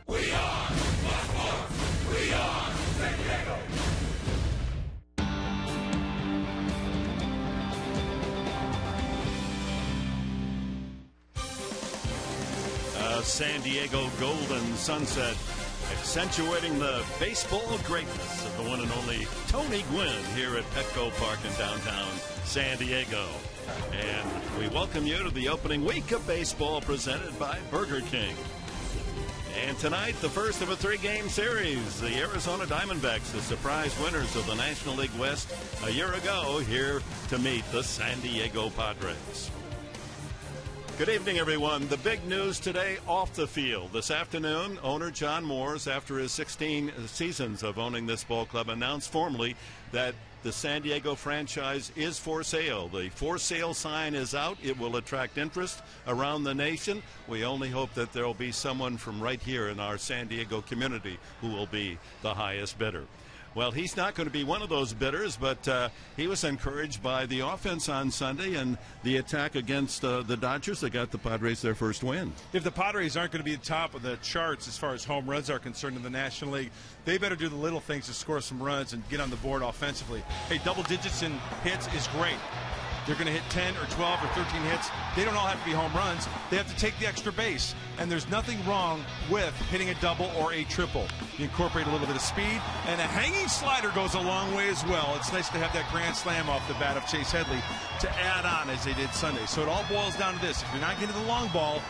We are the sports. We are San Diego. San Diego golden sunset, accentuating the baseball greatness of the one and only Tony Gwynn here at Petco Park in downtown San Diego. And we welcome you to the opening week of baseball presented by Burger King. And tonight, the first of a three-game series. The Arizona Diamondbacks, the surprise winners of the National League West a year ago, here to meet the San Diego Padres. Good evening, everyone. The big news today off the field. This afternoon, owner John Moores, after his 16 seasons of owning this ball club, announced formally that the San Diego franchise is for sale. The for sale sign is out. It will attract interest around the nation. We only hope that there will be someone from right here in our San Diego community who will be the highest bidder. Well, he's not going to be one of those bidders, but he was encouraged by the offense on Sunday and the attack against the Dodgers that got the Padres their first win. If the Padres aren't going to be at the top of the charts as far as home runs are concerned in the National League, they better do the little things to score some runs and get on the board offensively. Hey, double digits in hits is great. They're going to hit 10 or 12 or 13 hits. They don't all have to be home runs. They have to take the extra base. And there's nothing wrong with hitting a double or a triple. You incorporate a little bit of speed, and a hanging slider goes a long way as well. It's nice to have that grand slam off the bat of Chase Headley to add on as they did Sunday. So it all boils down to this. If you're not getting the long ball,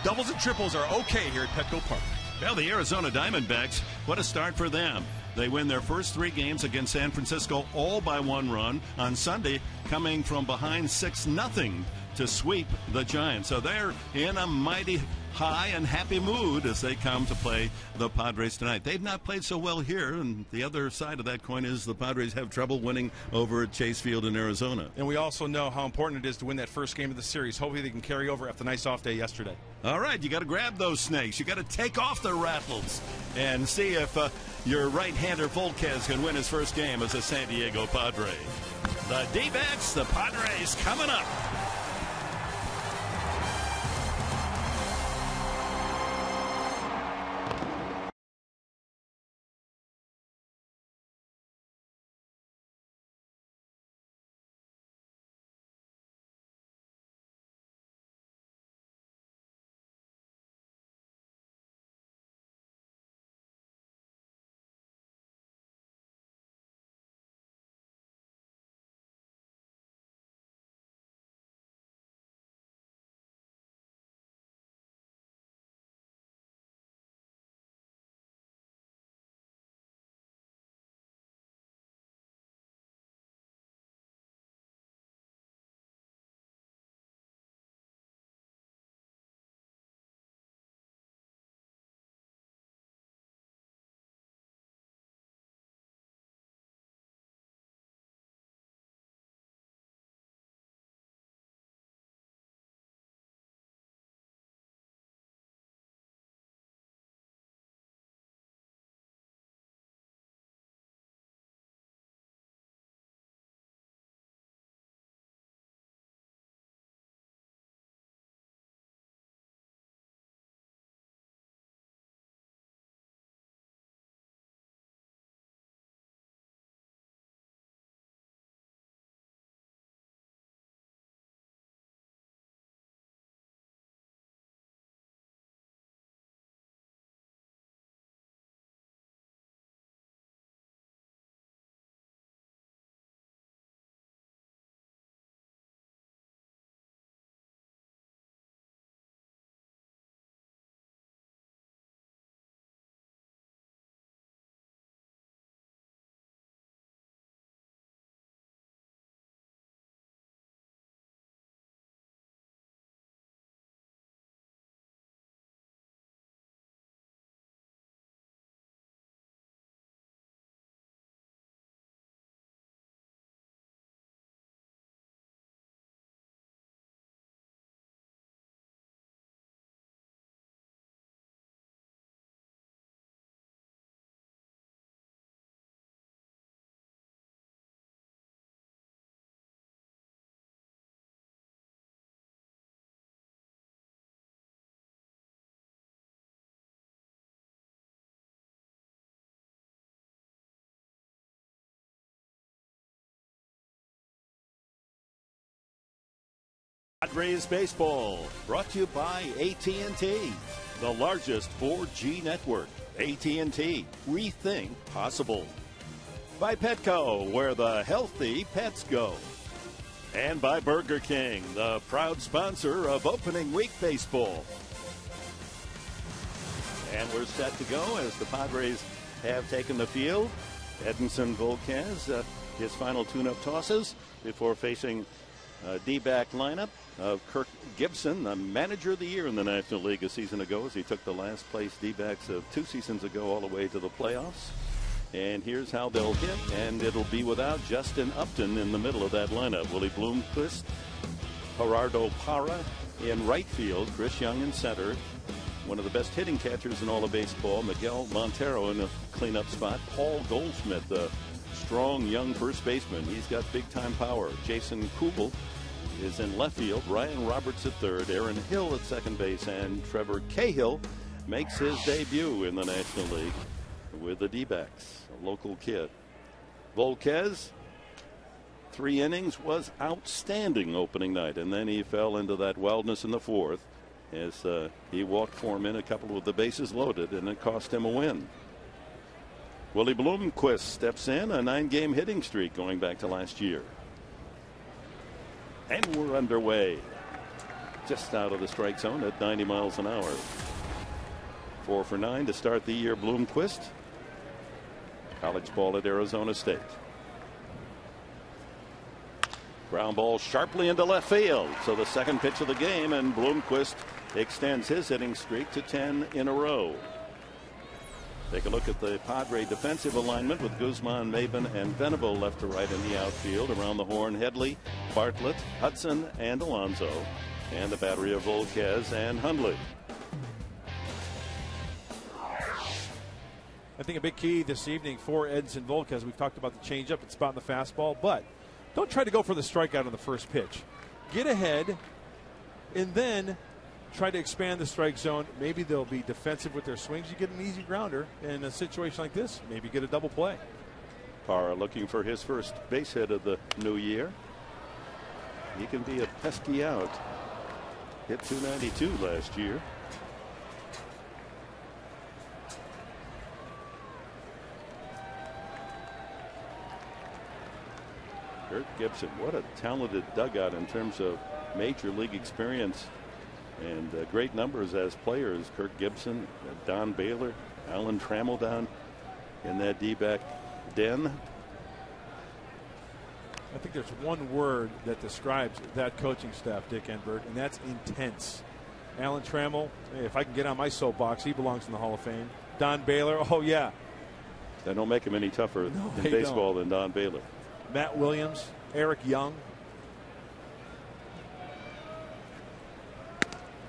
doubles and triples are okay here at Petco Park. Well, the Arizona Diamondbacks, what a start for them. They win their first three games against San Francisco, all by one run on Sunday, coming from behind 6-0 to sweep the Giants. So they're in a mighty high and happy mood as they come to play the Padres tonight. They've not played so well here, and the other side of that coin is the Padres have trouble winning over at Chase Field in Arizona. And we also know how important it is to win that first game of the series. Hopefully they can carry over after the nice off day yesterday. All right, you got to grab those snakes. You got to take off the rattles and see if your right-hander Volquez can win his first game as a San Diego Padre. The D-backs, the Padres coming up. Padres baseball, brought to you by AT&T, the largest 4G network. AT&T, rethink possible. By Petco, where the healthy pets go. And by Burger King, the proud sponsor of opening week baseball. And we're set to go as the Padres have taken the field. Edinson Volquez, his final tune-up tosses before facing a D-back lineup of Kirk Gibson, the manager of the year in the National League a season ago, as he took the last place D-backs of 2 seasons ago all the way to the playoffs. And here's how they'll hit, and it'll be without Justin Upton in the middle of that lineup. Willie Bloomquist, Gerardo Parra in right field, Chris Young in center. One of the best hitting catchers in all of baseball, Miguel Montero in a cleanup spot. Paul Goldschmidt, the strong young first baseman. He's got big-time power. Jason Kubel is in left field. Ryan Roberts at third. Aaron Hill at second base. And Trevor Cahill makes his debut in the National League with the D-backs, a local kid. Volquez, 3 innings, was outstanding opening night. And then he fell into that wildness in the fourth as he walked 4 men, a couple with the bases loaded, and it cost him a win. Willie Bloomquist steps in, a 9-game hitting streak going back to last year. And we're underway. Just out of the strike zone at 90 miles an hour. 4 for 9 to start the year, Bloomquist. College ball at Arizona State. Ground ball sharply into left field. So the second pitch of the game, and Bloomquist extends his hitting streak to 10 in a row. Take a look at the Padre defensive alignment with Guzman, Maben, and Venable left to right in the outfield. Around the horn, Headley, Bartlett, Hudson, and Alonso. And the battery of Volquez and Hundley. I think a big key this evening for Edinson Volquez, we've talked about the changeup and spot in the fastball, but don't try to go for the strikeout on the first pitch. Get ahead and then try to expand the strike zone. Maybe they'll be defensive with their swings. You get an easy grounder in a situation like this. Maybe get a double play. Parra looking for his first base hit of the new year. He can be a pesky out. Hit 292 last year. Kirk Gibson, what a talented dugout in terms of major league experience and great numbers as players. Kirk Gibson, Don Baylor, Alan Trammell down in that D-back den. I think there's one word that describes that coaching staff, Dick Enberg, and that's intense. Alan Trammell, hey, if I can get on my soapbox, he belongs in the Hall of Fame. Don Baylor, oh yeah. That don't make him any tougher in baseball than Don Baylor. Matt Williams, Eric Young.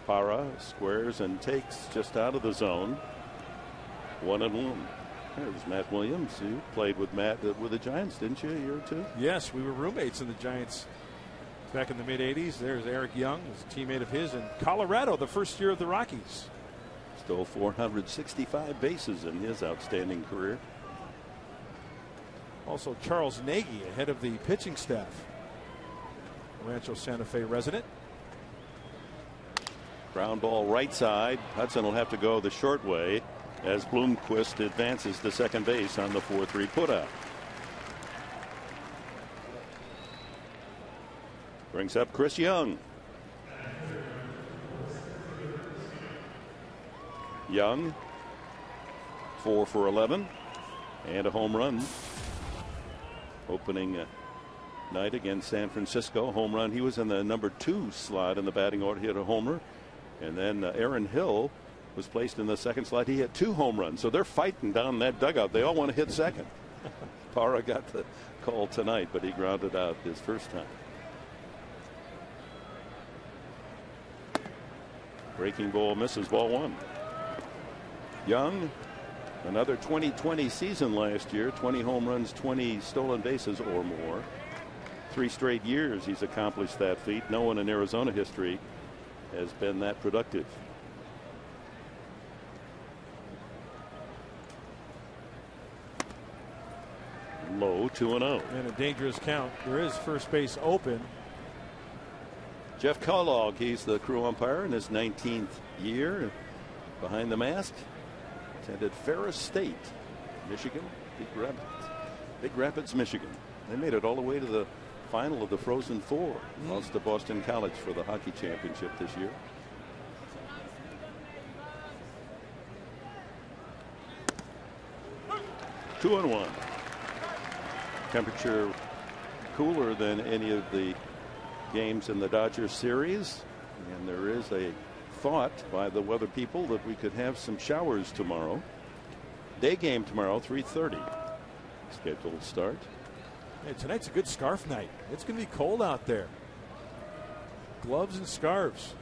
Parra squares and takes just out of the zone. 1-1. There's Matt Williams. You played with Matt with the Giants, didn't you, a year or two? Yes, we were roommates in the Giants back in the mid-'80s. There's Eric Young, who's a teammate of his in Colorado, the first year of the Rockies. Stole 465 bases in his outstanding career. Also Charles Nagy, head of the pitching staff. Rancho Santa Fe resident. Ground ball right side. Hudson will have to go the short way as Bloomquist advances to second base on the 4-3 putout. Brings up Chris Young. Young, 4 for 11 and a home run. Opening night against San Francisco, home run. He was in the number 2 slot in the batting order. He hit a homer. And then Aaron Hill was placed in the second slot. He hit 2 home runs. So they're fighting down that dugout. They all want to hit second. Parra got the call tonight, but he grounded out his first time. Breaking ball misses, ball 1. Young, another 20-20 season last year. 20 home runs, 20 stolen bases or more. 3 straight years he's accomplished that feat. No one in Arizona history has been that productive. Low, 2-0. And a dangerous count. There is first base open. Jeff Kellogg, he's the crew umpire in his 19th year behind the mask. Attended Ferris State, Michigan, Big Rapids, Michigan. They made it all the way to the final of the Frozen Four. Lost to Boston College for the hockey championship this year. Two and one. Temperature cooler than any of the games in the Dodgers series, and there is a thought by the weather people that we could have some showers tomorrow. Day game tomorrow, 3:30 scheduled start. Hey, tonight's a good scarf night. It's going to be cold out there. Gloves and scarves.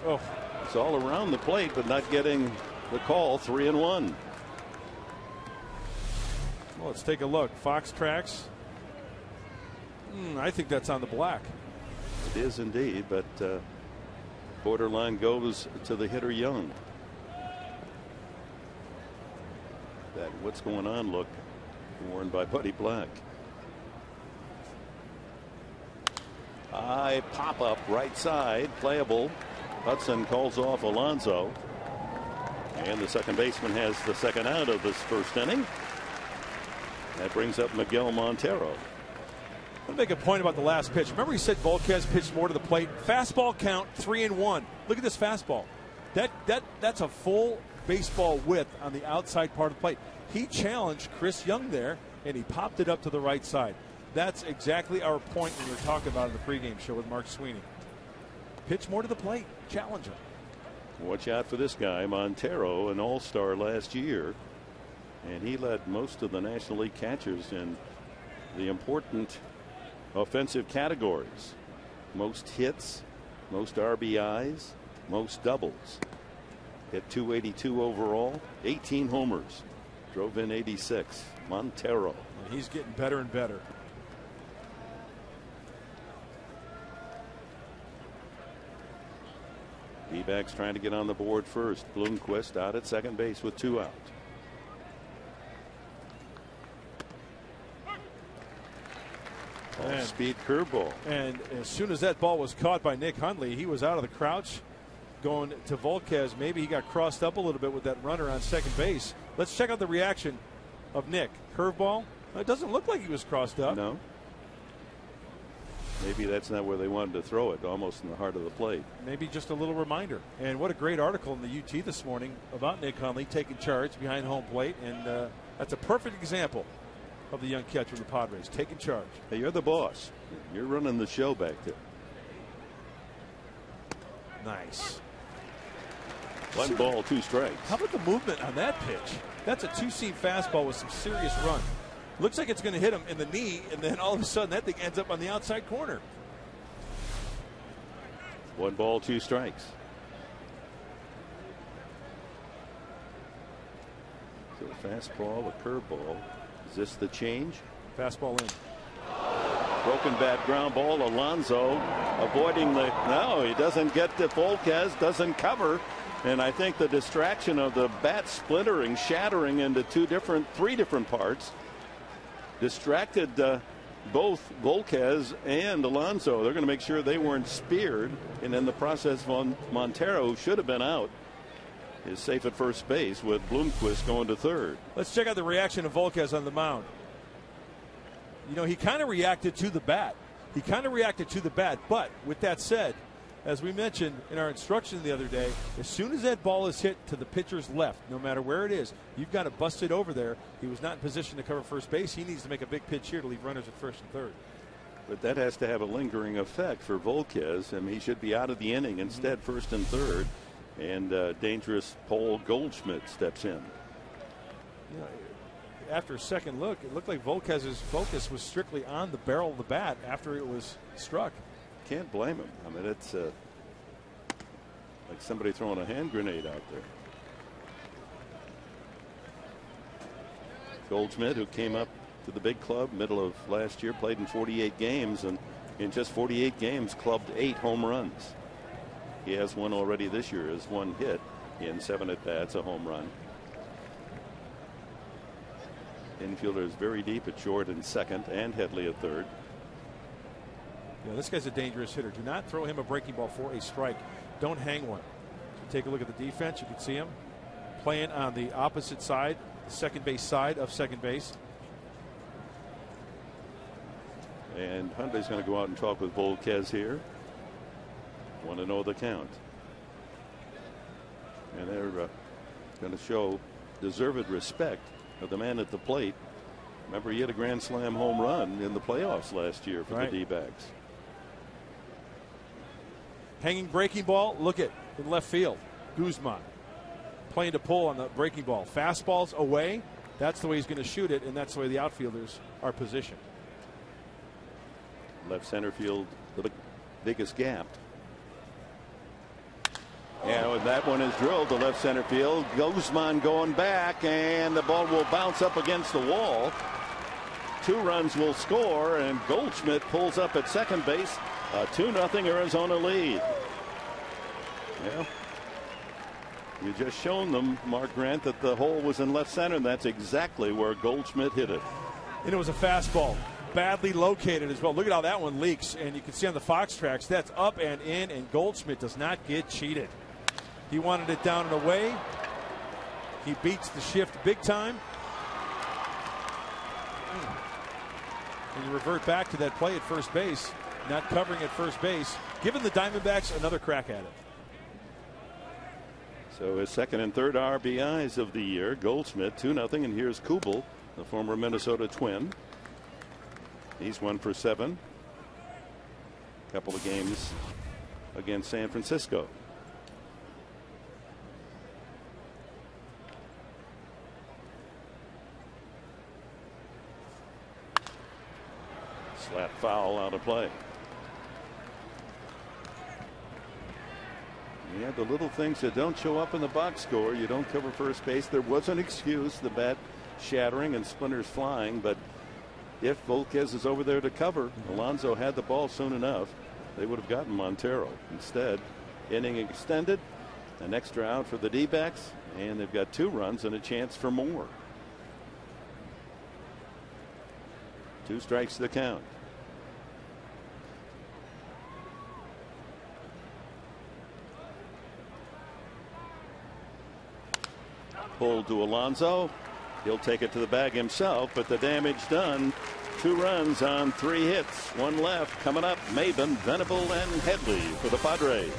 Oh, it's all around the plate, but not getting the call. 3-1. Well, let's take a look. Fox tracks. I think that's on the black. It is indeed, but borderline goes to the hitter Young. That what's going on look worn by Buddy Black. High pop up right side, playable. Hudson calls off Alonso, and the second baseman has the second out of this first inning. That brings up Miguel Montero. Let me make a point about the last pitch. Remember, he said Volquez pitched more to the plate. Fastball count 3-1. Look at this fastball. That's a full baseball width on the outside part of the plate. He challenged Chris Young there, and he popped it up to the right side. That's exactly our point when we were talking about in the pregame show with Mark Sweeney. Pitch more to the plate. Challenge him. Watch out for this guy, Montero, an all-star last year, and he led most of the National League catchers in the important offensive categories. Most hits, most RBIs, most doubles. Hit 282 overall, 18 homers, drove in 86. Montero. And he's getting better and better. D-backs trying to get on the board first. Bloomquist out at second base with 2 out. Speed curveball. And as soon as that ball was caught by Nick Hundley, he was out of the crouch going to Volquez. Maybe he got crossed up a little bit with that runner on second base. Let's check out the reaction of Nick. Curveball. It doesn't look like he was crossed up. No. Maybe that's not where they wanted to throw it, almost in the heart of the plate. Maybe just a little reminder. And what a great article in the UT this morning about Nick Hundley taking charge behind home plate. And that's a perfect example of the young catcher of the Padres taking charge. Hey, you're the boss. You're running the show back there. Nice. 1 ball, 2 strikes. How about the movement on that pitch? That's a 2-seam fastball with some serious run. Looks like it's going to hit him in the knee, and then all of a sudden that thing ends up on the outside corner. 1 ball, 2 strikes. So a fastball, a curveball. Is this the change? Fastball in. Broken bat ground ball. Alonso avoiding the. No, he doesn't get to Volquez, doesn't cover. And I think the distraction of the bat splintering, shattering into 3 different parts, distracted both Volquez and Alonso. They're going to make sure they weren't speared. And in the process, Montero, who should have been out, is safe at first base with Bloomquist going to third. Let's check out the reaction of Volquez on the mound. You know, he kind of reacted to the bat. But with that said, as we mentioned in our instruction the other day, as soon as that ball is hit to the pitcher's left, no matter where it is, you've got to bust it over there. He was not in position to cover first base. He needs to make a big pitch here to leave runners at first and third. But that has to have a lingering effect for Volquez. I mean, he should be out of the inning. Instead, first and third. And dangerous Paul Goldschmidt steps in. You know, after a second look, it looked like Volquez's focus was strictly on the barrel of the bat after it was struck. Can't blame him. I mean, it's like somebody throwing a hand grenade out there. Goldschmidt, who came up to the big club middle of last year, played in 48 games, and in just 48 games clubbed 8 home runs. He has one already this year, has 1 hit in 7 at bats, a home run. Infielder is very deep at short and second, and Headley at third. Yeah, this guy's a dangerous hitter. Do not throw him a breaking ball for a strike. Don't hang one. Take a look at the defense. You can see him playing on the opposite side, the second base side of second base. And Hundley's going to go out and talk with Volquez here. Want to know the count. And they're going to show deserved respect of the man at the plate. Remember, he had a grand slam home run in the playoffs last year for the D-backs. Hanging breaking ball. Look at in left field. Guzman playing to pull on the breaking ball. Fastballs away. That's the way he's going to shoot it, and that's the way the outfielders are positioned. Left center field, the biggest gap. And that one is drilled to left center field. Guzman going back, and the ball will bounce up against the wall. 2 runs will score, and Goldschmidt pulls up at second base. A 2-0 Arizona lead. Well, you just shown them, Mark Grant, that the hole was in left center, and that's exactly where Goldschmidt hit it. And it was a fastball, badly located as well. Look at how that one leaks, and you can see on the Fox tracks that's up and in, and Goldschmidt does not get cheated. He wanted it down and away. He beats the shift big time. And you revert back to that play at first base, not covering at first base, giving the Diamondbacks another crack at it. So his second and third RBIs of the year. Goldschmidt 2-0, and here's Kubel, the former Minnesota Twin. He's 1 for 7. Couple of games against San Francisco. Slap foul out of play. Yeah, the little things that don't show up in the box score. You don't cover first base. There was an excuse, the bat shattering and splinters flying, but if Volquez is over there to cover, Alonso had the ball soon enough, they would have gotten Montero. Instead, inning extended, an extra out for the D-backs, and they've got 2 runs and a chance for more. 2 strikes to the count. Pulled to Alonso. He'll take it to the bag himself, but the damage done. 2 runs on 3 hits. 1 left. Coming up, Maben, Venable, and Headley for the Padres.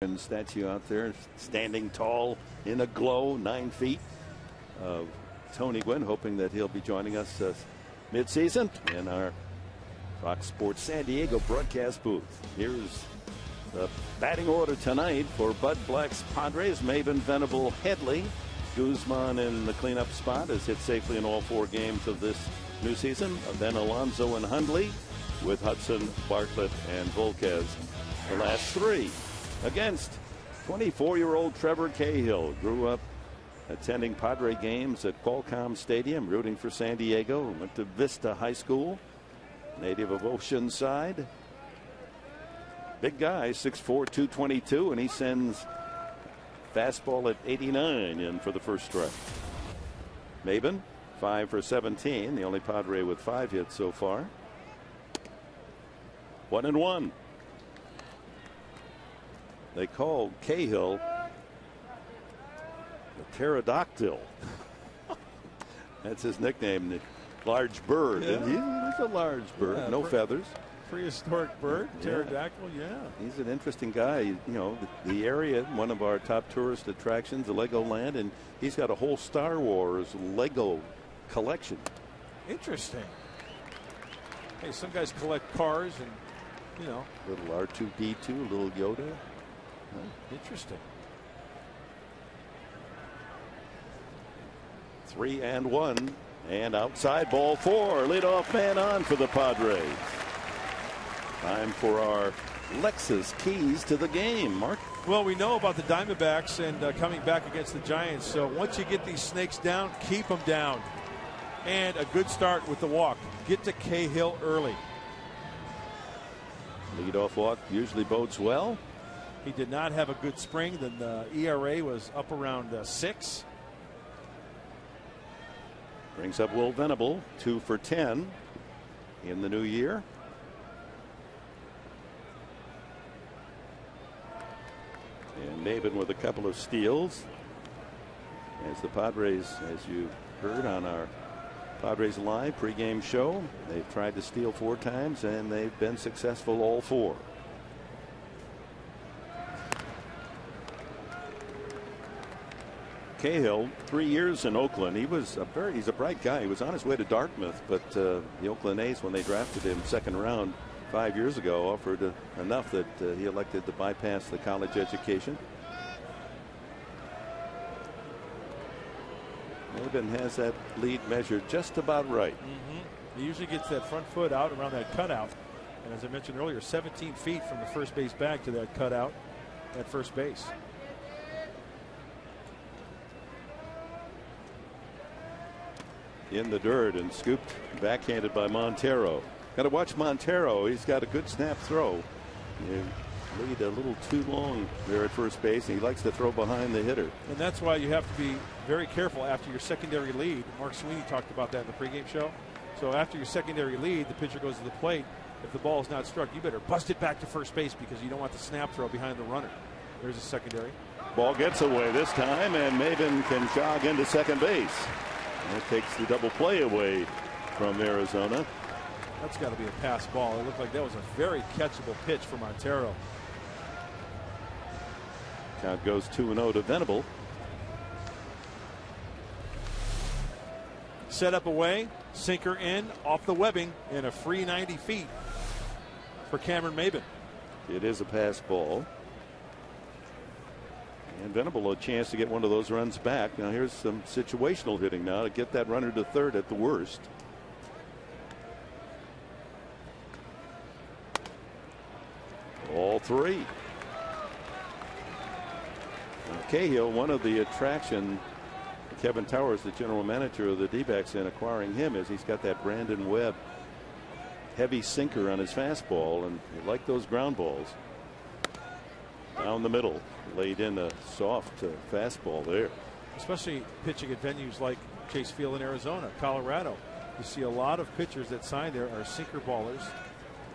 And statue out there standing tall in a glow 9 feet of Tony Gwynn, hoping that he'll be joining us mid-season in our Fox Sports San Diego broadcast booth. Here's the batting order tonight for Bud Black's Padres. Maben, Venable, Headley. Guzman in the cleanup spot has hit safely in all 4 games of this new season. Then Alonso and Hundley with Hudson, Bartlett, and Volquez the last 3. Against 24-year-old Trevor Cahill grew up attending Padre games at Qualcomm Stadium, rooting for San Diego. Went to Vista High School, native of Oceanside. Big guy, 6'4", 222, and he sends fastball at 89 in for the first strike. Maben, 5 for 17, the only Padre with 5 hits so far. 1-1. They called Cahill the pterodactyl. That's his nickname, the large bird. Yeah. And he's a large bird, Yeah, no feathers. Prehistoric bird, pterodactyl, yeah. He's an interesting guy. You know, the area, one of our top tourist attractions, the Legoland, and he's got a whole Star Wars Lego collection. Interesting. Hey, some guys collect cars and, you know. Little R2-D2, little Yoda. Interesting. 3-1, and outside ball 4. Leadoff man on for the Padres. Time for our Lexus keys to the game. Mark. Well, we know about the Diamondbacks and coming back against the Giants. So once you get these snakes down, keep them down. And a good start with the walk. Get to Cahill early. Leadoff walk usually bodes well. He did not have a good spring. The ERA was up around 6. Brings up Will Venable, 2 for 10 in the new year. And Maben with a couple of steals. As the Padres, as you heard on our Padres Live pregame show, they've tried to steal 4 times and they've been successful all 4. Cahill, 3 years in Oakland. He's a bright guy. He was on his way to Dartmouth, but the Oakland A's, when they drafted him second round 5 years ago, offered enough that he elected to bypass the college education. Maben has that lead measured just about right. He usually gets that front foot out around that cutout. And as I mentioned earlier, 17 feet from the first base bag to that cutout at first base. In the dirt and scooped backhanded by Montero. Got to watch Montero. He's got a good snap throw. You lead a little too long there at first base, and he likes to throw behind the hitter. And that's why you have to be very careful after your secondary lead. Mark Sweeney talked about that in the pregame show. So after your secondary lead, the pitcher goes to the plate. If the ball is not struck, you better bust it back to first base because you don't want the snap throw behind the runner. There's a secondary. Ball gets away this time, and Maben can jog into second base. That takes the double play away from Arizona. That's got to be a pass ball. It looked like that was a very catchable pitch for Montero. Count goes 2-0 to Venable. Set up away, sinker in, off the webbing, and a free 90 feet for Cameron Maben. It is a pass ball. And Venable a chance to get one of those runs back. Now here's some situational hitting now to get that runner to third at the worst. All 3. Now, Cahill, one of the attraction, Kevin Towers, the general manager of the D-backs, in acquiring him, is he's got that Brandon Webb heavy sinker on his fastball, and you like those ground balls. Down the middle, laid in a soft fastball there. Especially pitching at venues like Chase Field in Arizona, Colorado. You see a lot of pitchers that sign there are sinker ballers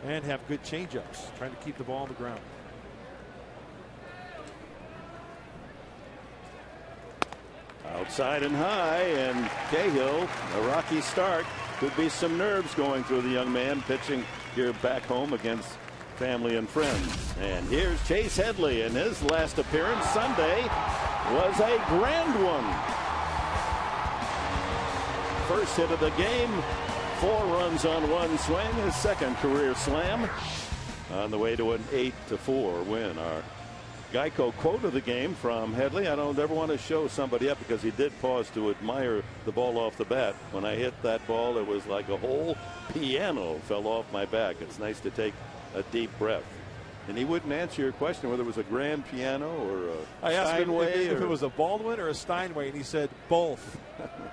and have good changeups, trying to keep the ball on the ground. Outside and high, and Cahill, a rocky start. Could be some nerves going through the young man pitching here back home against family and friends. And here's Chase Headley, and his last appearance Sunday was a grand one. First hit of the game, 4 runs on 1 swing, his second career slam, on the way to an 8-4 win. Our Geico quote of the game from Headley: I don't ever want to show somebody up, because he did pause to admire the ball off the bat. When I hit that ball, it was like a whole piano fell off my back. It's nice to take a deep breath. And he wouldn't answer your question whether it was a grand piano or a I asked him Steinway. if it was a Baldwin or a Steinway, and he said both.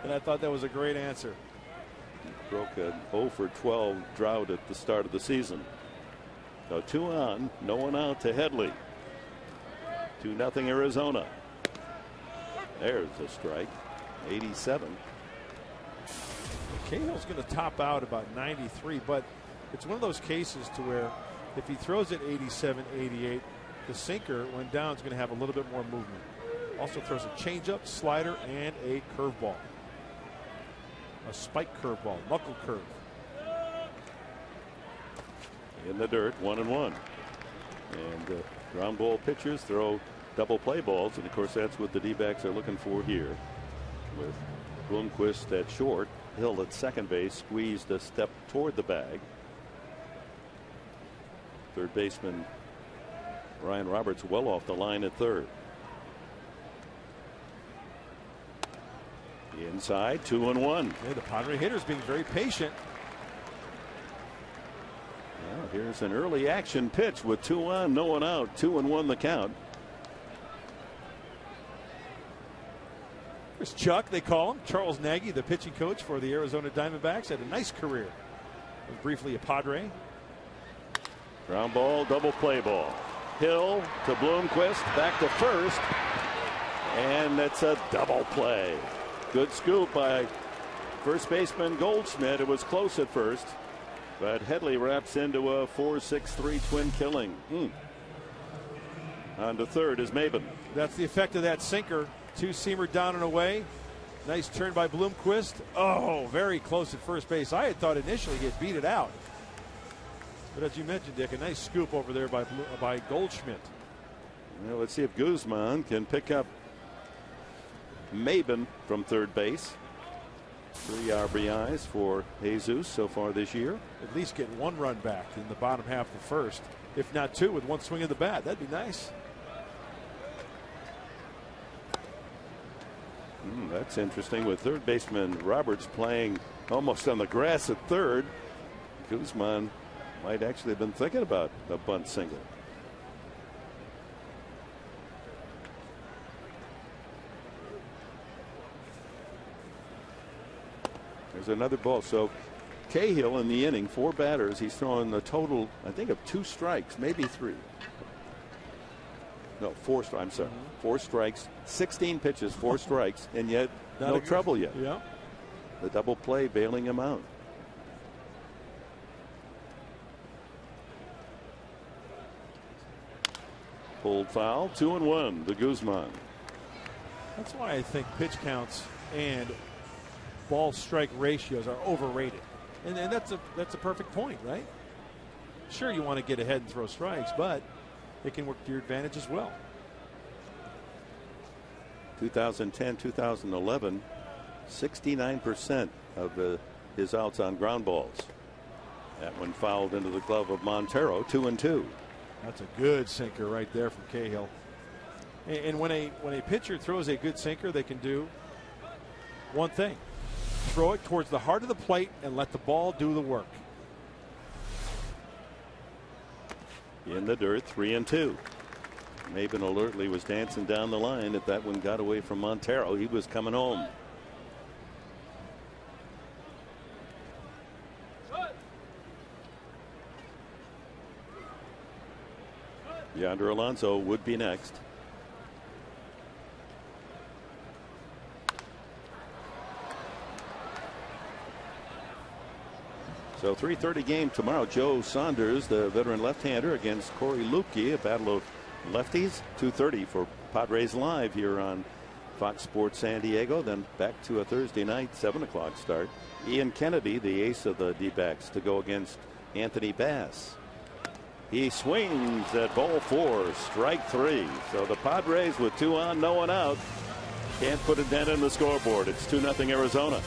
And I thought that was a great answer. Broke a 0 for 12 drought at the start of the season. So 2 on, no one out to Headley. 2-0 Arizona. There's a strike. 87. Cahill's going to top out about 93, but it's one of those cases to where if he throws it 87, 88, the sinker, when down, is going to have a little bit more movement. Also throws a changeup, slider, and a curveball. A spike curveball, knuckle curve. In the dirt, 1-1. And ground ball pitchers throw double play balls, and of course that's what the D-backs are looking for here. With Bloomquist at short, Hill at second base, squeezed a step toward the bag. Third baseman Ryan Roberts well off the line at third. Inside, 2-1. Yeah, the Padre hitters being very patient. Well, here's an early action pitch with 2 on, no one out. 2-1 the count. There's Chuck, they call him. Charles Nagy, the pitching coach for the Arizona Diamondbacks, had a nice career. Was briefly a Padre. Ground ball, double play ball. Hill to Bloomquist, back to first. And it's a double play. Good scoop by first baseman Goldschmidt. It was close at first, but Headley wraps into a 4-6-3 twin killing. On to third is Maben. That's the effect of that sinker. Two-seamer down and away. Nice turn by Bloomquist. Oh, very close at first base. I had thought initially he had beat it out. But as you mentioned, Dick, a nice scoop over there by Goldschmidt. Well, let's see if Guzman can pick up Maben from third base. 3 RBIs for Jesus so far this year. At least get 1 run back in the bottom half of the first, if not 2 with 1 swing of the bat. That'd be nice. That's interesting with third baseman Roberts playing almost on the grass at third. Guzman might actually have been thinking about a bunt single. There's another ball. So Cahill in the inning, 4 batters. He's throwing a total, I think, of 2 strikes, maybe 3. No, 4 strikes. I'm sorry. 4 strikes, 16 pitches, 4 strikes, and yet no trouble yet. Yeah. The double play bailing him out. Pulled foul, 2-1 the Guzman. That's why I think pitch counts and ball strike ratios are overrated. And that's a perfect point, right? Sure, you want to get ahead and throw strikes, but it can work to your advantage as well. 2010, 2011, 69% of his outs on ground balls. That one fouled into the glove of Montero, 2-2. That's a good sinker right there from Cahill. And when a pitcher throws a good sinker, they can do one thing: throw it towards the heart of the plate and let the ball do the work. In the dirt, 3-2. Maben alertly was dancing down the line. If that one got away from Montero, he was coming home. Yonder Alonso would be next. So 3:30 game tomorrow. Joe Saunders, the veteran left-hander, against Corey Lupke, a battle of lefties. 2:30 for Padres Live here on Fox Sports San Diego. Then back to a Thursday night 7 o'clock start. Ian Kennedy, the ace of the D-backs, to go against Anthony Bass. He swings at ball 4, strike 3. So the Padres with 2 on, no one out, can't put a dent in the scoreboard. It's 2-0 Arizona.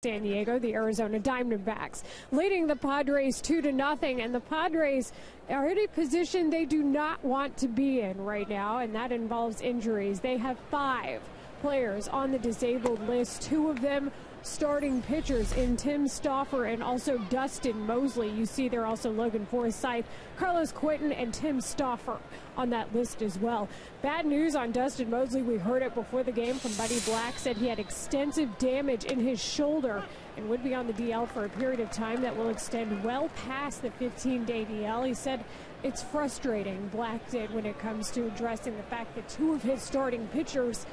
San Diego, the Arizona Diamondbacks, leading the Padres 2-0, and the Padres are in a position they do not want to be in right now, and that involves injuries. They have 5 players on the disabled list, 2 of them starting pitchers in Tim Stauffer and also Dustin Mosley. You see there also Logan Forsythe, Carlos Quentin, and Tim Stauffer on that list as well. Bad news on Dustin Mosley. We heard it before the game from Buddy Black. Said he had extensive damage in his shoulder and would be on the DL for a period of time that will extend well past the 15-day DL. He said it's frustrating, Black did, when it comes to addressing the fact that 2 of his starting pitchers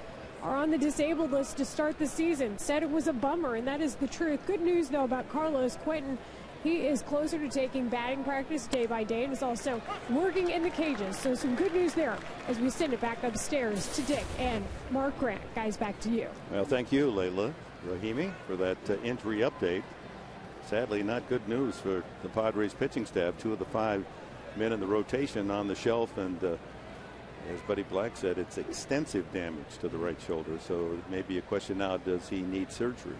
are on the disabled list to start the season. Said it was a bummer, and that is the truth. Good news, though, about Carlos Quentin. He is closer to taking batting practice day by day and is also working in the cages. So some good news there as we send it back upstairs to Dick and Mark Grant. Guys, back to you. Well, thank you, Layla Rahimi, for that injury update. Sadly, not good news for the Padres pitching staff. 2 of the 5 men in the rotation on the shelf, and as Buddy Black said, it's extensive damage to the right shoulder, so it may be a question now, does he need surgery?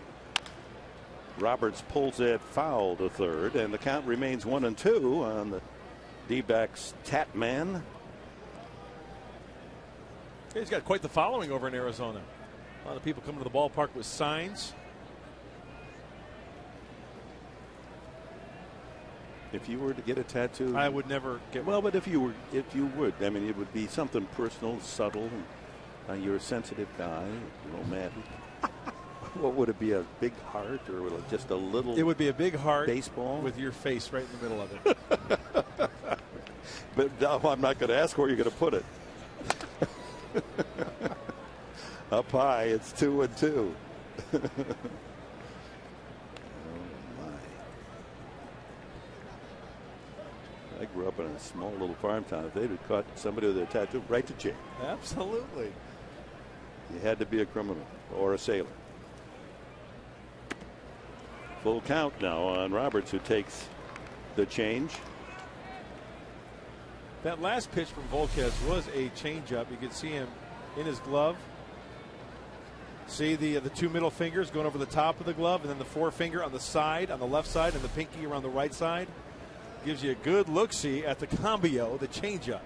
Roberts pulls it foul to third, and the count remains 1-2 on the D-backs Tat Man. He's got quite the following over in Arizona. A lot of people coming to the ballpark with signs. If you were to get a tattoo, I would never get one. Well, but if you would, I mean, it would be something personal, subtle. And, you're a sensitive guy, romantic. What would it be? A big heart, or just a little? It would be a big heart, baseball with your face right in the middle of it. But no, I'm not going to ask where you're going to put it. Up high, it's 2-2. I grew up in a small little farm town. If they'd have caught somebody with a tattoo, right to jail. Absolutely. You had to be a criminal or a sailor. Full count now on Roberts, who takes the change. That last pitch from Volquez was a changeup. You could see him in his glove. See the 2 middle fingers going over the top of the glove, and then the forefinger on the side, on the left side, and the pinky around the right side. Gives you a good look-see at the cambio, the changeup.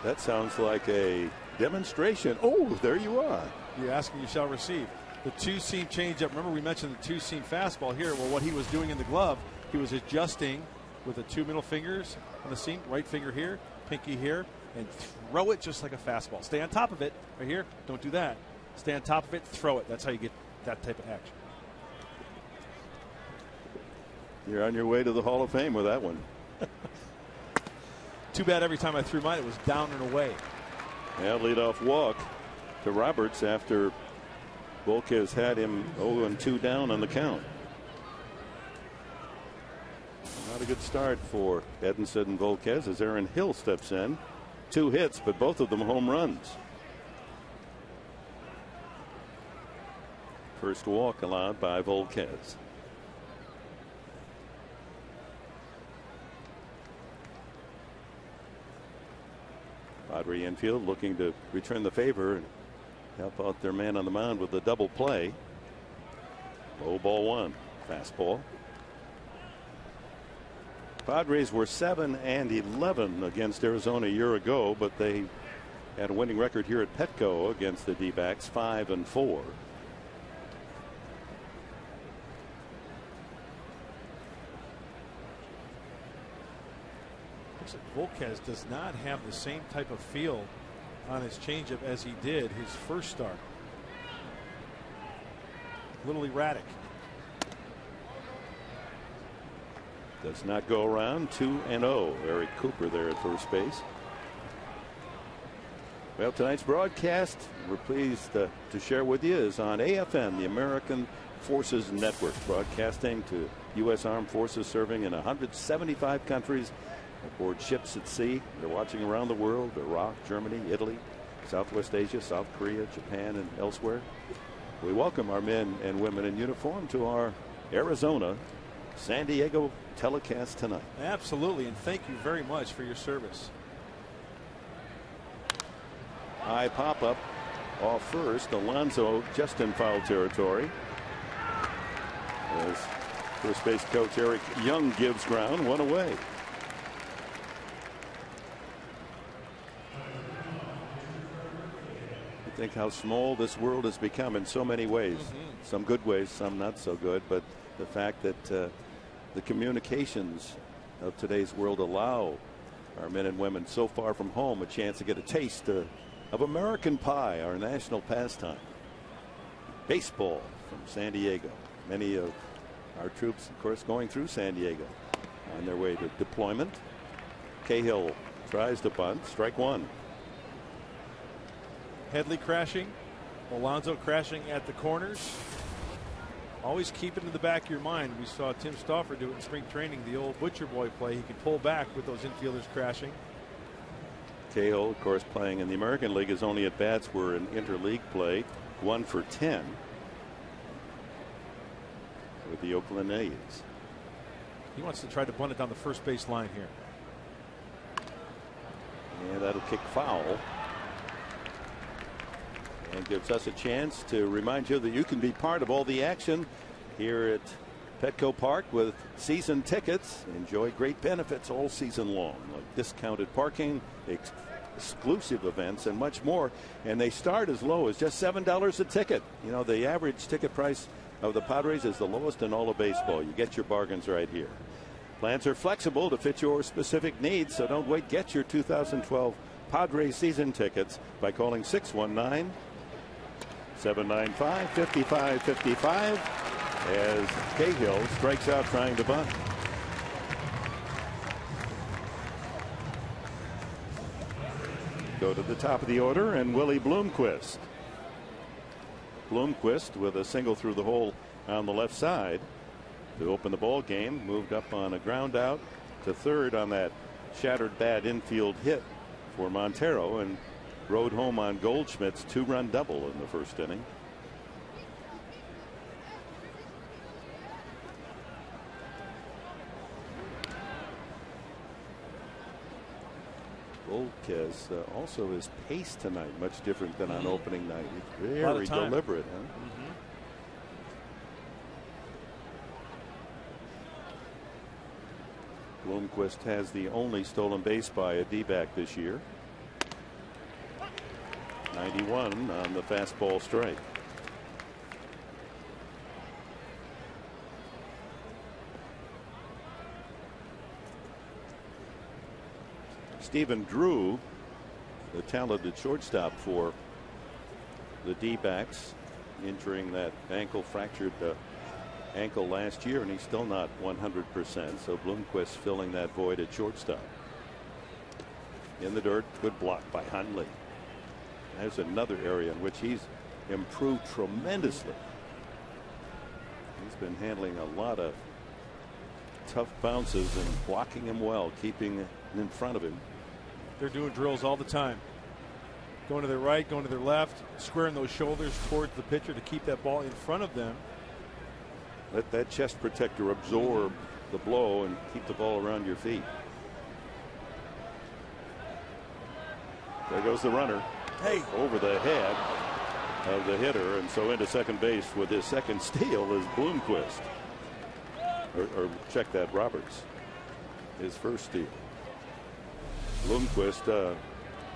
That sounds like a demonstration. Oh, there you are. You ask and you shall receive. The 2-seam changeup. Remember, we mentioned the 2-seam fastball here. Well, what he was doing in the glove, he was adjusting with the 2 middle fingers on the seam, right finger here, pinky here, and throw it just like a fastball. Stay on top of it. Right here. Don't do that. Stay on top of it. Throw it. That's how you get that type of action. You're on your way to the Hall of Fame with that one. Too bad every time I threw mine, it was down and away. Yeah, leadoff walk to Roberts after Volquez had him 0-2 down on the count. Not a good start for Edinson Volquez as Aaron Hill steps in. 2 hits, but both of them home runs. First walk allowed by Volquez. Padre infield looking to return the favor and help out their man on the mound with the double play. Low ball 1. Fastball. Padres were 7-11 against Arizona a year ago, but they had a winning record here at Petco against the D-backs, 5-4. Volquez does not have the same type of feel on his changeup as he did his first start. A little erratic. Does not go around. 2-0. Eric Cooper there at first base. Well, tonight's broadcast, we're pleased to share with you, is on AFN, the American Forces Network, broadcasting to U.S. Armed Forces serving in 175 countries aboard ships at sea. They're watching around the world: Iraq, Germany, Italy, Southwest Asia, South Korea, Japan, and elsewhere. We welcome our men and women in uniform to our Arizona San Diego telecast tonight. Absolutely, and thank you very much for your service. High pop up off first. Alonso just in foul territory. As first base coach Eric Young gives ground, one away. Think how small this world has become in so many ways. Some good ways, some not so good, but the fact that the communications of today's world allow our men and women so far from home a chance to get a taste of American pie, our national pastime. Baseball from San Diego. Many of our troops, of course, going through San Diego on their way to deployment. Cahill tries to bunt, strike one. Headley crashing, Alonso crashing at the corners. Always keep it in the back of your mind. We saw Tim Stauffer do it in spring training, the old Butcher Boy play. He could pull back with those infielders crashing. Cahill, of course, playing in the American League. His only at-bats were in interleague play, 1 for 10 with the Oakland A's. He wants to try to bunt it down the first base line here. And that'll kick foul. And gives us a chance to remind you that you can be part of all the action here at Petco Park with season tickets. Enjoy great benefits all season long, like discounted parking, exclusive events, and much more. And they start as low as just $7 a ticket. You know, the average ticket price of the Padres is the lowest in all of baseball. You get your bargains right here. Plans are flexible to fit your specific needs, so don't wait. Get your 2012 Padres season tickets by calling 619-795-5555 as Cahill strikes out trying to bunt. Go to the top of the order, and Willie Bloomquist. Bloomquist with a single through the hole on the left side to open the ball game. Moved up on a ground out to third on that shattered bad infield hit for Montero, and rode home on Goldschmidt's 2-run double in the first inning. Volquez also his pace tonight much different than on opening night. He's very deliberate. Huh? Bloomquist has the only stolen base by a D-back this year. 91 on the fastball strike. Stephen Drew, the talented shortstop for the D-backs, injuring that ankle, fractured ankle last year, and he's still not 100%. So Bloomquist filling that void at shortstop. In the dirt, good block by Hundley. There's another area in which he's improved tremendously. He's been handling a lot of tough bounces and blocking him well, keeping in front of him. They're doing drills all the time. Going to their right, going to their left, squaring those shoulders towards the pitcher to keep that ball in front of them. Let that chest protector absorb the blow and keep the ball around your feet. There goes the runner. Hey, over the head of the hitter, and so into second base with his second steal is Bloomquist. Or check that, Roberts. His first steal. Bloomquist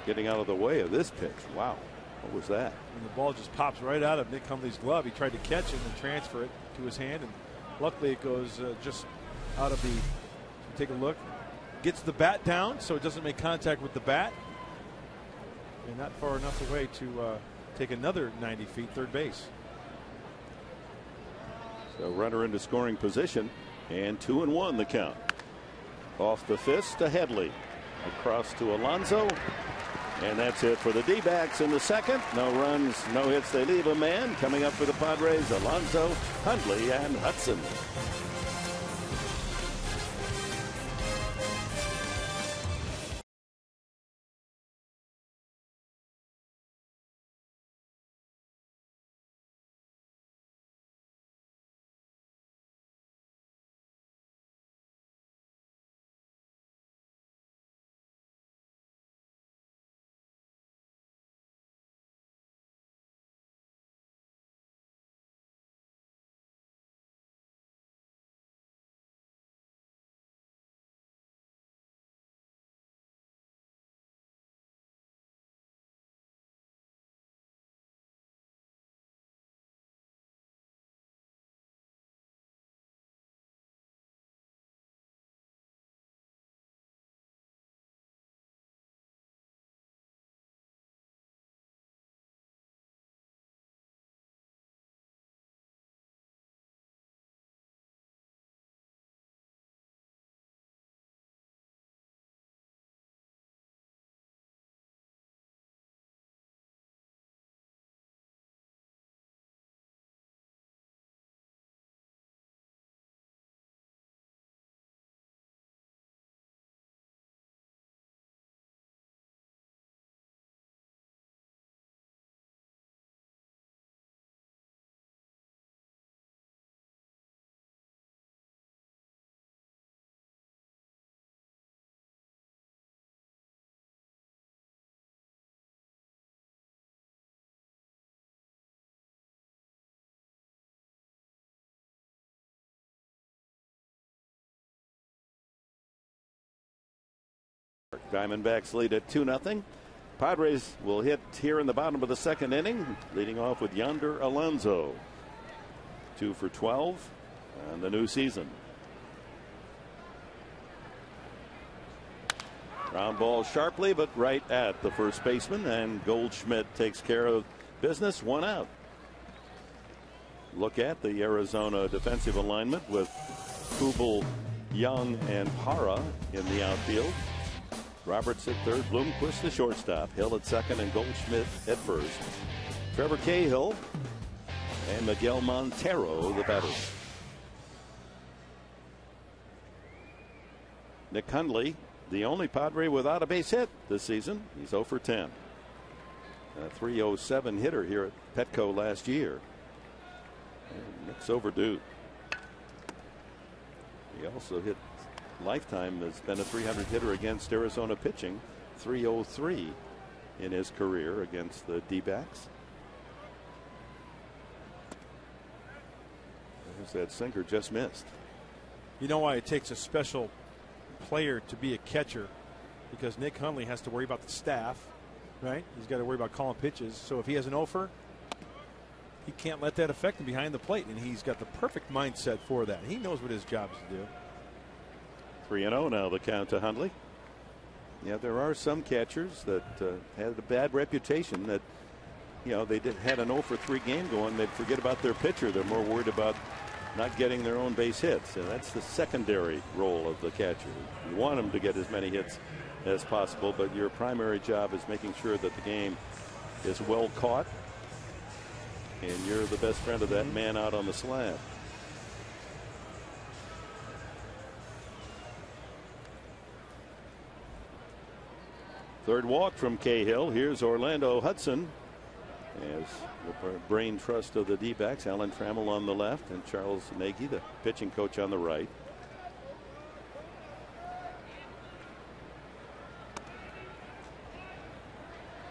getting out of the way of this pitch. Wow, what was that? And the ball just pops right out of Nick Hundley's glove. He tried to catch it and transfer it to his hand, and luckily it goes just out of the. Take a look. Gets the bat down so it doesn't make contact with the bat, and not far enough away to take another 90 feet, third base. So runner into scoring position, and 2-1 the count. Off the fist to Headley. Across to Alonso. And that's it for the D-backs in the second. No runs, no hits. They leave a man. Coming up for the Padres, Alonso, Hundley, and Hudson. Diamondbacks lead at 2-0. Padres will hit here in the bottom of the second inning, leading off with Yonder Alonso. 2 for 12 on the new season. Ground ball sharply, but right at the first baseman, and Goldschmidt takes care of business. 1 out. Look at the Arizona defensive alignment with Kubel, Young, and Parra in the outfield. Roberts at third, Bloomquist the shortstop, Hill at second, and Goldschmidt at first. Trevor Cahill and Miguel Montero the batters. Nick Hundley, the only Padre without a base hit this season. He's 0 for 10. A .307 hitter here at Petco last year. And Nick's overdue. He also hit lifetime, has been a .300 hitter against Arizona pitching. .303 in his career against the D-backs. There's that sinker, just missed. You know why it takes a special player to be a catcher? Because Nick Hundley has to worry about the staff, right? He's got to worry about calling pitches. So if he has an offer, he can't let that affect him behind the plate, and he's got the perfect mindset for that. He knows what his job is to do. 3-0 now the count to Hundley. Yeah, there are some catchers that had a bad reputation that, you know, they had an 0 for 3 game going. They'd forget about their pitcher. They're more worried about not getting their own base hits. And that's the secondary role of the catcher. You want them to get as many hits as possible, but your primary job is making sure that the game is well caught and you're the best friend of that man out on the slab. Third walk from Cahill. Here's Orlando Hudson as the brain trust of the D-backs. Alan Trammell on the left and Charles Nagy, the pitching coach, on the right.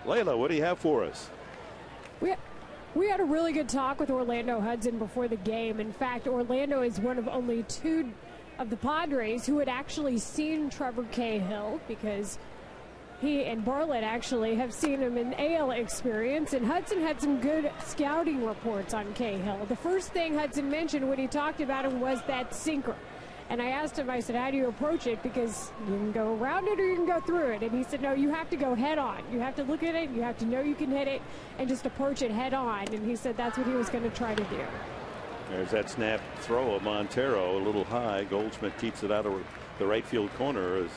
Layla, what do you have for us? We had a really good talk with Orlando Hudson before the game. In fact, Orlando is one of only 2 of the Padres who had actually seen Trevor Cahill, because he and Bartlett actually have seen him in AL experience, and Hudson had some good scouting reports on Cahill. The first thing Hudson mentioned when he talked about him was that sinker. And I asked him, I said, how do you approach it? Because you can go around it or you can go through it. And he said, no, you have to go head on. You have to look at it, you have to know you can hit it, and just approach it head on. And he said that's what he was going to try to do. There's that snap throw of Montero, a little high. Goldschmidt keeps it out of the right field corner as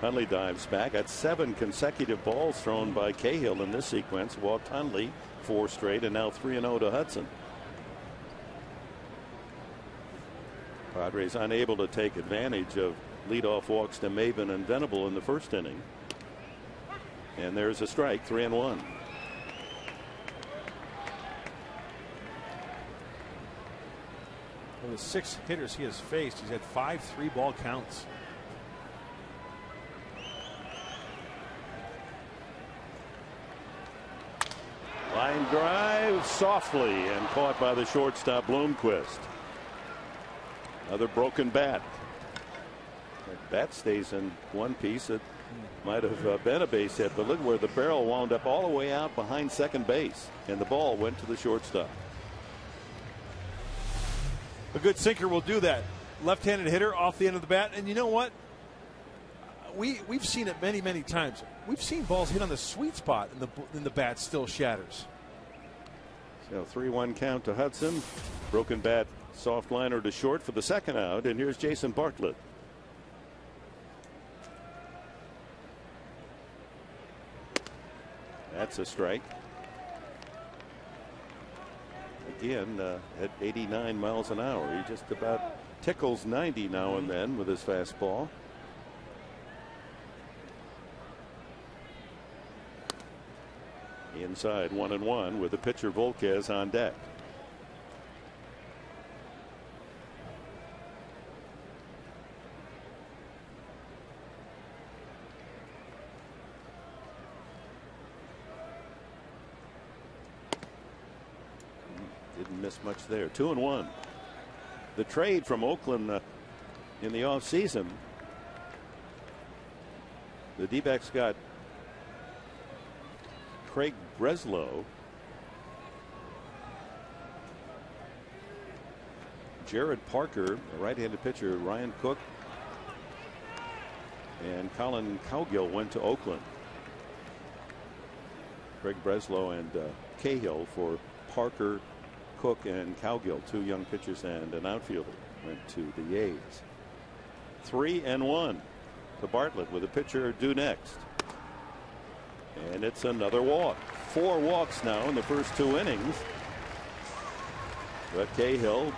Hundley dives back. That's 7 consecutive balls thrown by Cahill in this sequence. Walked Hundley 4 straight, and now 3-0 to Hudson. Padres unable to take advantage of leadoff walks to Maven and Venable in the first inning. And there's a strike, 3-1. Of the 6 hitters he has faced, he's had 5 3-ball counts. Line drive softly and caught by the shortstop Bloomquist. Another broken bat. That bat stays in one piece. It might have been a base hit, but look where the barrel wound up all the way out behind second base, and the ball went to the shortstop. A good sinker will do that. Left-handed hitter off the end of the bat, and you know what? We've seen it many times. We've seen balls hit on the sweet spot, and the bat still shatters. So 3-1 count to Hudson. Broken bat, soft liner to short for the second out, and here's Jason Bartlett. That's a strike. Again, at 89 miles an hour. He just about tickles 90 now and then with his fastball. Inside 1-1 with the pitcher Volquez on deck. Didn't miss much there. 2-1. The trade from Oakland in the offseason The D-backs got Craig Breslow, Jared Parker, a right-handed pitcher, Ryan Cook, and Colin Cowgill went to Oakland. Craig Breslow and Cahill for Parker, Cook, and Cowgill, 2 young pitchers and an outfielder, went to the A's. 3-1 to Bartlett with a pitcher due next. And it's another walk. 4 walks now in the first 2 innings. But Cahill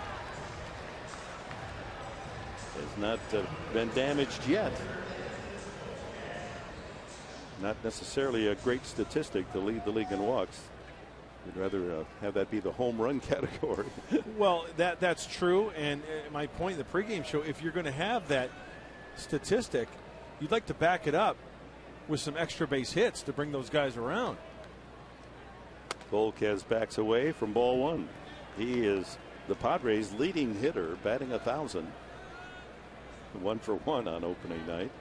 has not been damaged yet. Not necessarily a great statistic to lead the league in walks. We'd rather have that be the home run category. Well, that's true. And my point in the pregame show, if you're going to have that statistic, you'd like to back it up with some extra base hits to bring those guys around. Volquez backs away from ball 1. He is the Padres' leading hitter, batting 1,000. 1 for 1 on opening night.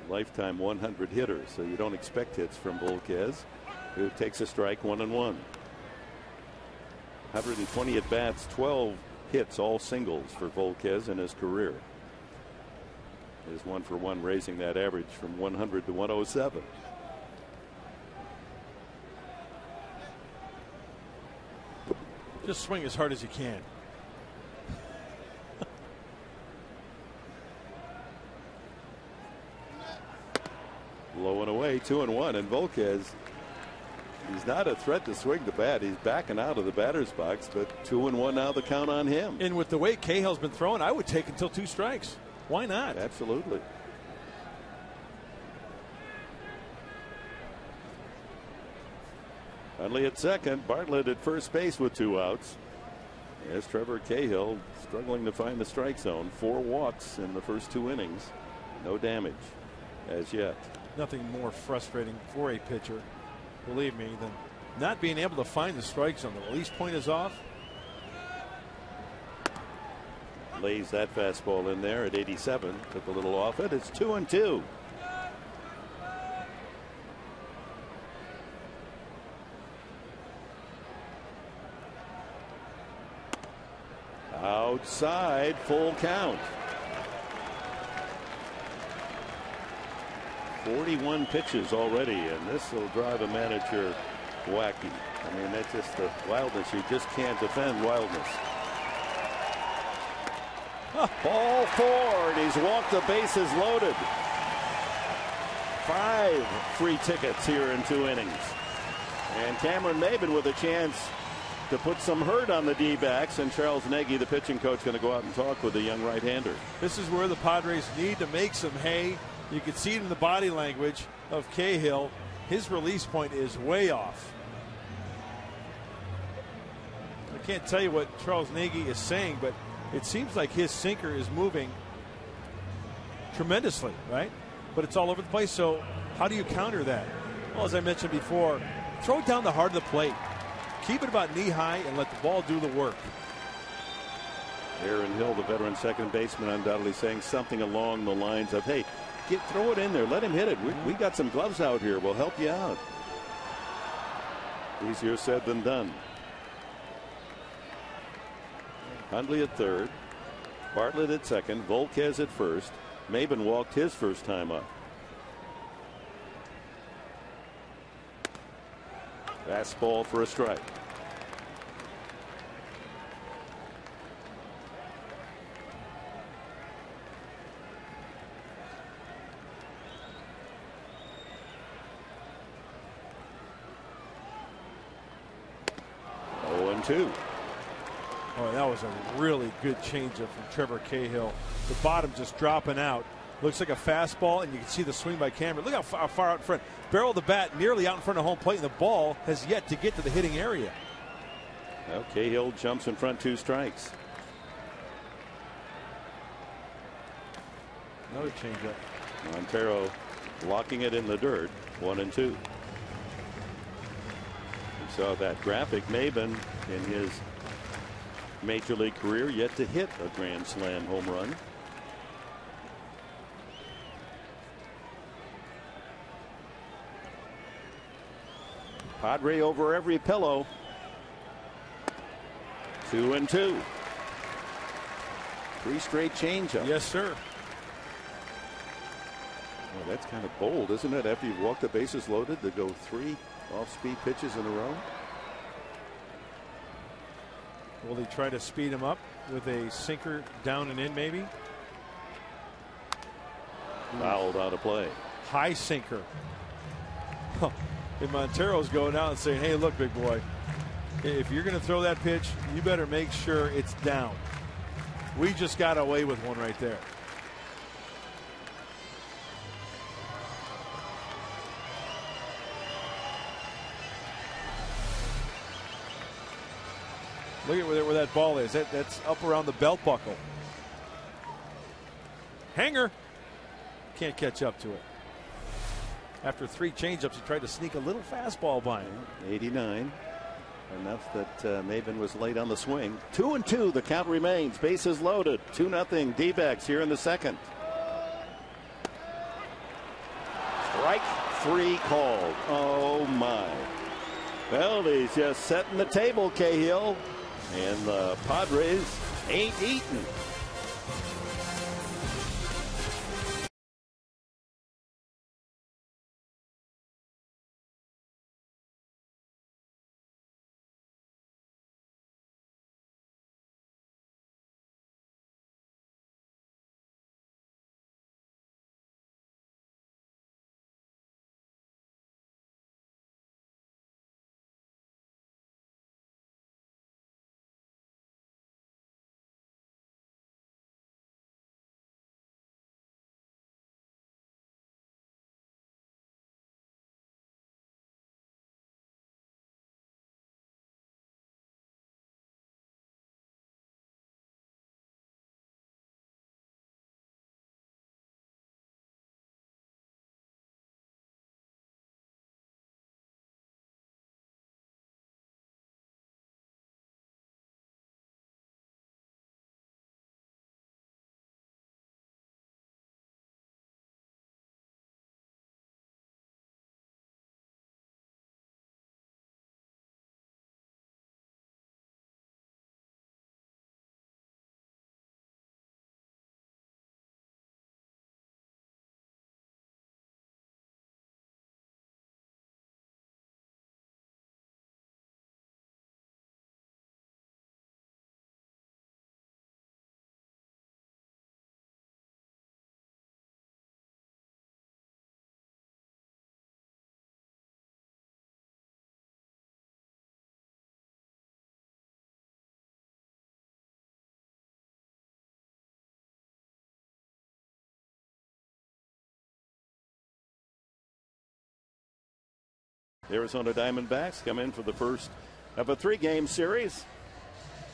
Lifetime 100 hitter, so you don't expect hits from Volquez, who takes a strike. 1-1. 120 at bats, 12 hits, all singles for Volquez in his career. His 1 for 1 raising that average from 100 to 107. Just swing as hard as you can. Low and away, 2-1, and Volquez, he's not a threat to swing the bat. He's backing out of the batter's box, but 2-1 now, the count on him. And with the way Cahill's been throwing, I would take until 2 strikes. Why not? Absolutely. Hundley at second, Bartlett at first base with 2 outs. As Trevor Cahill struggling to find the strike zone. 4 walks in the first 2 innings. No damage as yet. Nothing more frustrating for a pitcher, believe me, than not being able to find the strike zone. The release point is off. Lays that fastball in there at 87. Took a little off it. It's 2-2. Outside, full count. 41 pitches already, and this will drive a manager wacky. I mean, that's just the wildness. You just can't defend wildness. Ball 4. He's walked the bases loaded. 5 free tickets here in 2 innings. And Cameron Maben with a chance to put some hurt on the D-backs, and Charles Nagy, the pitching coach, going to go out and talk with the young right-hander. This is where the Padres need to make some hay. You can see it in the body language of Cahill. His release point is way off. I can't tell you what Charles Nagy is saying, but it seems like his sinker is moving tremendously, right? But it's all over the place. So how do you counter that? Well, as I mentioned before, throw it down the heart of the plate. Keep it about knee high and let the ball do the work. Aaron Hill, the veteran second baseman, undoubtedly saying something along the lines of, hey, throw it in there. Let him hit it. We got some gloves out here. We'll help you out. Easier said than done. Hundley at third. Bartlett at second. Volquez at first. Maben walked his first time up. Fastball for a strike. Oh, that was a really good changeup from Trevor Cahill. The bottom just dropping out. Looks like a fastball, and you can see the swing by Cameron. Look how far out in front. Barrel of the bat nearly out in front of home plate, and the ball has yet to get to the hitting area. Well, Cahill jumps in front, 2 strikes. Another changeup. Montero locking it in the dirt. 1-2. You saw that graphic. Maben in his major league career yet to hit a grand slam home run. Padre over every pillow. 2-2. 3 straight changeups. Yes, sir. Oh, that's kind of bold, isn't it? After you've walked the bases loaded to go 3 off-speed pitches in a row. Will he try to speed him up with a sinker down and in, maybe? Fouled out of play. High sinker. And Montero's going out and saying, hey, look, big boy, if you're going to throw that pitch, you better make sure it's down. We just got away with one right there. Look at where that ball is. That's up around the belt buckle. Hanger. Can't catch up to it. After 3 changeups, he tried to sneak a little fastball by him. 89. Enough that Maven was late on the swing. 2-2. The count remains. Bases loaded. 2-0 D-backs here in the second. Strike 3 called. Oh my. Well, he's just setting the table, Cahill. And the Padres ain't eating. The Arizona Diamondbacks come in for the first of a 3-game series.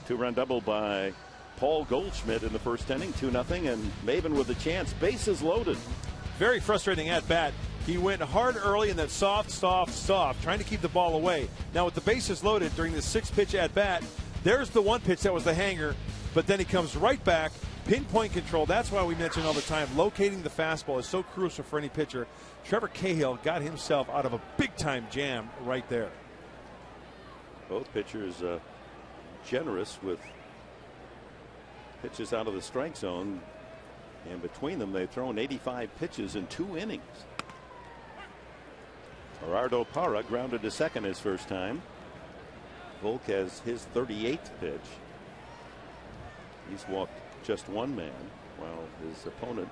2-run double by Paul Goldschmidt in the first inning, 2-0, and Maven with a chance. Bases loaded. Very frustrating at bat. He went hard early in that soft, trying to keep the ball away. Now with the bases loaded during the 6-pitch at bat, there's the one pitch that was the hanger, but then he comes right back. Pinpoint control. That's why we mention all the time, locating the fastball is so crucial for any pitcher. Trevor Cahill got himself out of a big-time jam right there. Both pitchers generous with pitches out of the strike zone. And between them, they've thrown 85 pitches in 2 innings. Gerardo Parra grounded to second his first time. Volk has his 38th pitch. He's walked just 1 man, while his opponent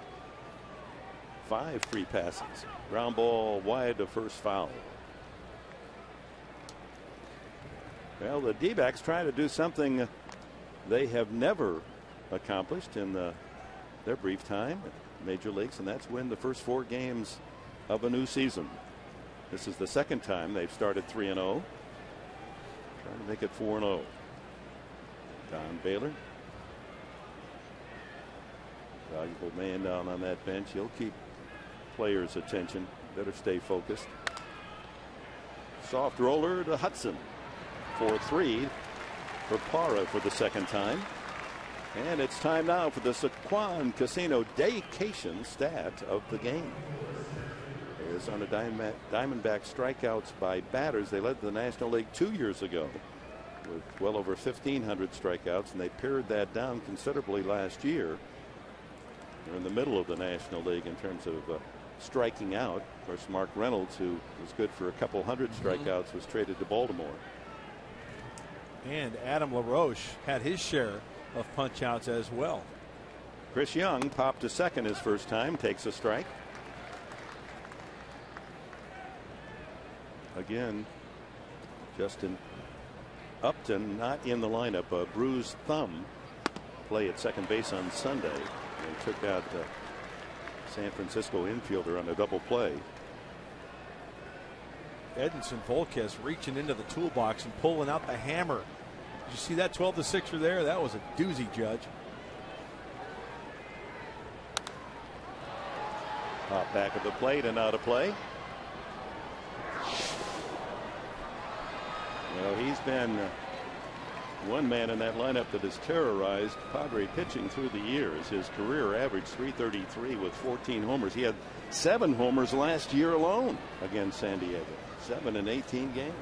5 free passes. Ground ball wide to first, foul. Well, the D-backs try to do something they have never accomplished in their brief time at Major Leagues, and that's win the first 4 games of a new season. This is the second time they've started 3-0. Trying to make it 4-0. Don Baylor, valuable man down on that bench. He'll keep players' attention. Better stay focused. Soft roller to Hudson. 4-3 for Parra for the second time. And it's time now for the Saquon Casino Daycation stat of the game. As Arizona Diamondback strikeouts by batters. They led the National League 2 years ago with well over 1,500 strikeouts, and they pared that down considerably last year. They're in the middle of the National League in terms of striking out. Of course, Mark Reynolds, who was good for a couple hundred strikeouts, was traded to Baltimore. And Adam LaRoche had his share of punch-outs as well. Chris Young popped to second his first time, takes a strike. Again, Justin Upton not in the lineup. A bruised thumb. Play at second base on Sunday. And took out San Francisco infielder on a double play. Edinson Volquez reaching into the toolbox and pulling out the hammer. Did you see that 12-6er there? That was a doozy, Judge. Pop back of the plate and out of play. Well, he's been one man in that lineup that has terrorized Padre pitching through the years. His career average .333 with 14 homers. He had 7 homers last year alone against San Diego. 7 in 18 games.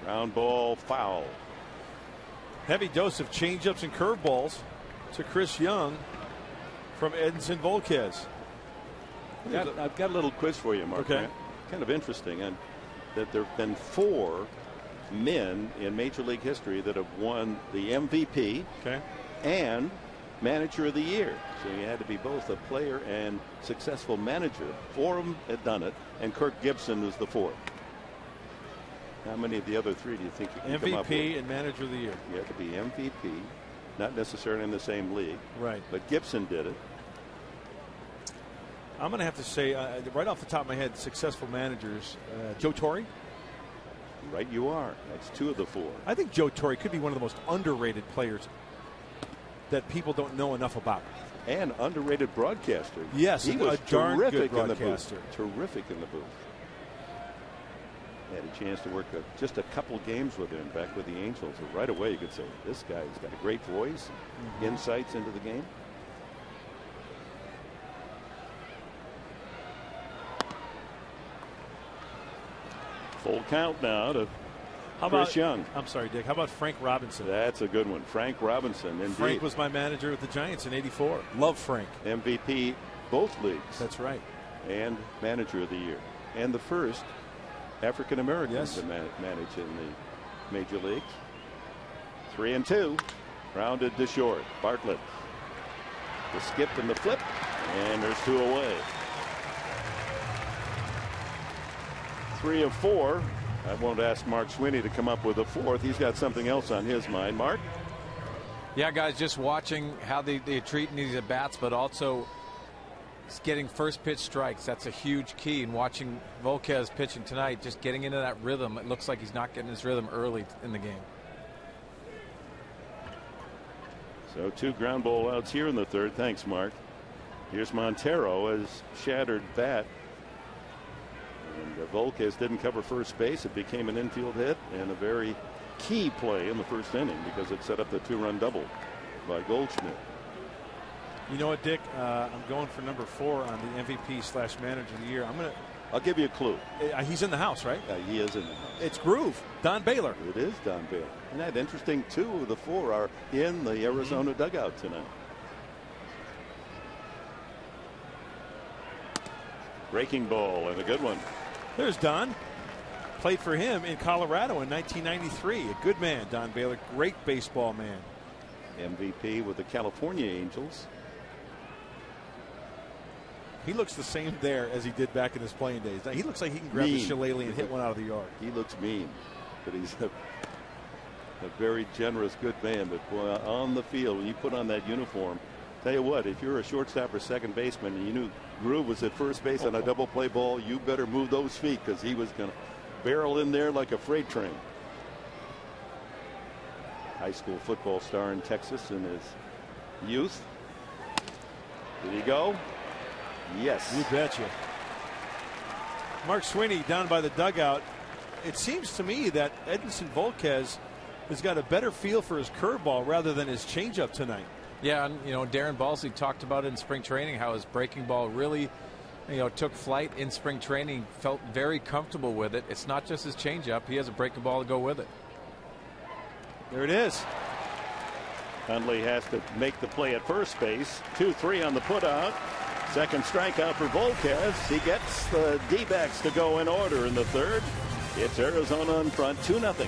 Ground ball foul. Heavy dose of changeups and curveballs to Chris Young from Edinson Volquez. I've got a little quiz for you, Mark. Okay. Kind of interesting, and that there have been 4 men in Major League history that have won the MVP and Manager of the Year. So you had to be both a player and successful manager. 4 of them had done it, and Kirk Gibson was the 4th. How many of the other 3 do you think you can come up with? MVP and Manager of the Year. You have to be MVP, not necessarily in the same league. Right. But Gibson did it. I'm going to have to say, right off the top of my head, successful managers, Joe Torre. Right you are. That's 2 of the 4. I think Joe Torre could be one of the most underrated players that people don't know enough about. And underrated broadcaster. Yes, he was a darn terrific good in the broadcaster. booth. Terrific in the booth. Had a chance to work just a couple games with him back with the Angels. And right away you could say, this guy's got a great voice, insights into the game. Full count now to Chris Young. I'm sorry, Dick. How about Frank Robinson? That's a good one. Frank Robinson, indeed. Frank was my manager with the Giants in '84. Love Frank. MVP both leagues. That's right. And Manager of the Year. And the first African American to manage in the major leagues. 3-2. Rounded to short. Bartlett. The skip and the flip. And there's 2 away. 3 of 4. I won't ask Mark Sweeney to come up with a 4th. He's got something else on his mind. Mark? Yeah, guys, just watching how they're treating these at bats, but also getting first pitch strikes. That's a huge key in watching Volquez pitching tonight, just getting into that rhythm. It looks like he's not getting his rhythm early in the game. So 2 ground ball outs here in the 3rd. Thanks, Mark. Here's Montero as shattered bat. And Volquez didn't cover first base. It became an infield hit and a very key play in the first inning because it set up the 2-run double by Goldschmidt. You know what, Dick? I'm going for number 4 on the MVP/Manager of the Year. I'll give you a clue. He's in the house, right? He is in the house. It's Groove. Don Baylor. It is Don Baylor. Isn't that interesting? 2 of the 4 are in the Arizona dugout tonight. Breaking ball and a good one. There's Don. Played for him in Colorado in 1993. A good man, Don Baylor. Great baseball man. MVP with the California Angels. He looks the same there as he did back in his playing days. He looks like he can grab the shillelagh and hit one out of the yard. He looks mean, but he's a very generous, good man. But boy, on the field, when you put on that uniform, tell you what, if you're a shortstop or second baseman and you knew Groove was at first base on a double play ball, you better move those feet because he was going to barrel in there like a freight train. High school football star in Texas in his youth. Did he go? Yes. You betcha. Mark Sweeney down by the dugout. It seems to me that Edinson Volquez has got a better feel for his curveball rather than his changeup tonight. Yeah, and Darren Balsley talked about it in spring training, how his breaking ball really took flight in spring training, felt very comfortable with it. It's not just his changeup, he has a breaking ball to go with it. There it is. Hundley has to make the play at first base. 2-3 on the putout. Second strikeout for Volquez. He gets the D-backs to go in order in the third. It's Arizona in front, 2-0.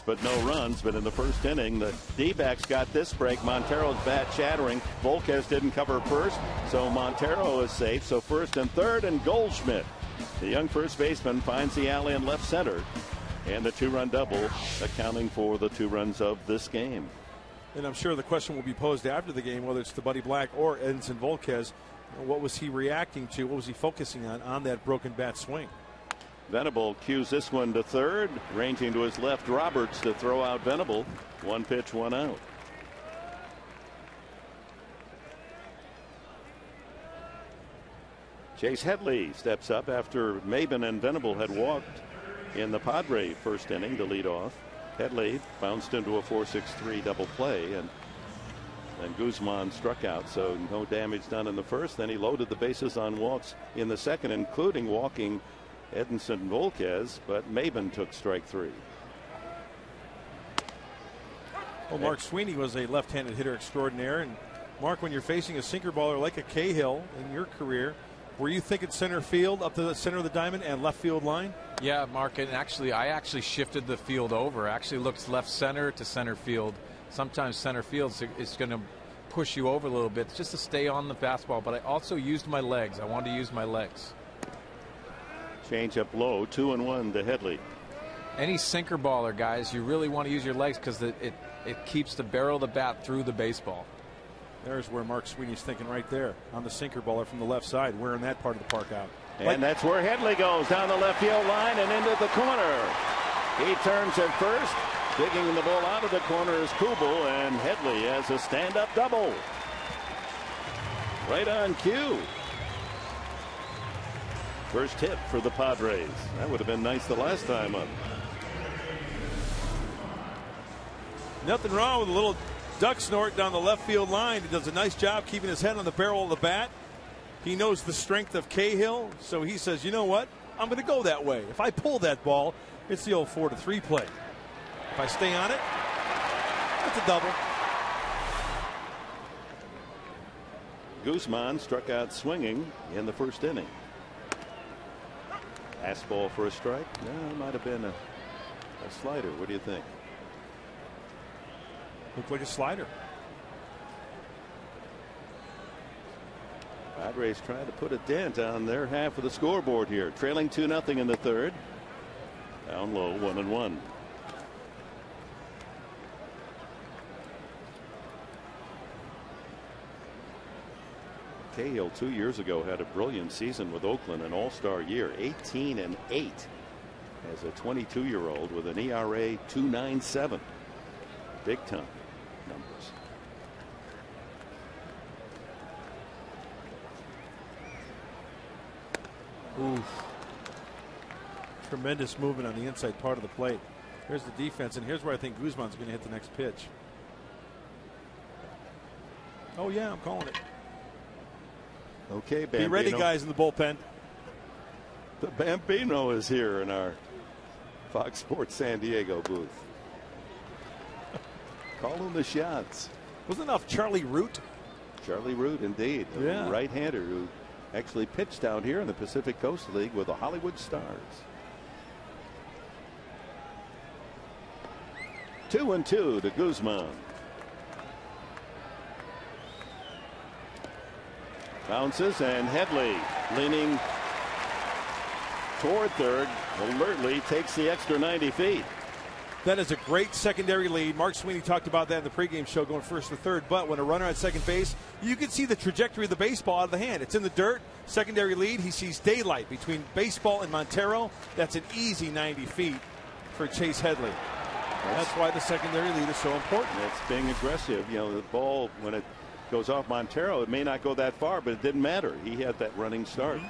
But no runs. But in the first inning, the D-backs got this break. Montero's bat shattering. Volquez didn't cover first, so Montero is safe. So first and third, and Goldschmidt, the young first baseman, finds the alley in left center, and the two-run double, accounting for the 2 runs of this game. And I'm sure the question will be posed after the game, whether it's to Buddy Black or Edinson Volquez. What was he reacting to? What was he focusing on that broken bat swing? Venable cues this one to third, ranging to his left. Roberts to throw out Venable. 1 pitch, 1 out. Chase Headley steps up after Maben and Venable had walked in the Padre first inning to lead off. Headley bounced into a 4-6-3 double play, and Guzman struck out, so no damage done in the first. Then he loaded the bases on walks in the second, including walking Edinson Volquez, but Maben took strike 3. Well, Mark Sweeney was a left-handed hitter extraordinaire. And Mark, when you're facing a sinker baller like a Cahill in your career, were you thinking center field up to the center of the diamond and left field line? Yeah, Mark, and I actually shifted the field over. I actually looked left center to center field. Sometimes center field is going to push you over a little bit just to stay on the fastball, but I also used my legs. I wanted to use my legs. Change up low, 2-1 to Headley. Any sinker baller, guys, you really want to use your legs because it keeps the barrel of the bat through the baseball. There's where Mark Sweeney's thinking right there on the sinker baller from the left side, wearing that part of the park out. And that's where Headley goes, down the left field line and into the corner. He turns at first. Digging the ball out of the corner is Kubel, and Headley has a stand-up double. Right on cue. First hit for the Padres. That would have been nice the last time up. Nothing wrong with a little duck snort down the left field line. He does a nice job keeping his head on the barrel of the bat. He knows the strength of Cahill, so he says, you know what? I'm going to go that way. If I pull that ball, it's the old 4-3 play. If I stay on it, it's a double. Guzman struck out swinging in the first inning. Fastball for a strike? No, it might have been a slider. What do you think? Looked like a slider. Padres trying to put a dent on their half of the scoreboard here. Trailing 2-0 in the third. Down low, 1-1. Cahill 2 years ago had a brilliant season with Oakland, an all-star year, 18-8 as a 22-year-old with an ERA 2.97. Big time numbers. Oof. Tremendous movement on the inside part of the plate. Here's the defense, and here's where I think Guzman's going to hit the next pitch. Oh, yeah, I'm calling it. Okay, Bambino. Be ready, guys, in the bullpen. The Bambino is here in our Fox Sports San Diego booth. Calling the shots. Wasn't enough Charlie Root? Charlie Root, indeed. Yeah. A right-hander who actually pitched down here in the Pacific Coast League with the Hollywood Stars. 2-2 to Guzman. Bounces, and Headley leaning toward third, alertly takes the extra 90 feet. That is a great secondary lead. Mark Sweeney talked about that in the pregame show, going first to third. But when a runner at second base, you can see the trajectory of the baseball out of the hand. It's in the dirt. Secondary lead. He sees daylight between baseball and Montero. That's an easy 90 feet for Chase Headley. That's why the secondary lead is so important. It's being aggressive. You know, the ball, when it goes off Montero, it may not go that far, but it didn't matter. He had that running start.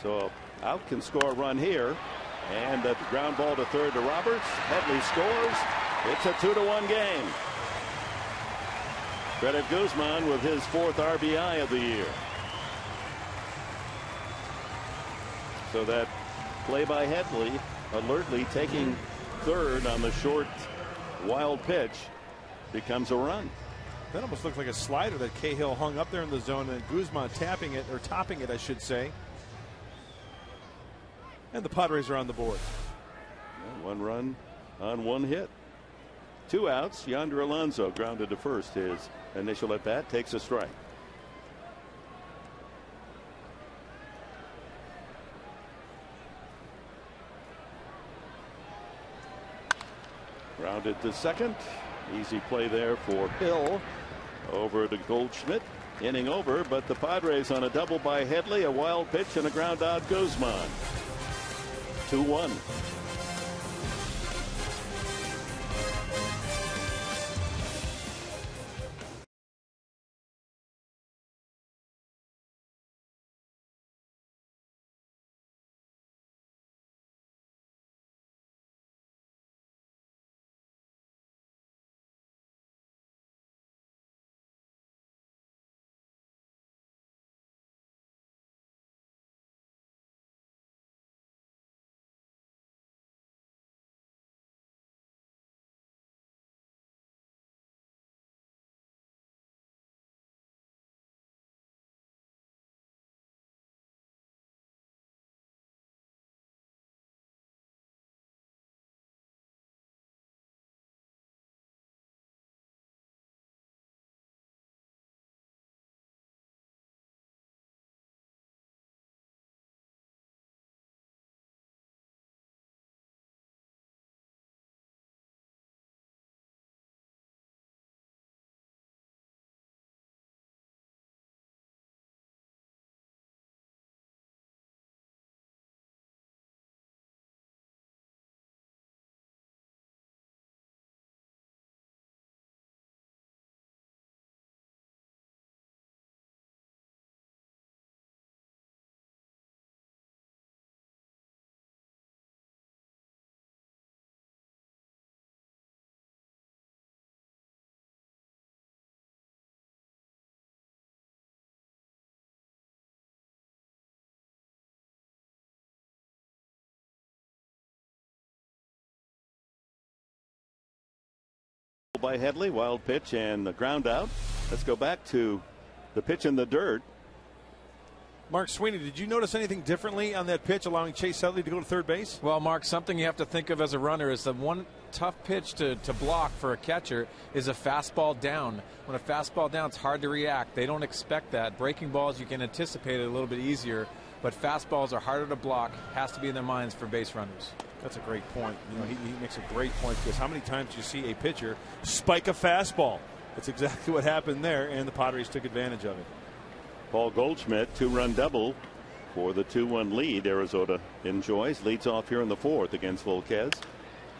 So out can score a run here. And the ground ball to third to Roberts. Headley scores. It's a 2-1 game. Credit Guzman with his 4th RBI of the year. So that play by Headley, alertly taking third on the short wild pitch, becomes a run. That almost looked like a slider that Cahill hung up there in the zone, and Guzman tapping it, or topping it, I should say. And the Padres are on the board. 1 run on 1 hit. 2 outs. Yonder Alonso grounded to first. His initial at bat, takes a strike. Grounded to second. Easy play there for Hill. Over to Goldschmidt. Inning over, but the Padres on a double by Headley, a wild pitch, and a ground out Guzman. 2-1. By Headley, wild pitch and the ground out. Let's go back to the pitch in the dirt. Mark Sweeney, did you notice anything differently on that pitch, allowing Chase Headley to go to third base? Well, Mark, something you have to think of as a runner is the one tough pitch to block for a catcher is a fastball down. When a fastball down, it's hard to react. They don't expect that. Breaking balls, you can anticipate it a little bit easier, but fastballs are harder to block. Has to be in their minds for base runners. That's a great point. You know, he makes a great point, because how many times do you see a pitcher spike a fastball? That's exactly what happened there, and the Padres took advantage of it. Paul Goldschmidt, 2-run double for the 2-1 lead Arizona enjoys. Leads off here in the 4th against Volquez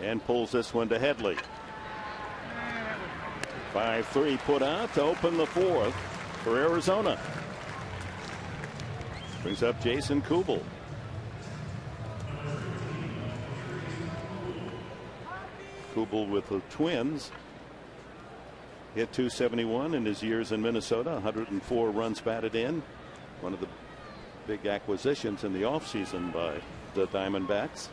and pulls this one to Headley. 5-3 put out to open the 4th for Arizona. Brings up Jason Kubel. Kubel with the Twins hit .271 in his years in Minnesota. 104 runs batted in. One of the big acquisitions in the offseason by the Diamondbacks.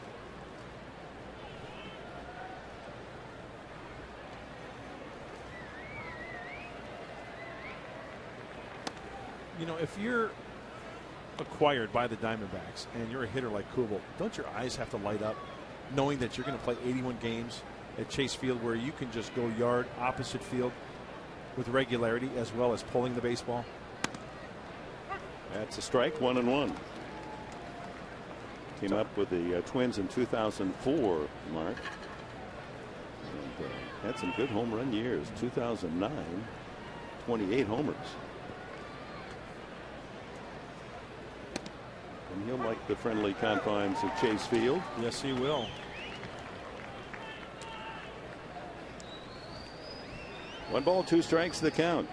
You know, if you're acquired by the Diamondbacks and you're a hitter like Kubel, don't your eyes have to light up knowing that you're going to play 81 games at Chase Field where you can just go yard opposite field with regularity as well as pulling the baseball? That's a strike, 1-1. Came up with the Twins in 2004, Mark. And, had some good home run years. 2009, 28 homers. And he'll like the friendly confines of Chase Field. Yes, he will. One ball, 2 strikes, the count.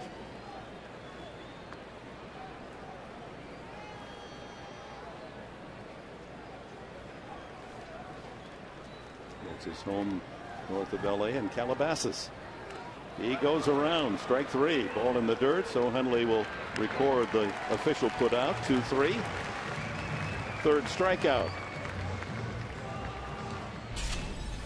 It's his home north of LA in Calabasas. He goes around, strike 3, ball in the dirt, so Hundley will record the official put out. 2-3. 3rd strikeout.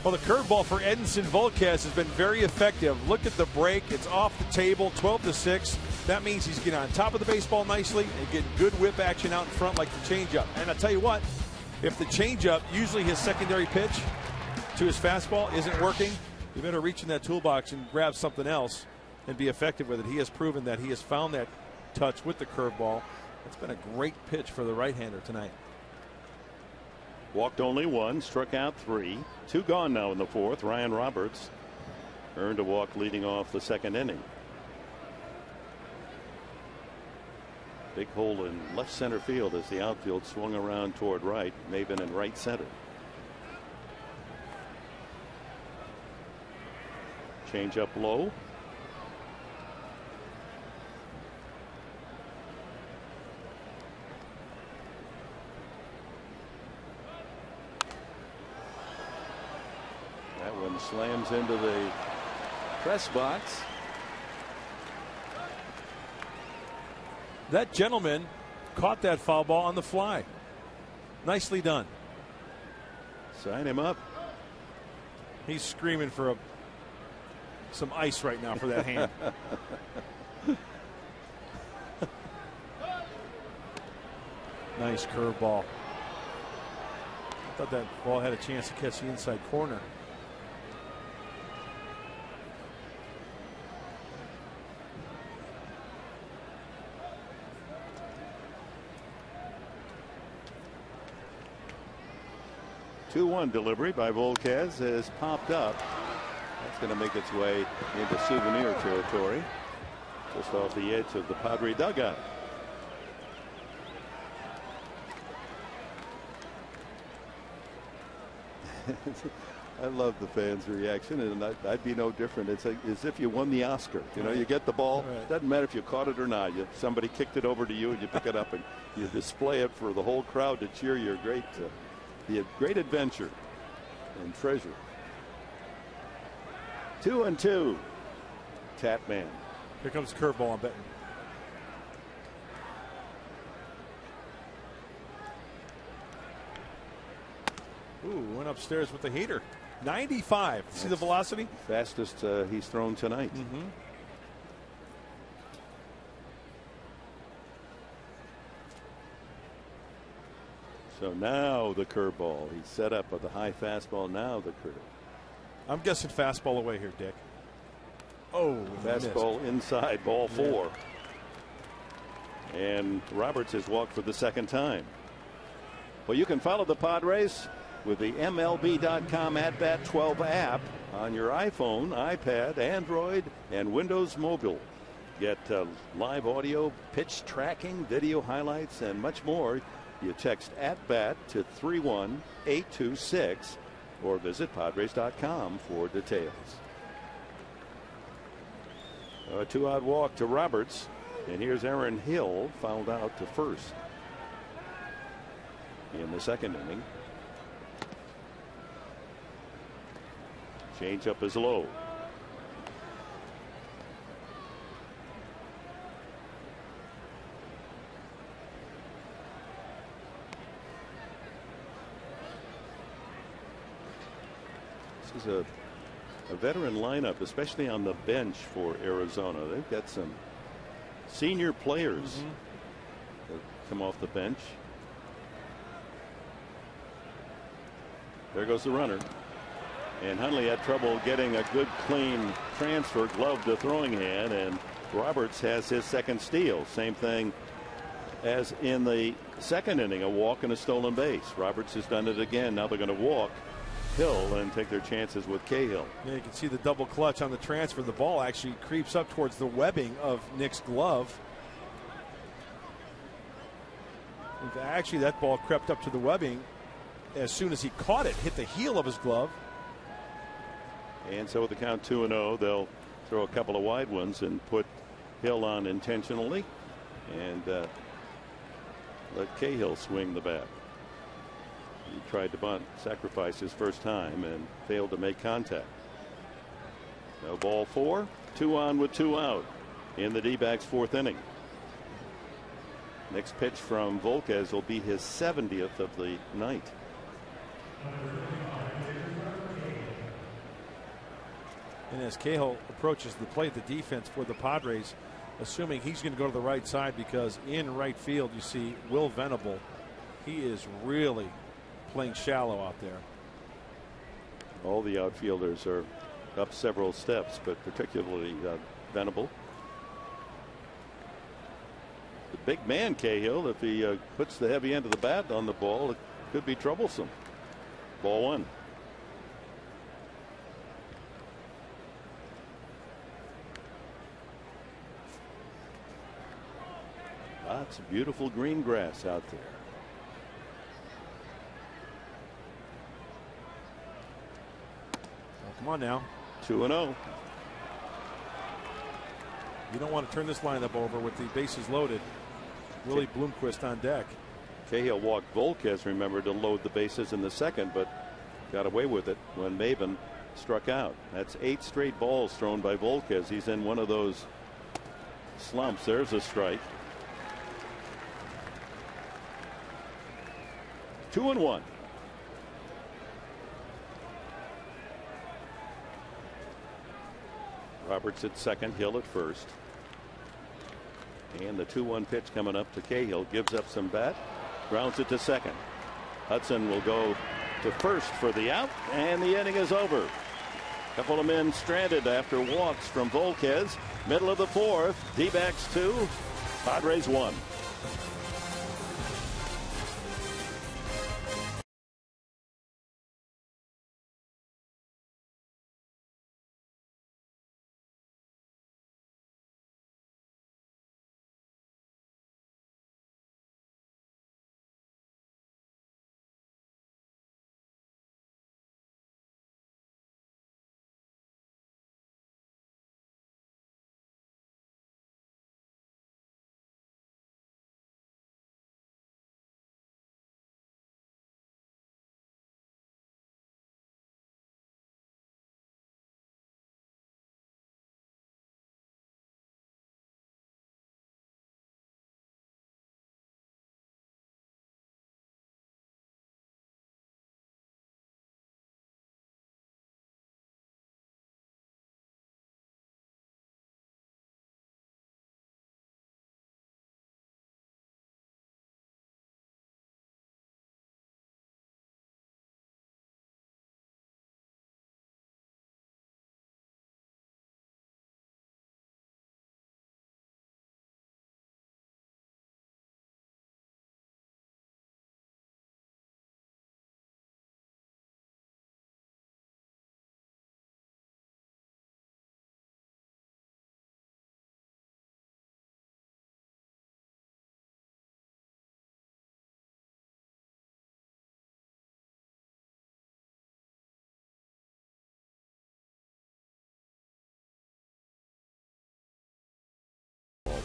Well, the curveball for Edinson Volquez has been very effective. Look at the break. It's off the table, 12-6. That means he's getting on top of the baseball nicely and getting good whip action out in front like the changeup. And I'll tell you what, if the changeup, usually his secondary pitch to his fastball, isn't working, you better reach in that toolbox and grab something else and be effective with it. He has proven that he has found that touch with the curveball. It's been a great pitch for the right-hander tonight. Walked only 1, struck out 3. 2 gone now in the 4th. Ryan Roberts earned a walk leading off the 2nd inning. Big hole in left center field as the outfield swung around toward right. Maven in right center. Change up low. That one slams into the press box. That gentleman caught that foul ball on the fly. Nicely done. Sign him up. He's screaming for some ice right now for that hand. Nice curveball. I thought that ball had a chance to catch the inside corner. Two-1 delivery by Volquez has popped up. That's going to make its way into souvenir territory, just off the edge of the Padre dugout. I love the fans' reaction, and I'd be no different. It's as if you won the Oscar. You know, you get the ball. Right. Doesn't matter if you caught it or not. Somebody kicked it over to you, and you pick it up, and you display it for the whole crowd to cheer your great adventure and treasure. 2-2. Tatman. Here comes the curveball, I'm betting. Ooh, went upstairs with the heater. 95. See the velocity? Fastest he's thrown tonight. Mm-hmm. So now the curveball. He's set up with the high fastball. Now the curve. I'm guessing fastball away here, Dick. Oh, fastball inside, ball 4. Yeah. And Roberts has walked for the 2nd time. Well, you can follow the Padres with the MLB.com @Bat 12 app on your iPhone, iPad, Android, and Windows Mobile. Get live audio, pitch tracking, video highlights, and much more. You text @BAT to 31826 or visit Padres.com for details. A 2-out walk to Roberts, and here's Aaron Hill fouled out to first in the second inning. Changeup is low. This is a veteran lineup, especially on the bench for Arizona. They've got some senior players that come off the bench. There goes the runner. And Hundley had trouble getting a good clean transfer, glove to throwing hand, and Roberts has his second steal. Same thing as in the second inning, a walk and a stolen base. Roberts has done it again. Now they're going to walk Hill and take their chances with Cahill. Yeah, you can see the double clutch on the transfer. The ball actually creeps up towards the webbing of Nick's glove. Actually, that ball crept up to the webbing as soon as he caught it, hit the heel of his glove. And so with the count 2-0, they'll throw a couple of wide ones and put Hill on intentionally and let Cahill swing the bat. He tried to bunt, sacrifice his first time, and failed to make contact. No ball 4, 2 on with 2 out in the D-backs fourth inning. Next pitch from Volquez will be his 70th of the night. And as Cahill approaches the plate, the defense for the Padres, assuming he's going to go to the right side, because in right field you see Will Venable. He is really playing shallow out there. All the outfielders are up several steps, but particularly Venable. The big man Cahill, if he puts the heavy end of the bat on the ball, it could be troublesome. Ball 1. Lots of beautiful green grass out there. Well, come on now. 2-0. You don't want to turn this lineup over with the bases loaded. Willie Bloomquist on deck. Cahill walked Volquez, remember, to load the bases in the second, but got away with it when Maven struck out. That's 8 straight balls thrown by Volquez. He's in one of those slumps. There's a strike. 2-1. Roberts at second, Hill at first. And the 2-1 pitch coming up to Cahill. Gives up some bat. Grounds it to second. Hudson will go to first for the out, and the inning is over. Couple of men stranded after walks from Volquez. Middle of the fourth. D-backs 2, Padres 1.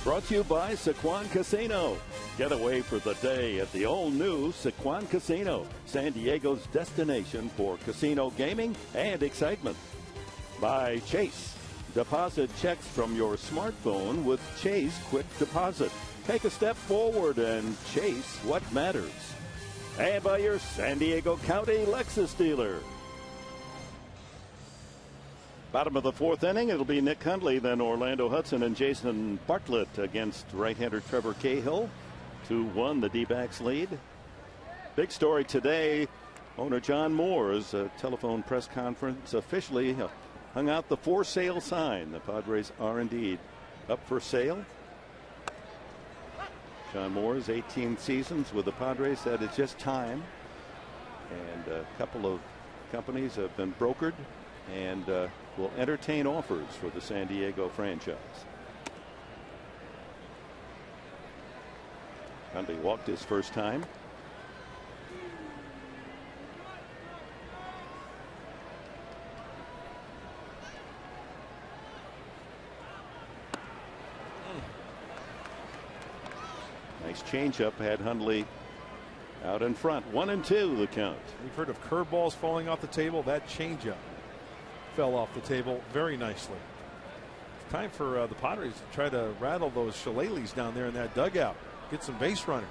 Brought to you by Sequan Casino. Get away for the day at the all-new Sequan Casino, San Diego's destination for casino gaming and excitement. By Chase. Deposit checks from your smartphone with Chase Quick Deposit. Take a step forward and chase what matters. And by your San Diego County Lexus dealer. Bottom of the fourth inning, it'll be Nick Hundley, then Orlando Hudson and Jason Bartlett against right-hander Trevor Cahill. 2-1, the D-backs lead. Big story today, owner John Moore's telephone press conference officially hung out the for sale sign. The Padres are indeed up for sale. John Moore's 18 seasons with the Padres said it's just time. And a couple of companies have been brokered and will entertain offers for the San Diego franchise. Hundley walked his first time. Nice changeup had Hundley out in front. 1-2 the count. We've heard of curveballs falling off the table. That changeup fell off the table very nicely. It's time for the Padres to try to rattle those shillelaghs down there in that dugout. Get some base runners.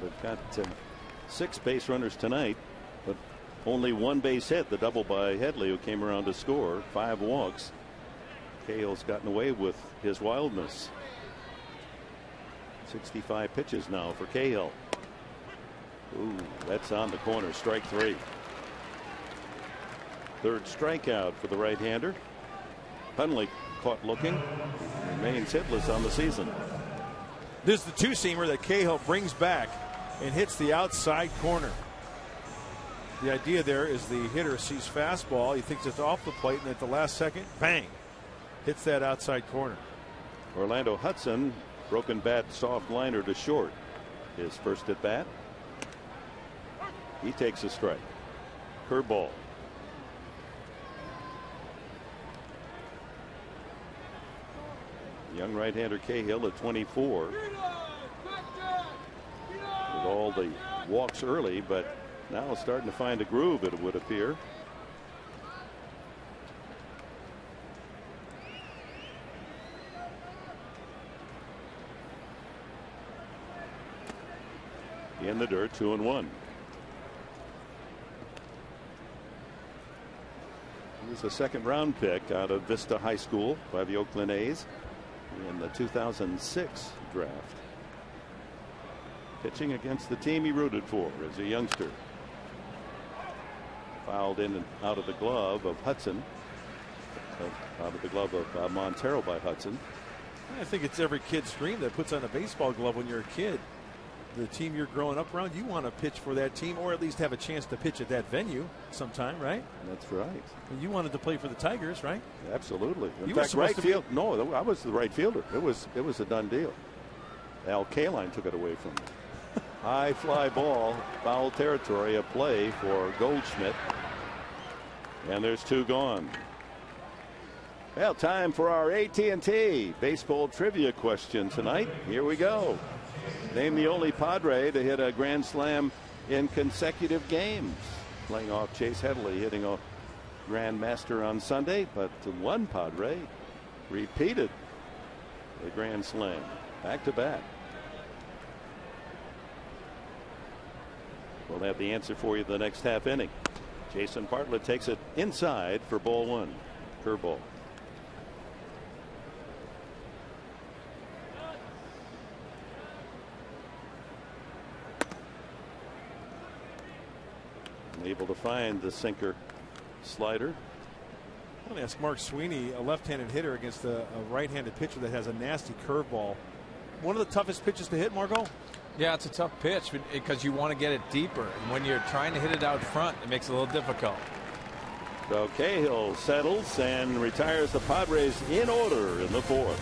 Well, they've got 6 base runners tonight, but only 1 base hit, the double by Headley, who came around to score. 5 walks. Cahill's gotten away with his wildness. 65 pitches now for Cahill. Ooh, that's on the corner. Strike 3. Third strikeout for the right-hander. Hundley caught looking. Remains hitless on the season. This is the two-seamer that Cahill brings back and hits the outside corner. The idea there is the hitter sees fastball. He thinks it's off the plate, and at the last second, bang, hits that outside corner. Orlando Hudson, broken bat, soft liner to short. His first at bat. He takes a strike. Curveball. Young right-hander Cahill at 24. With all the walks early, but now starting to find a groove, it would appear. In the dirt, 2-1. He was a second-round pick out of Vista High School by the Oakland A's in the 2006 draft. Pitching against the team he rooted for as a youngster. Fouled in and out of the glove of Hudson. Out of the glove of Montero by Hudson. I think it's every kid's dream that puts on a baseball glove when you're a kid. The team you're growing up around, you want to pitch for that team, or at least have a chance to pitch at that venue sometime, right? That's right. And you wanted to play for the Tigers, right? Absolutely. In You were fact, supposed right field. No, I was the right fielder. It was a done deal. Al Kaline took it away from me. High fly ball, foul territory, a play for Goldschmidt, and there's 2 gone. Well, time for our AT&T baseball trivia question tonight. Here we go. Name the only Padre to hit a grand slam in consecutive games. Playing off Chase Headley hitting a grand master on Sunday, but one Padre repeated the grand slam back to back. We'll have the answer for you the next half inning. Jason Bartlett takes it inside for ball 1. Curveball. Able to find the sinker slider. I want to ask Mark Sweeney, a left-handed hitter against a right-handed pitcher that has a nasty curveball. One of the toughest pitches to hit, Margot? Yeah, it's a tough pitch because you want to get it deeper. And when you're trying to hit it out front, it makes it a little difficult. So Cahill settles and retires the Padres in order in the 4th.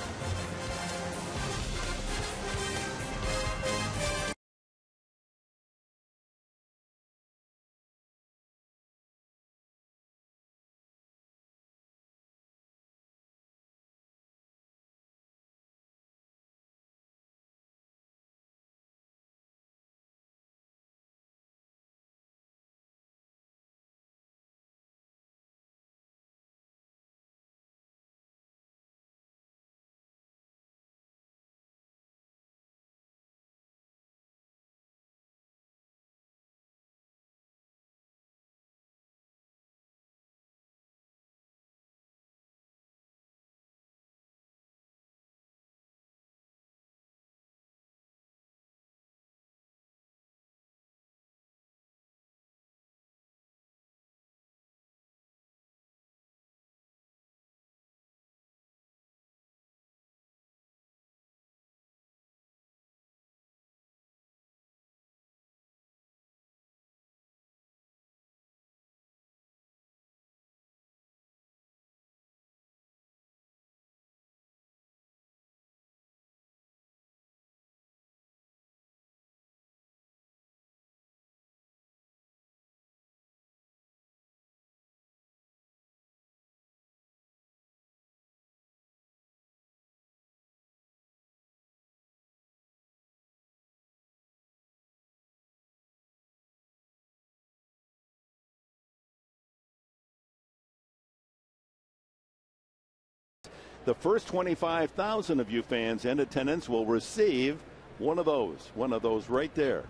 The first 25,000 of you fans in attendance will receive one of those right there.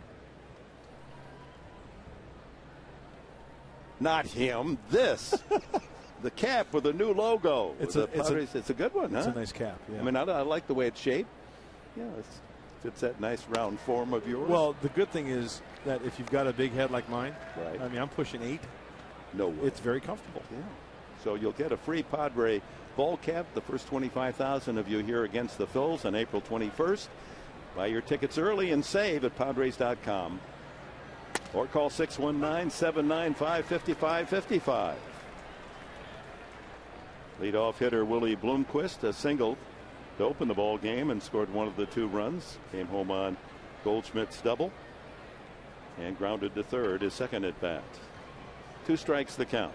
Not him, this. The cap with a new logo. It's a good one, huh? It's a nice cap, yeah. I mean, I like the way it's shaped. Yeah, it's that nice round form of yours. Well, the good thing is that if you've got a big head like mine, right. I mean, I'm pushing 8. No way. It's very comfortable. Yeah. So you'll get a free Padre ball cap, the first 25,000 of you here against the Phils on April 21st. Buy your tickets early and save at Padres.com. Or call 619-795-5555. Leadoff hitter Willie Bloomquist, a single to open the ball game and scored one of the 2 runs. Came home on Goldschmidt's double and grounded to third, his second at bat. 2 strikes the count.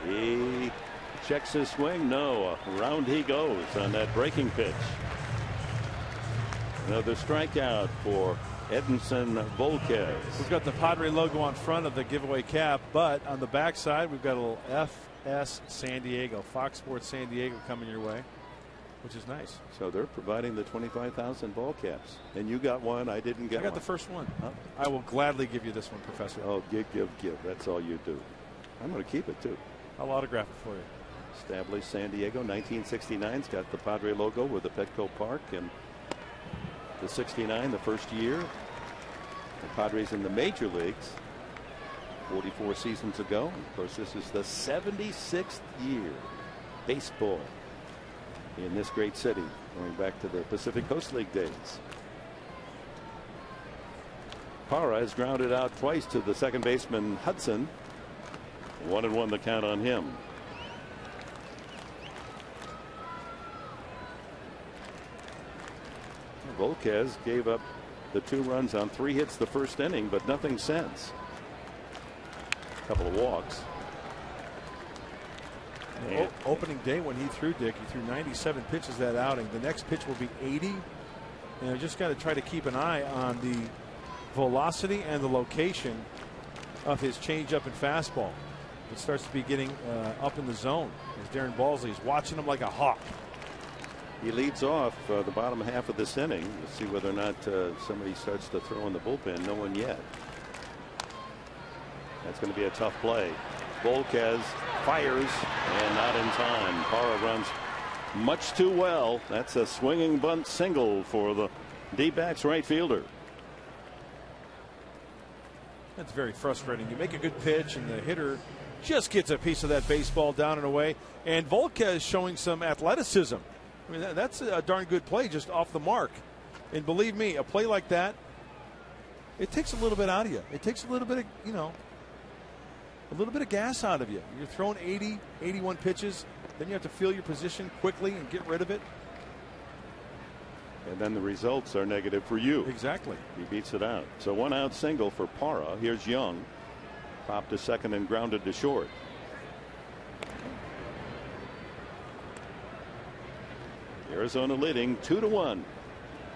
He checks his swing. No, around he goes on that breaking pitch. Another strikeout for Edinson Volquez. We've got the Padre logo on front of the giveaway cap, but on the back side we've got a little FS San Diego, Fox Sports San Diego coming your way, which is nice. So they're providing the 25,000 ball caps. And you got one. I didn't get one. I got the first one. Huh? I will gladly give you this one, Professor. Oh, give. That's all you do. I'm going to keep it, too. I'll autograph it for you. Established San Diego, 1969. It's got the Padre logo with the Petco Park. And the 69, the first year. The Padres in the major leagues 44 seasons ago. And of course, this is the 76th year baseball in this great city, going back to the Pacific Coast League days. Parra has grounded out twice to the second baseman Hudson. 1-1 the count on him. Volquez gave up the 2 runs on 3 hits the first inning, but nothing since. A couple of walks. Opening day when he threw, Dick, he threw 97 pitches that outing. The next pitch will be 80. And I just got to try to keep an eye on the velocity and the location of his changeup and fastball. It starts to be getting up in the zone as Darren Balsley is watching him like a hawk. He leads off the bottom half of this inning. We'll see whether or not somebody starts to throw in the bullpen. No one yet. That's going to be a tough play. Volquez fires and not in time. Parra runs much too well. That's a swinging bunt single for the D-backs right fielder. That's very frustrating. You make a good pitch and the hitter just gets a piece of that baseball down and away. And Volquez showing some athleticism. I mean, that's a darn good play just off the mark. And believe me, a play like that, it takes a little bit out of you. It takes a little bit of, a little bit of gas out of you. You're throwing 80, 81 pitches. Then you have to feel your position quickly and get rid of it. And then the results are negative for you. Exactly. He beats it out. So 1 out single for Parra. Here's Young. Popped to second and grounded to short. Arizona leading 2-1.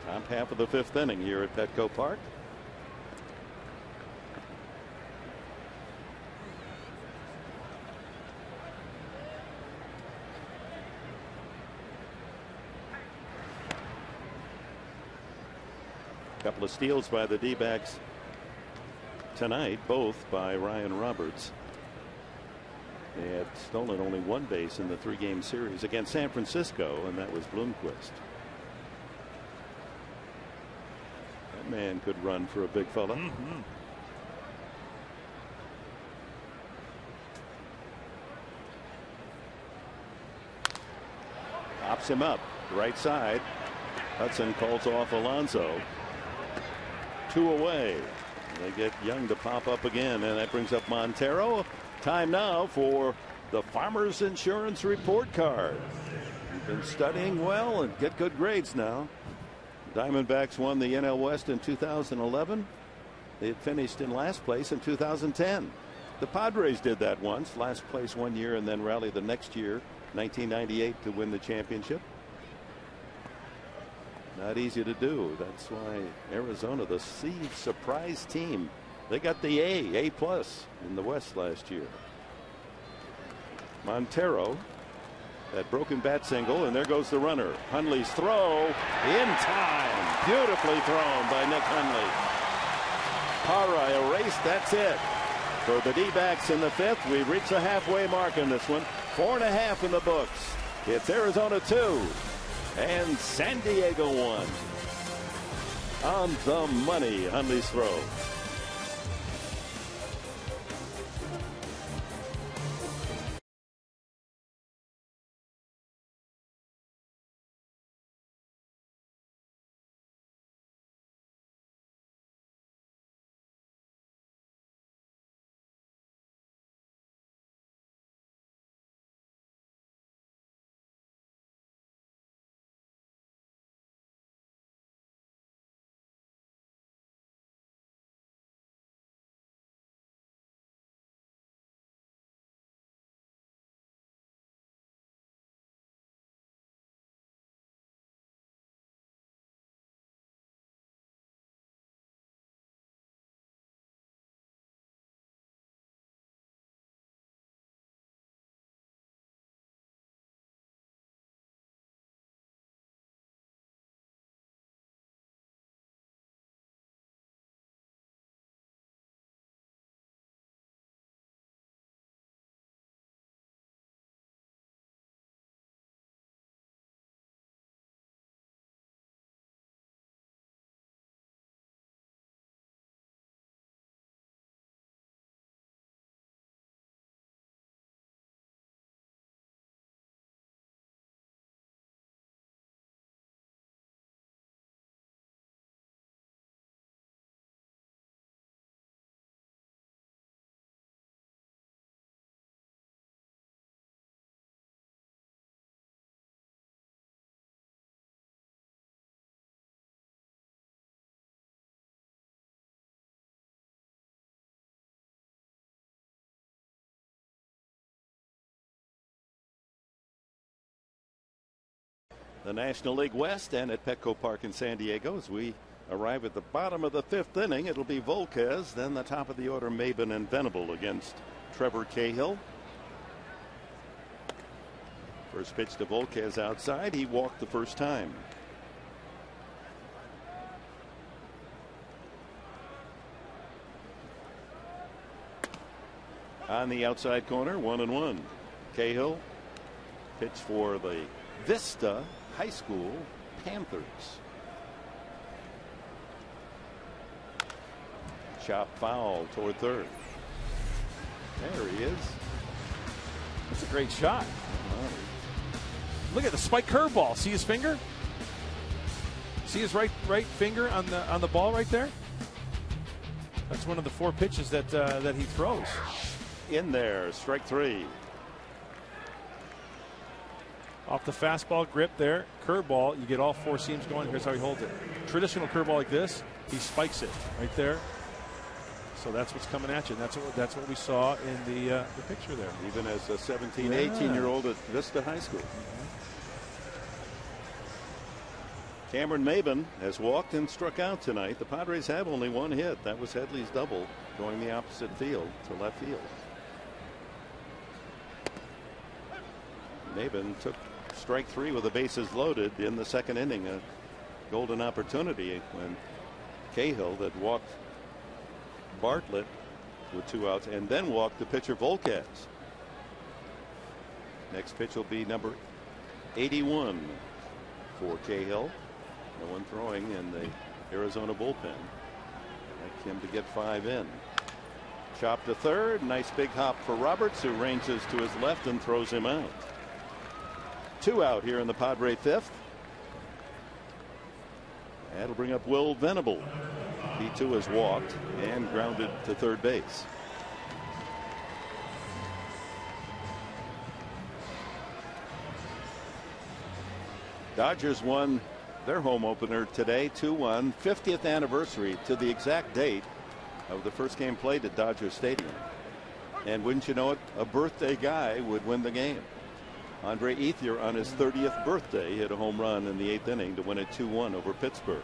Top half of the 5th inning here at Petco Park. Couple of steals by the D-backs tonight, both by Ryan Roberts. They had stolen only 1 base in the 3-game series against San Francisco, and that was Bloomquist. That man could run for a big fella. Mm-hmm. Pops him up, right side. Hudson calls off Alonso. 2 away. They get Young to pop up again, and that brings up Montero. Time now for the Farmers Insurance Report Card. You've been studying well and get good grades now. Diamondbacks won the NL West in 2011. They had finished in last place in 2010. The Padres did that once, last place 1 year and then rallied the next year, 1998, to win the championship. Not easy to do. That's why Arizona, the seed surprise team, they got the A+ in the West last year. Montero. That broken bat single, and there goes the runner. Hundley's throw in time. Beautifully thrown by Nick Hundley. Para erased. That's it. For the D-backs in the fifth, we've reached the halfway mark in this one. 4.5 in the books. It's Arizona 2 and San Diego 1. On the money, Hundley's throw. The National League West and at Petco Park in San Diego as we arrive at the bottom of the fifth inning. It'll be Volquez, then the top of the order Maben and Venable against Trevor Cahill. First pitch to Volquez outside. He walked the first time. On the outside corner, 1-1. Cahill pitch for the Vista High School Panthers. Chop foul toward third. There he is. That's a great shot. Look at the spike curveball. See his finger? See his right finger on the ball right there? That's one of the 4 pitches that he throws. In there, strike 3. Off the fastball grip there, curveball, you get all 4 seams going. Here's how he holds it. Traditional curveball like this, he spikes it right there. So that's what's coming at you. And that's what we saw in the picture there. Even as a 17, 18-year-old at Vista High School. Cameron Maben has walked and struck out tonight. The Padres have only 1 hit. That was Headley's double going the opposite field to left field. Maben took strike 3 with the bases loaded in the second inning. A golden opportunity when Cahill that walked Bartlett with 2 outs and then walked the pitcher Volquez. Next pitch will be number 81 for Cahill. No one throwing in the Arizona bullpen. Like him to get 5 in. Chop to third. Nice big hop for Roberts, who ranges to his left and throws him out. 2 out here in the Padre fifth. That'll bring up Will Venable. He too has walked and grounded to third base. Dodgers won their home opener today 2-1. 50th anniversary to the exact date of the first game played at Dodger Stadium. And wouldn't you know it, a birthday guy would win the game. Andre Ethier on his 30th birthday hit a home run in the 8th inning to win it 2-1 over Pittsburgh.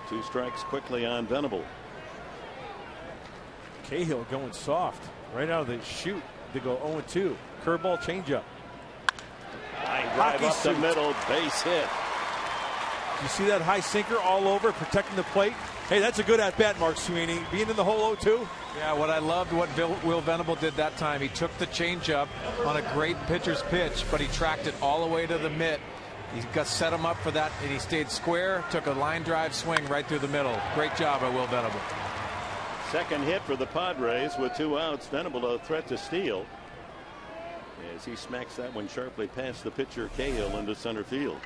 Two strikes quickly on Venable. Cahill going soft right out of the chute to go 0-2. Curveball, changeup. Drive up the middle, base hit. You see that high sinker all over, protecting the plate? Hey, that's a good at-bat, Mark Sweeney. Being in the hole 0-2. Yeah, what I loved what Will Venable did that time, he took the changeup on a great pitcher's pitch, but he tracked it all the way to the mitt. He got set him up for that, and he stayed square, took a line drive swing right through the middle. Great job by Will Venable. Second hit for the Padres with 2 outs. Venable a threat to steal as he smacks that one sharply past the pitcher Cahill into center field.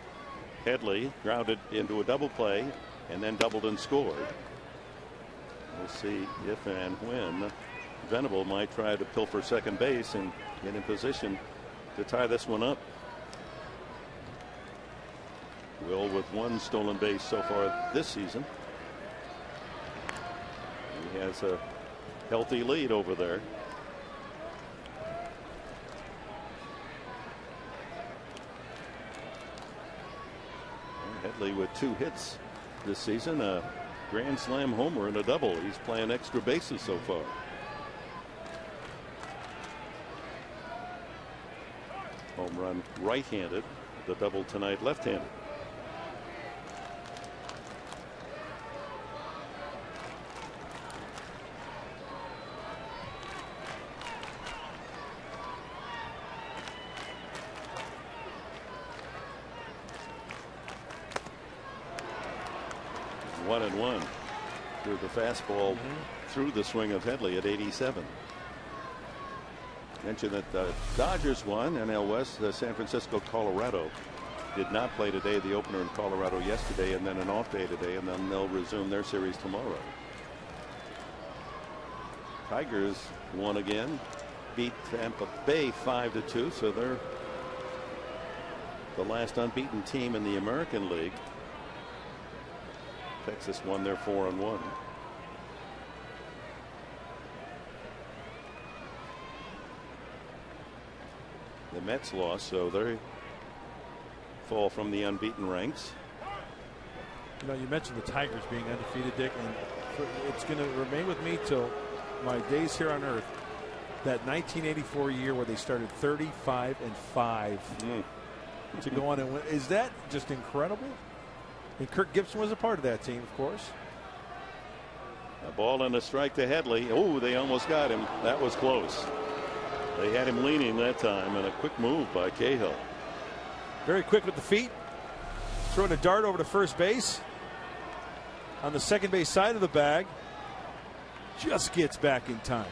Headley grounded into a double play and then doubled and scored. We'll see if and when Venable might try to pilfer second base and get in position to tie this one up. Will with 1 stolen base so far this season. He has a healthy lead over there. Headley with 2 hits this season, a grand slam homer and a double. He's playing extra bases so far. Home run right-handed, the double tonight left-handed. One and one through the fastball through the swing of Headley at 87. Mentioned that the Dodgers won NL West. San Francisco, Colorado did not play today. The opener in Colorado yesterday, and then an off day today, and then they'll resume their series tomorrow. Tigers won again, beat Tampa Bay 5-2, so they're the last unbeaten team in the American League. Texas won their 4-1. The Mets lost, so they fall from the unbeaten ranks. You know, you mentioned the Tigers being undefeated, Dick, and it's going to remain with me till my days here on Earth. That 1984 year where they started 35-5 to go on and win. Is that just incredible? And Kirk Gibson was a part of that team, of course. A ball and a strike to Headley. Oh, they almost got him. That was close. They had him leaning that time, and a quick move by Cahill. Very quick with the feet. Throwing a dart over to first base. On the second base side of the bag. Just gets back in time.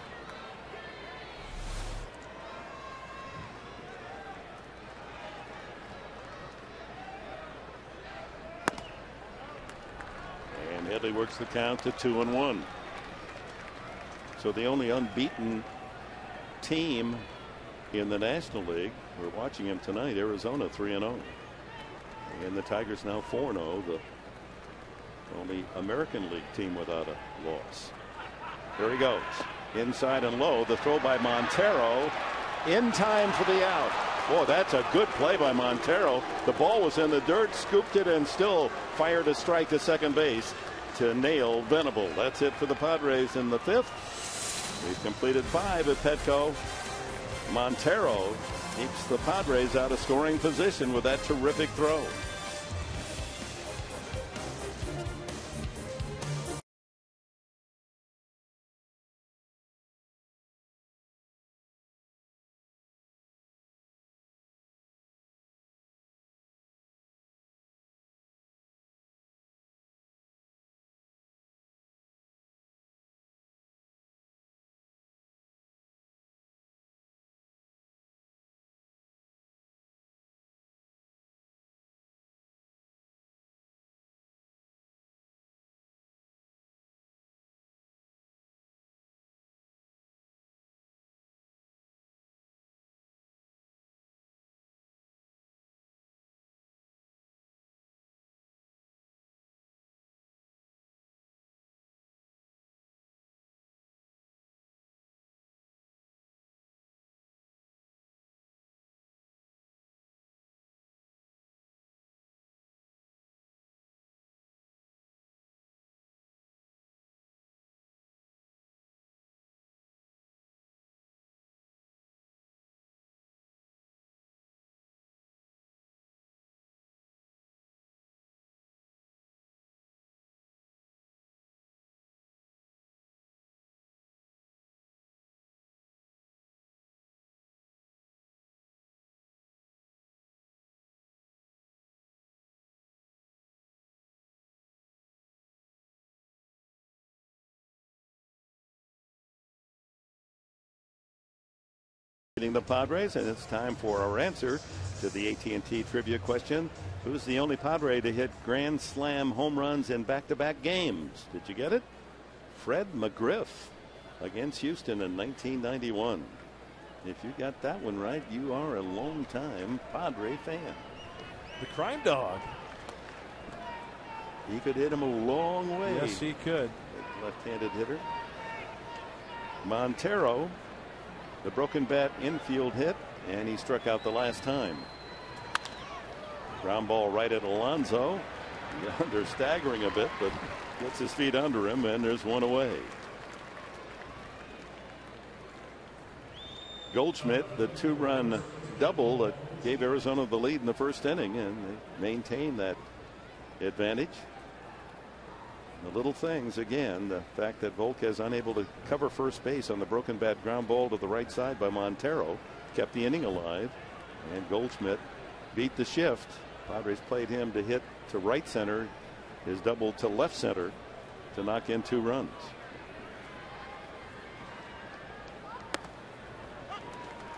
Headley works the count to 2-1. So the only unbeaten team in the National League, we're watching him tonight, Arizona 3-0. And the Tigers now 4-0, the only American League team without a loss. Here he goes. Inside and low. The throw by Montero. In time for the out. Boy, that's a good play by Montero. The ball was in the dirt, scooped it, and still fired a strike to second base to nail Venable. That's it for the Padres in the 5th. We've completed 5 at Petco. Montero keeps the Padres out of scoring position with that terrific throw. visiting the Padres, and it's time for our answer to the AT&T trivia question. Who's the only Padre to hit grand slam home runs in back-to-back games? Did you get it? Fred McGriff against Houston in 1991. If you got that one right, you are a longtime Padre fan. The crime dog. He could hit him a long way. Yes, he could. Left-handed hitter. Montero, the broken bat infield hit, and he struck out the last time. Ground ball right at Alonso. They're staggering a bit, but gets his feet under him, and there's one away. Goldschmidt, the two-run double that gave Arizona the lead in the first inning, and they maintain that advantage. The little things, again, the fact that Volquez unable to cover first base on the broken bat ground ball to the right side by Montero kept the inning alive, and Goldschmidt beat the shift. Padres played him to hit to right center, his double to left center to knock in 2 runs.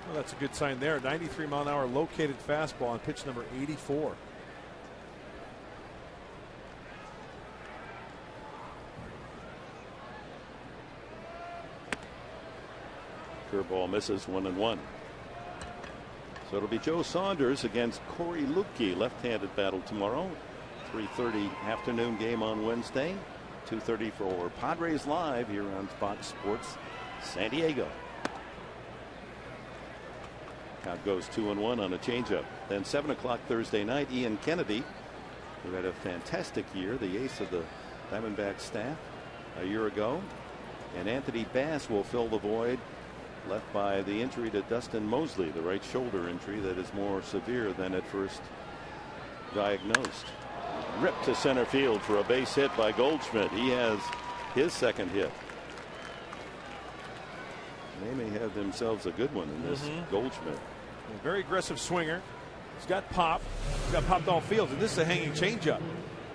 Well, that's a good sign there. 93-mile-an-hour located fastball on pitch number 84. Curveball misses, 1-1. So it'll be Joe Saunders against Corey Luebke. Left-handed battle tomorrow. 3:30 afternoon game on Wednesday. 2:30 for Padres Live here on Fox Sports San Diego. Count goes 2-1 on a changeup. Then 7 o'clock Thursday night, Ian Kennedy, who had a fantastic year, the ace of the Diamondback staff a year ago, and Anthony Bass will fill the void left by the injury to Dustin Mosley, the right shoulder injury that is more severe than at first diagnosed. Ripped to center field for a base hit by Goldschmidt. He has his second hit. They may have themselves a good one in this. Goldschmidt. A very aggressive swinger. He's got pop. He's got popped all fields, and this is a hanging changeup.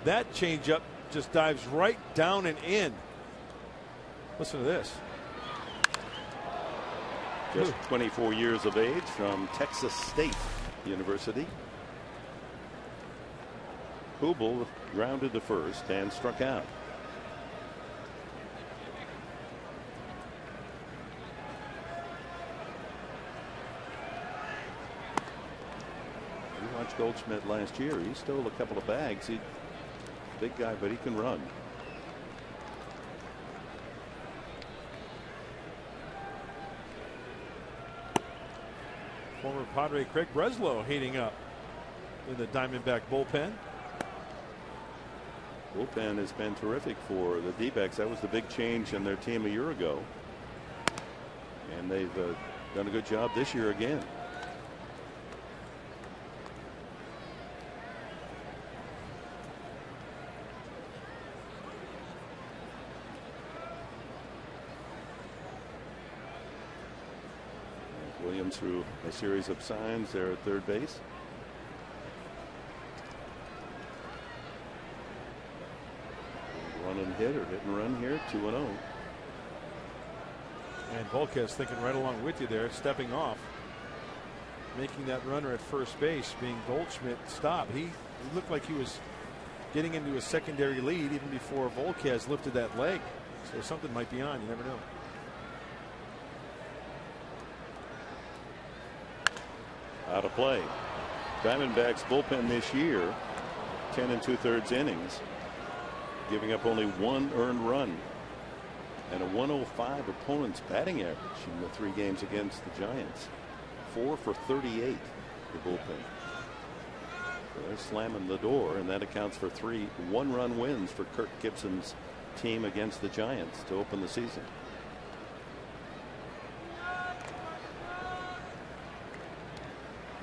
That changeup just dives right down and in. Listen to this. Just 24 years of age, from Texas State University. Hubel grounded to first and struck out. You watched Goldschmidt last year. He stole a couple of bags. He's a big guy, but he can run. Former Padre Craig Breslow heating up in the Diamondback bullpen. Bullpen has been terrific for the D-backs. That was the big change in their team a year ago. And they've done a good job this year again. Williams through a series of signs there at third base. Run and hit or hit and run here, 2-0. And Volquez thinking right along with you there, stepping off, making that runner at first base, being Goldschmidt stop. He looked like he was getting into a secondary lead even before Volquez lifted that leg. So something might be on. You never know. Out of play. Diamondbacks bullpen this year, 10 2/3 innings, giving up only 1 earned run and a 105 opponent's batting average in the 3 games against the Giants. 4 for 38, the bullpen. So they're slamming the door, and that accounts for 3 one-run wins for Kirk Gibson's team against the Giants to open the season.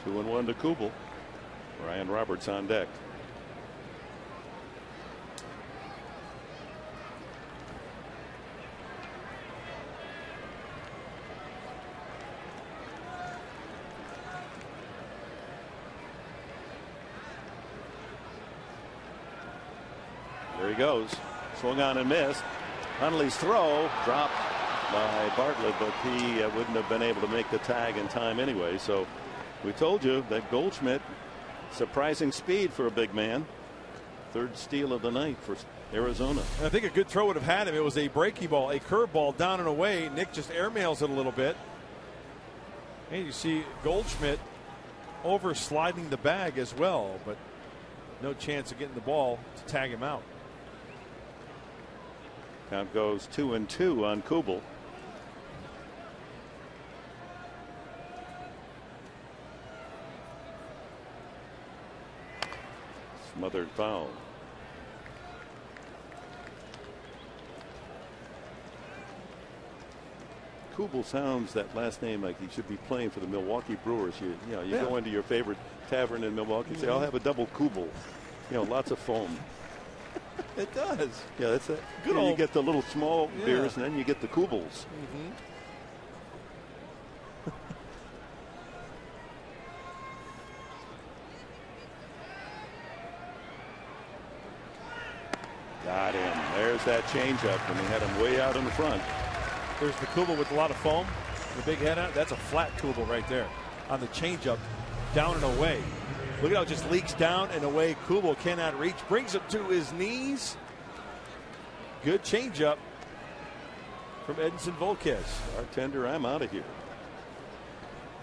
2-1 to Kubel. Ryan Roberts on deck. There he goes. Swung on and missed. Hundley's throw dropped by Bartlett, but he wouldn't have been able to make the tag in time anyway. So we told you that Goldschmidt, surprising speed for a big man. Third steal of the night for Arizona. And I think a good throw would have had him. It was a breaking ball, a curve ball down and away. Nick just airmails it a little bit. And you see Goldschmidt over sliding the bag as well, but no chance of getting the ball to tag him out. Count goes 2-2 on Kubel. Smothered foul. Kubel sounds, that last name, like he should be playing for the Milwaukee Brewers. You go into your favorite tavern in Milwaukee and say, I'll have a double Kubel. Lots of foam. It does. Yeah, that's it. Good You old- get the little small beers, and then you get the Kubels. Got him. There's that changeup, and he had him way out in the front. There's the Kubel with a lot of foam. The big head on it. That's a flat Kubel right there. On the changeup, down and away. Look at how it just leaks down and away. Kubel cannot reach. Brings it to his knees. Good changeup from Edinson Volquez. Bartender, I'm out of here.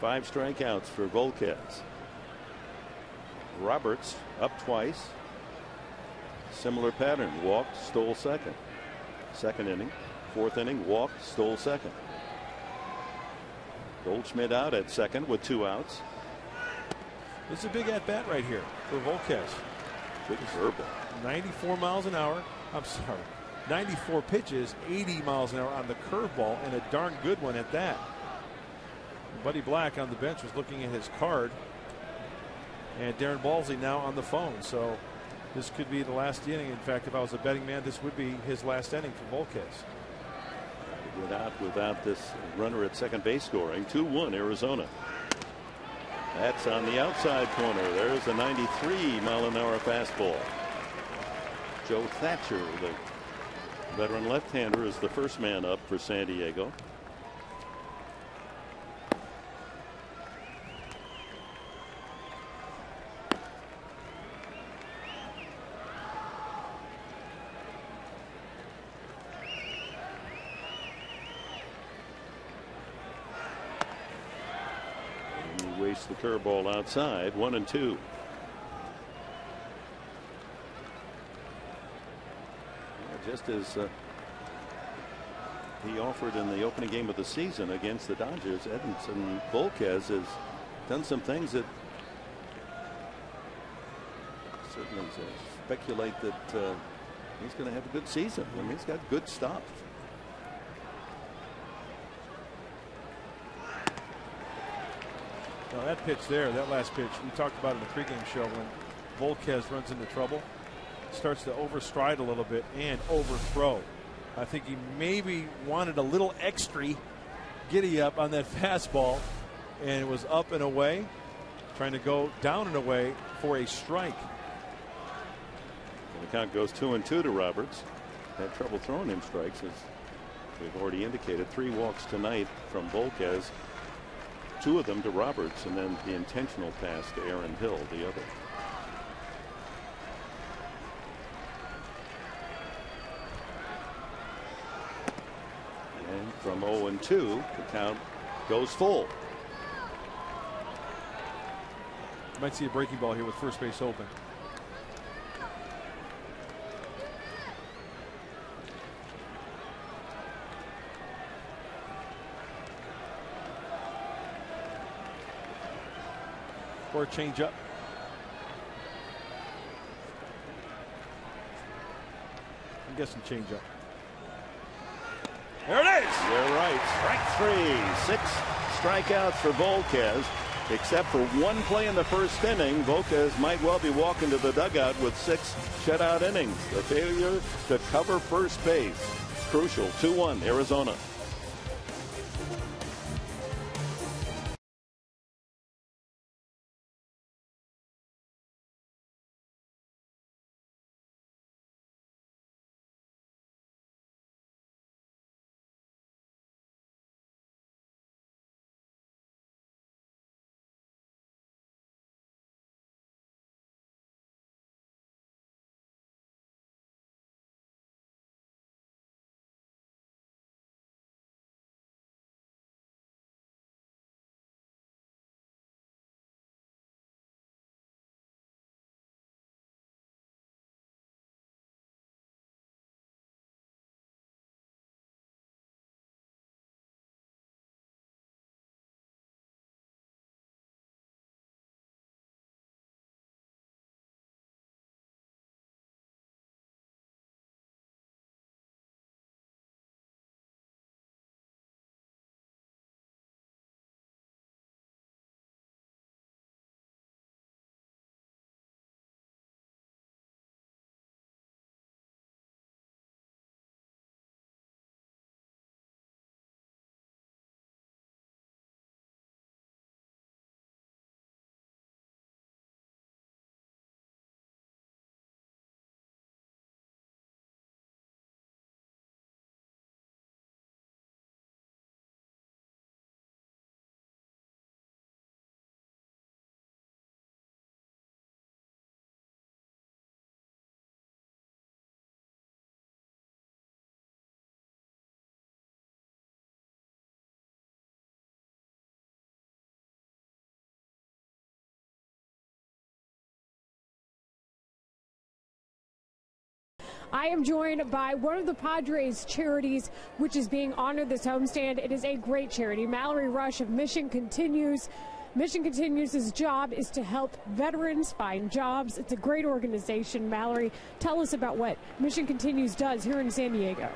5 strikeouts for Volquez. Roberts up twice. Similar pattern. Walked, stole second. Second inning. Fourth inning, walked, stole second. Goldschmidt out at second with 2 outs. This is a big at bat right here for Volquez. Big verbal. 94 miles an hour. I'm sorry. 94 pitches, 80 miles an hour on the curveball, and a darn good one at that. Buddy Black on the bench was looking at his card, and Darren Balsey now on the phone. So this could be the last inning. In fact, if I was a betting man, this would be his last inning for Volquez. Get out without this runner at second base scoring. 2-1 Arizona. That's on the outside corner. There's a 93 mile an hour fastball. Joe Thatcher, the veteran left-hander, is the first man up for San Diego. Wastes the curveball outside. 1-2. Just as he offered in the opening game of the season against the Dodgers, Edinson Volquez has done some things that certainly speculate that he's going to have a good season. I mean, he's got good stuff. Now that pitch there, that last pitch, we talked about in the pregame show when Volquez runs into trouble, starts to overstride a little bit and overthrow. I think he maybe wanted a little extra giddy up on that fastball, and it was up and away, trying to go down and away for a strike. The count goes 2-2 to Roberts. Had trouble throwing him strikes, as we've already indicated. 3 walks tonight from Volquez. 2 of them to Roberts, and then the intentional pass to Aaron Hill, the other. And from 0-2, the count goes full. You might see a breaking ball here with first base open. Or a changeup. I'm guessing changeup. There it is. You're right. Strike 3. 6 strikeouts for Volquez. Except for one play in the first inning, Volquez might well be walking to the dugout with 6 shutout innings. The failure to cover first base. Crucial. 2-1 Arizona. I am joined by one of the Padres charities which is being honored this homestand. It is a great charity. Mallory Rush of Mission Continues. Mission Continues' job is to help veterans find jobs. It's a great organization. Mallory, tell us about what Mission Continues does here in San Diego.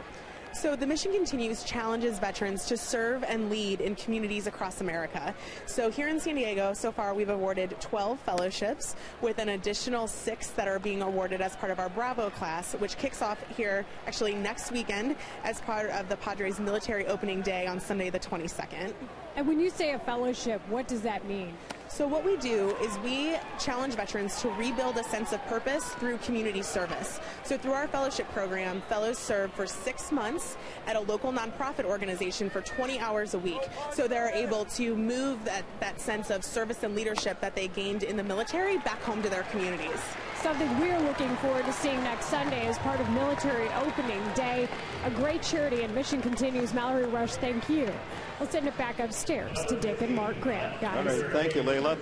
So the Mission Continues challenges veterans to serve and lead in communities across America. So here in San Diego, so far we've awarded 12 fellowships with an additional 6 that are being awarded as part of our Bravo class, which kicks off here actually next weekend as part of the Padres military opening day on Sunday the 22nd. And when you say a fellowship, what does that mean? So what we do is we challenge veterans to rebuild a sense of purpose through community service. So through our fellowship program, fellows serve for 6 months at a local nonprofit organization for 20 hours a week. So they're able to move that sense of service and leadership that they gained in the military back home to their communities. Something we're looking forward to seeing next Sunday as part of Military Opening Day. A great charity, and Mission Continues. Mallory Rush, thank you. We'll send it back upstairs to Dick and Mark Grant, guys. All right, thank you, Layla.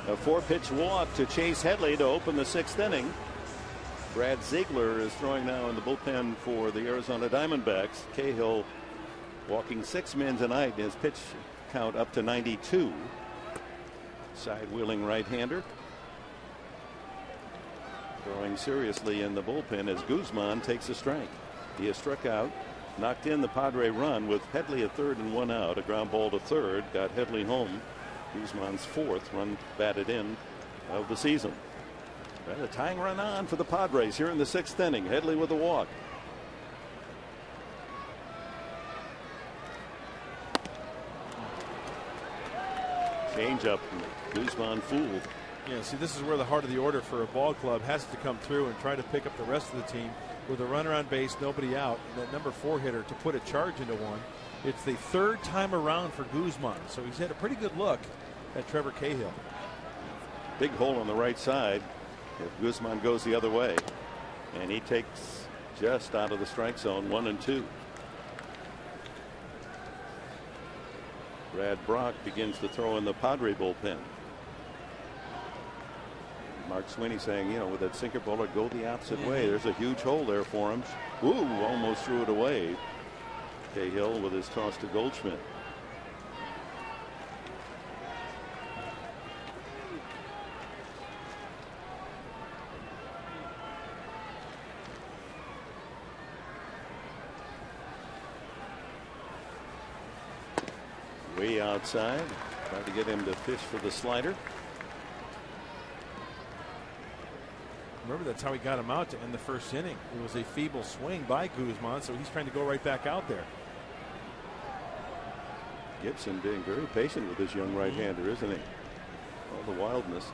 A 4-pitch walk to Chase Headley to open the 6th inning. Brad Ziegler is throwing now in the bullpen for the Arizona Diamondbacks. Cahill walking 6 men tonight. His pitch count up to 92. Side-wheeling right-hander. Throwing seriously in the bullpen as Guzman takes a strike. He has struck out, knocked in the Padre run with Headley at third and 1 out. A ground ball to third got Headley home. Guzman's 4th run batted in of the season. And a tying run on for the Padres here in the 6th inning. Headley with a walk. Change up. Guzman fooled. Yeah, see, this is where the heart of the order for a ball club has to come through and try to pick up the rest of the team with a runner on base, nobody out, and that number 4 hitter to put a charge into one. It's the 3rd time around for Guzman, so he's had a pretty good look at Trevor Cahill. Big hole on the right side if Guzman goes the other way, and he takes just out of the strike zone, 1-2. Brad Brock begins to throw in the Padre bullpen. Mark Sweeney saying, you know, with that sinker bowler, go the opposite way. There's a huge hole there for him. Ooh, almost threw it away. Cahill with his toss to Goldschmidt. Way outside. Tried to get him to fish for the slider. Remember, that's how he got him out to end the 1st inning. It was a feeble swing by Guzman, so he's trying to go right back out there. Gibson being very patient with this young right-hander, isn't he? All the wildness.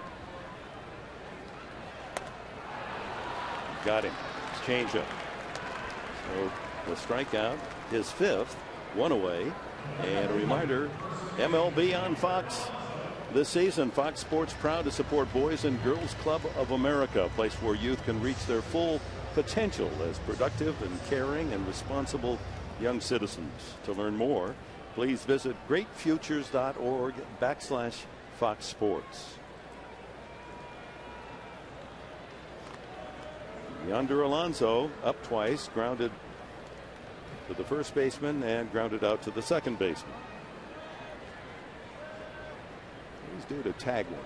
Got him. Changeup. So the strikeout, his 5th, 1 away. And a reminder, MLB on Fox this season. Fox Sports proud to support Boys and Girls Club of America, a place where youth can reach their full potential as productive and caring and responsible young citizens. To learn more, please visit greatfutures.org/Fox Sports. Yonder Alonso up twice, grounded to the first baseman and grounded out to the second baseman. He's due to tag one.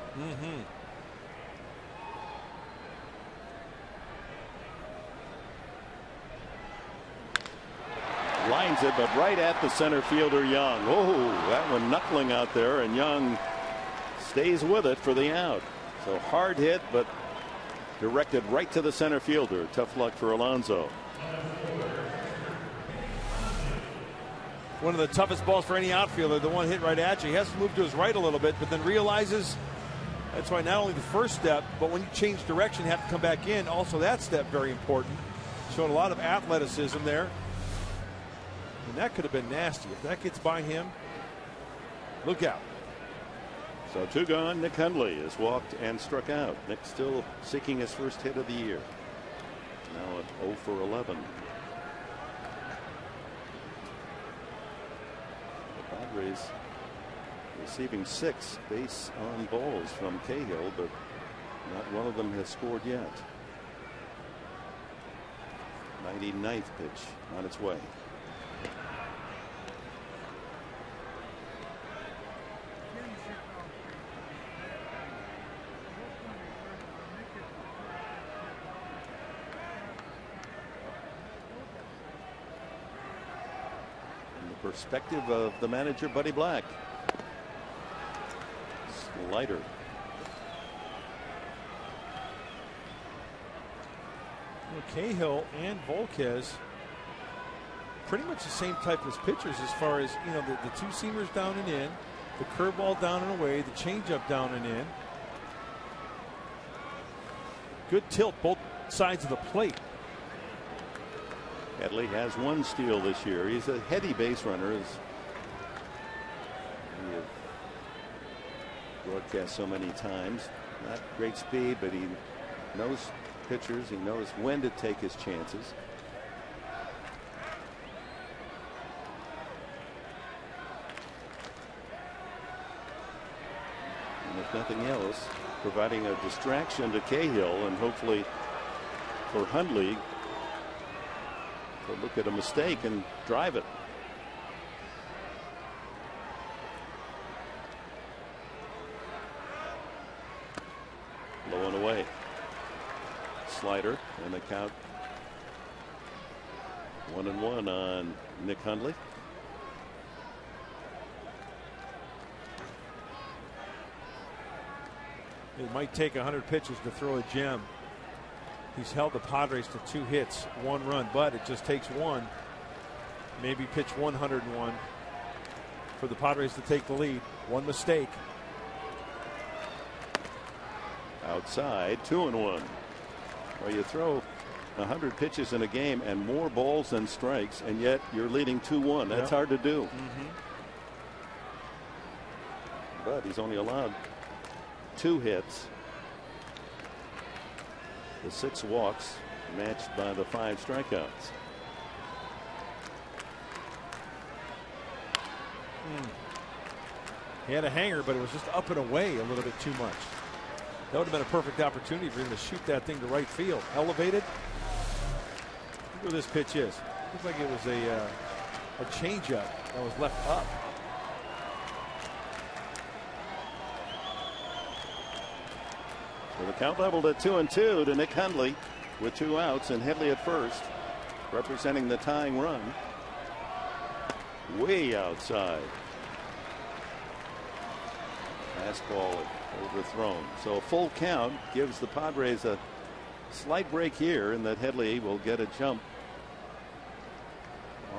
Lines it, but right at the center fielder Young. Oh, that one knuckling out there, and Young stays with it for the out. So hard hit, but directed right to the center fielder. Tough luck for Alonso. One of the toughest balls for any outfielder, the one hit right at you. He has to move to his right a little bit, but then realizes that's why not only the first step, but when you change direction, you have to come back in. Also, that step very important. Showed a lot of athleticism there. And that could have been nasty. If that gets by him, look out. So 2 gone. Nick Hundley has walked and struck out. Nick still seeking his first hit of the year. Now at 0 for 11. Padres receiving 6 base on balls from Cahill, but not one of them has scored yet. 99th pitch on its way. From the perspective of the manager, Buddy Black. Slider. Cahill and Volquez pretty much the same type as pitchers as far as, you know, the two seamers down and in, the curveball down and away, the changeup down and in. Good tilt both sides of the plate. Headley has one steal this year. He's a heady base runner, as we have broadcast so many times. Not great speed, but he knows pitchers. He knows when to take his chances. And if nothing else, providing a distraction to Cahill, and hopefully for Hundley to look at a mistake and drive it. Low and away. Slider, and the count 1-1 on Nick Hundley. It might take 100 pitches to throw a gem. He's held the Padres to 2 hits, 1 run, but it just takes one. Maybe pitch 101 for the Padres to take the lead. One mistake. Outside, 2-1. Well, you throw 100 pitches in a game and more balls than strikes, and yet you're leading 2-1. That's hard to do. But he's only allowed 2 hits. The 6 walks matched by the 5 strikeouts. He had a hanger, but it was just up and away a little bit too much. That would have been a perfect opportunity for him to shoot that thing to right field. Elevated. Look where this pitch is. Looks like it was a changeup that was left up. So the count leveled at 2-2 to Nick Hundley with 2 outs, and Headley at first, representing the tying run. Way outside. Fastball overthrown. So a full count gives the Padres a slight break here, and that Headley will get a jump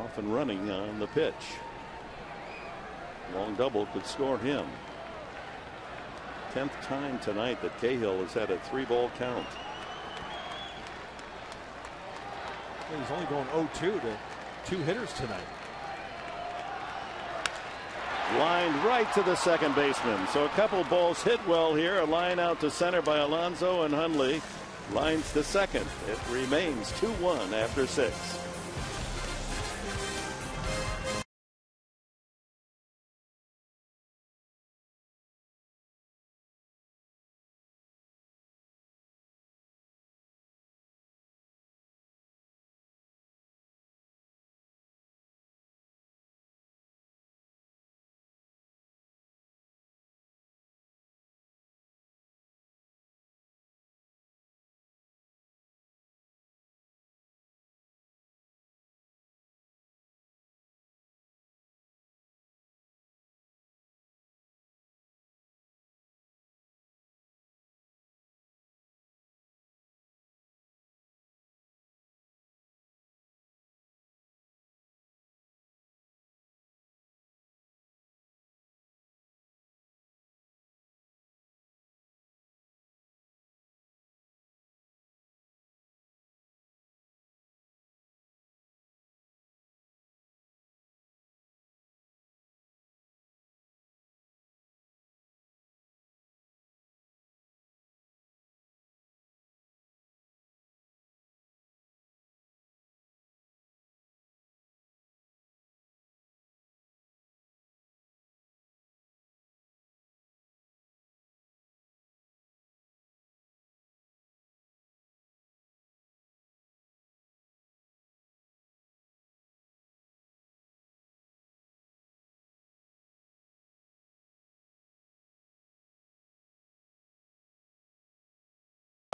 off and running on the pitch. Long double could score him. 10th time tonight that Cahill has had a 3-ball count. He's only going 0-2 to 2 hitters tonight. Lined right to the second baseman. So a couple balls hit well here. A line out to center by Alonso, and Hundley lines to second. It remains 2-1 after 6.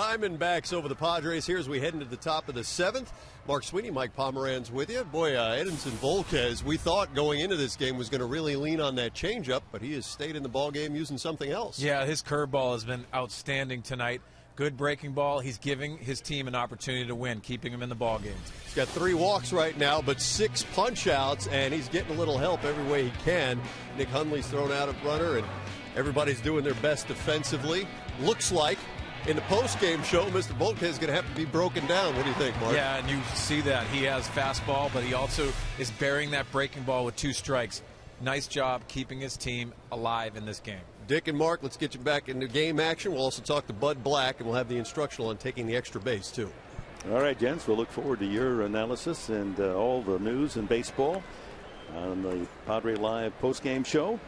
Diamondbacks over the Padres here as we head into the top of the 7th. Mark Sweeney, Mike Pomeranz with you. Boy, Edinson Volquez, we thought going into this game was going to really lean on that changeup, but he has stayed in the ball game using something else. Yeah, his curveball has been outstanding tonight. Good breaking ball. He's giving his team an opportunity to win, keeping him in the ball game. He's got 3 walks right now, but 6 punch-outs, and he's getting a little help every way he can. Nick Hundley's thrown out a runner, and everybody's doing their best defensively. Looks like in the post-game show, Mr. Volquez is going to have to be broken down. What do you think, Mark? Yeah, and you see that. He has fastball, but he also is burying that breaking ball with 2 strikes. Nice job keeping his team alive in this game. Dick and Mark, let's get you back into game action. We'll also talk to Bud Black, and we'll have the instructional on taking the extra base, too. All right, gents, we'll look forward to your analysis and all the news in baseball on the Padre Live post-game show.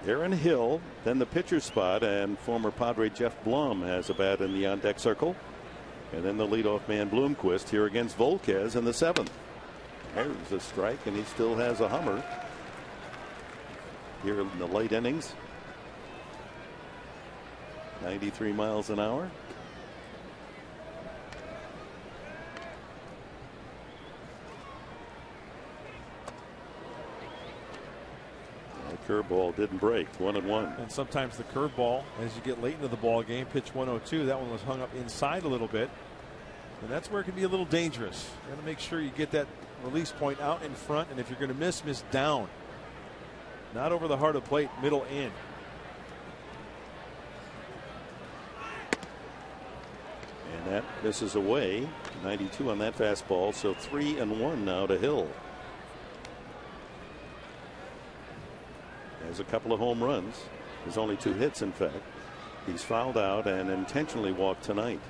Aaron Hill, then the pitcher spot, and former Padre Jeff Blum has a bat in the on-deck circle. And then the leadoff man Bloomquist here against Volquez in the 7th. There's a strike, and he still has a hummer here in the late innings. 93 miles an hour. Curveball didn't break. 1-1. And sometimes the curveball, as you get late into the ball game, pitch 102, that one was hung up inside a little bit. And that's where it can be a little dangerous. You got to make sure you get that release point out in front, and if you're going to miss down. Not over the heart of the plate, middle in. And that misses away. 92 on that fastball, so 3-1 now to Hill. Has a couple of home runs. There's only 2 hits, in fact. He's fouled out and intentionally walked tonight.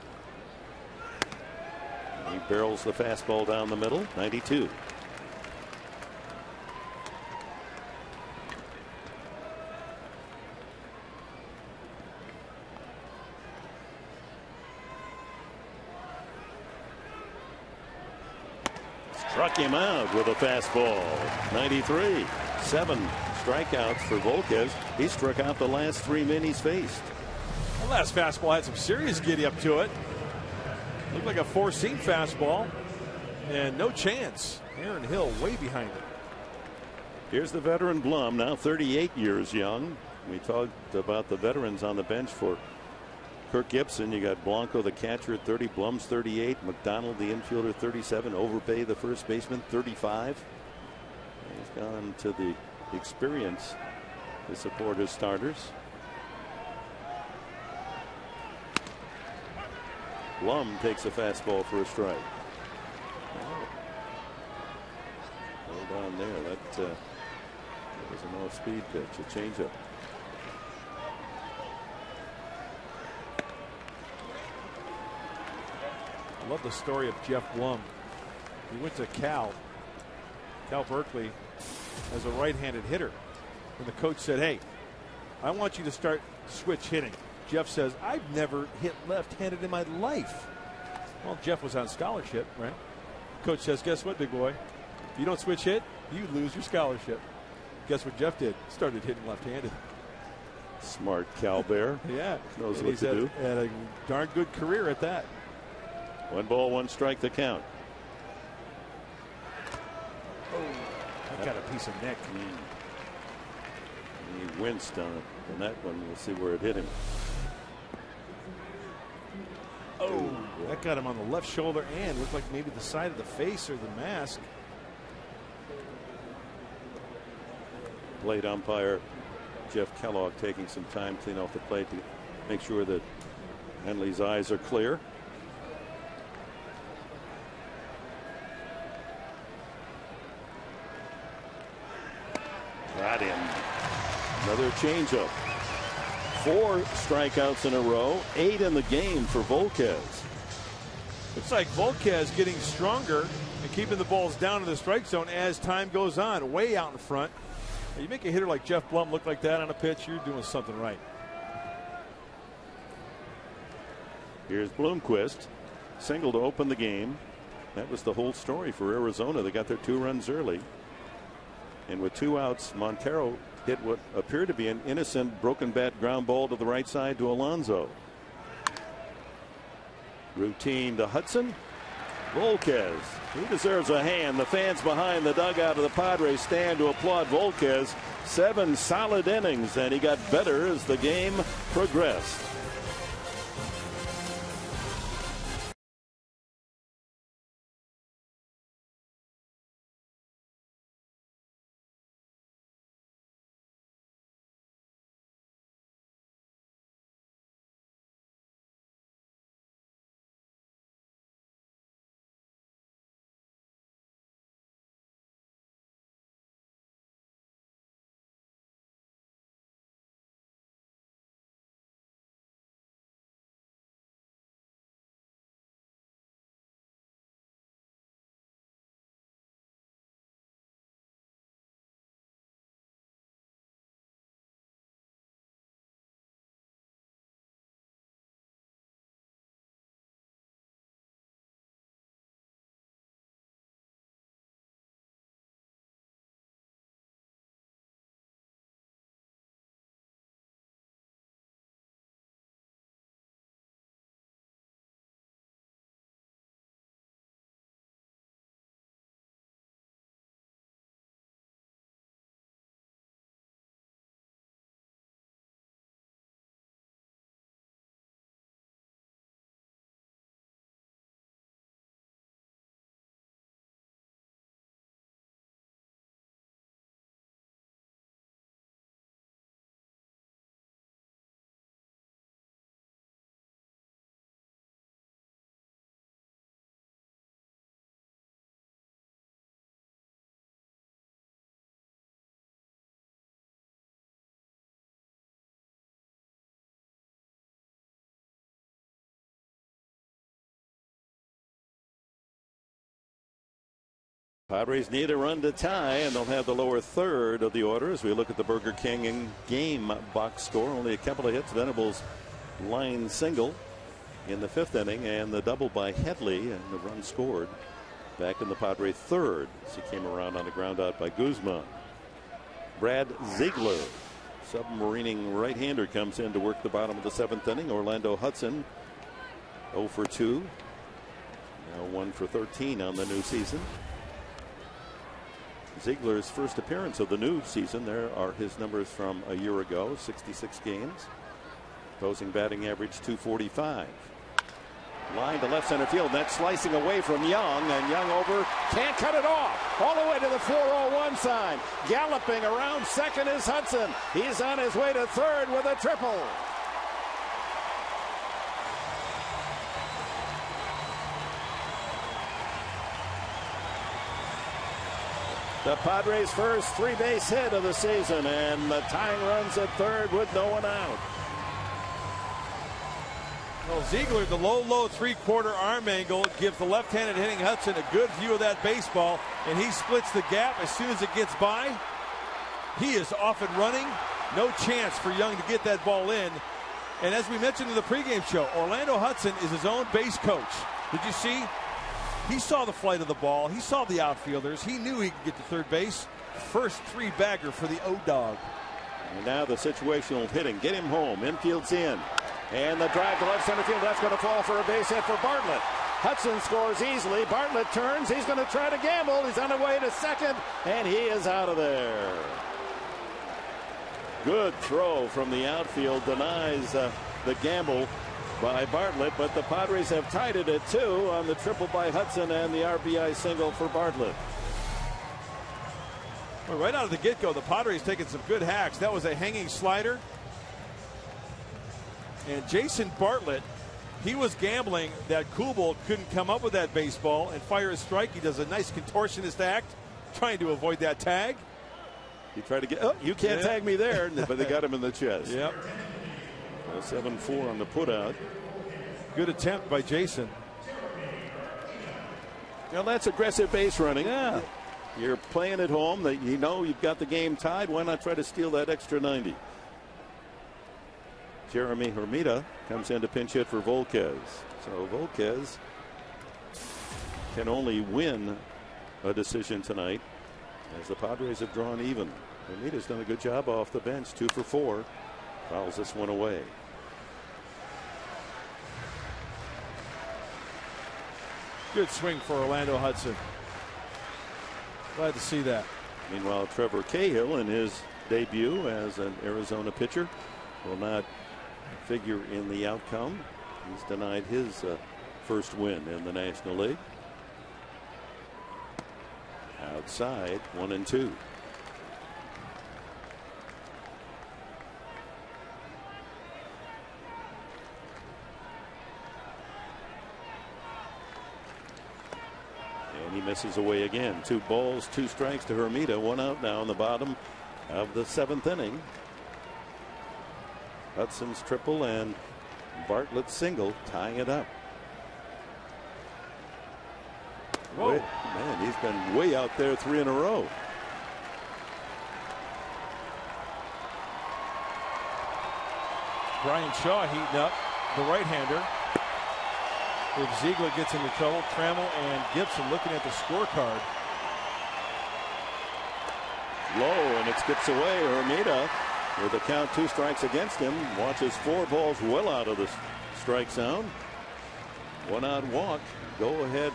He barrels the fastball down the middle. 92. Struck him out with a fastball. 93. 7 strikeouts for Volquez. He struck out the last 3 men he's faced. The last fastball had some serious giddy up to it. Looked like a 4-seam fastball. And no chance. Aaron Hill way behind it. Here's the veteran Blum, now 38 years young. We talked about the veterans on the bench for Kirk Gibson. You got Blanco, the catcher, at 30. Blum's 38. McDonald, the infielder, 37. Overpay, the first baseman, 35. He's gone to the experience to support his starters. Blum takes a fastball for a strike. Hold on there. That was an off-speed pitch, a changeup. I love the story of Jeff Blum. He went to Cal Berkeley, as a right-handed hitter. And the coach said, hey, I want you to start switch hitting. Jeff says, I've never hit left-handed in my life. Well, Jeff was on scholarship, right? Coach says, guess what, big boy? If you don't switch hit, you lose your scholarship. Guess what Jeff did? Started hitting left-handed. Smart Cal Bear. Yeah. Knows what to do. Had a darn good career at that. 1 ball, 1 strike, the count. I got a piece of neck. He winced on that one. We'll see where it hit him. Oh, that got him on the left shoulder and looked like maybe the side of the face or the mask. Plate umpire Jeff Kellogg taking some time clean off the plate to make sure that Henley's eyes are clear. Got him. Another changeup. 4 strikeouts in a row, 8 in the game for Volquez. Looks like Volquez getting stronger and keeping the balls down in the strike zone as time goes on, way out in front. You make a hitter like Jeff Blum look like that on a pitch, you're doing something right. Here's Bloomquist, single to open the game. That was the whole story for Arizona. They got their 2 runs early. And with 2 outs, Montero hit what appeared to be an innocent broken bat ground ball to the right side to Alonso. Routine to Hudson. Volquez, he deserves a hand. The fans behind the dugout of the Padres stand to applaud Volquez. 7 solid innings, and he got better as the game progressed. Padres need a run to tie, and they'll have the lower third of the order as we look at the Burger King in game box score. Only a couple of hits. Venables line single in the 5th inning, and the double by Headley, and the run scored back in the Padre third as he came around on the ground out by Guzman. Brad Ziegler, submarining right-hander, comes in to work the bottom of the 7th inning. Orlando Hudson 0 for 2. Now 1 for 13 on the new season. Ziegler's first appearance of the new season. There are his numbers from a year ago, 66 games. Opposing batting average 245. Line to left center field. That's slicing away from Young, and Young over. Can't cut it off. All the way to the 401 sign. Galloping around second is Hudson. He's on his way to third with a triple. The Padres' first 3-base hit of the season, and the tying runs at third with no one out. Well, Ziegler, the low 3/4 arm angle, gives the left-handed hitting Hudson a good view of that baseball, and he splits the gap as soon as it gets by. He is off and running. No chance for Young to get that ball in. And as we mentioned in the pregame show, Orlando Hudson is his own base coach. Did you see? He saw the flight of the ball. He saw the outfielders. He knew he could get to third base. First 3-bagger for the O-Dog. And now the situational hitting. Get him home. Infield's in. And the drive to left center field. That's going to fall for a base hit for Bartlett. Hudson scores easily. Bartlett turns. He's going to try to gamble. He's on the way to second. And he is out of there. Good throw from the outfield. Denies the gamble by Bartlett, but the Padres have tied it at 2 on the triple by Hudson and the RBI single for Bartlett. Well, right out of the get-go, the Padres taking some good hacks. That was a hanging slider. And Jason Bartlett, he was gambling that Kubel couldn't come up with that baseball and fire a strike. He does a nice contortionist act, trying to avoid that tag. He tried to get, oh, you can't tag me there, but they got him in the chest. Yep. 7-4 on the putout. Good attempt by Jason. Now that's aggressive base running. Yeah. You're playing at home. That you know you've got the game tied. Why not try to steal that extra 90? Jeremy Hermida comes in to pinch hit for Volquez. So Volquez can only win a decision tonight as the Padres have drawn even. Hermida's done a good job off the bench. 2 for 4. Fouls this one away. Good swing for Orlando Hudson. Glad to see that. Meanwhile, Trevor Cahill in his debut as an Arizona pitcher will not figure in the outcome. He's denied his first win in the National League. Outside, 1-2. And he misses away again. 2 balls, 2 strikes to Hermida. 1 out now in the bottom of the 7th inning. Hudson's triple and Bartlett's single tying it up. Whoa. Man, he's been way out there 3 in a row. Brian Shaw heating up, the right-hander. If Ziegler gets into trouble, Trammell and Gibson looking at the scorecard. Low, and it skips away. Hermida with a count, 2 strikes against him. Watches 4 balls well out of the strike zone. 1 out walk. Go ahead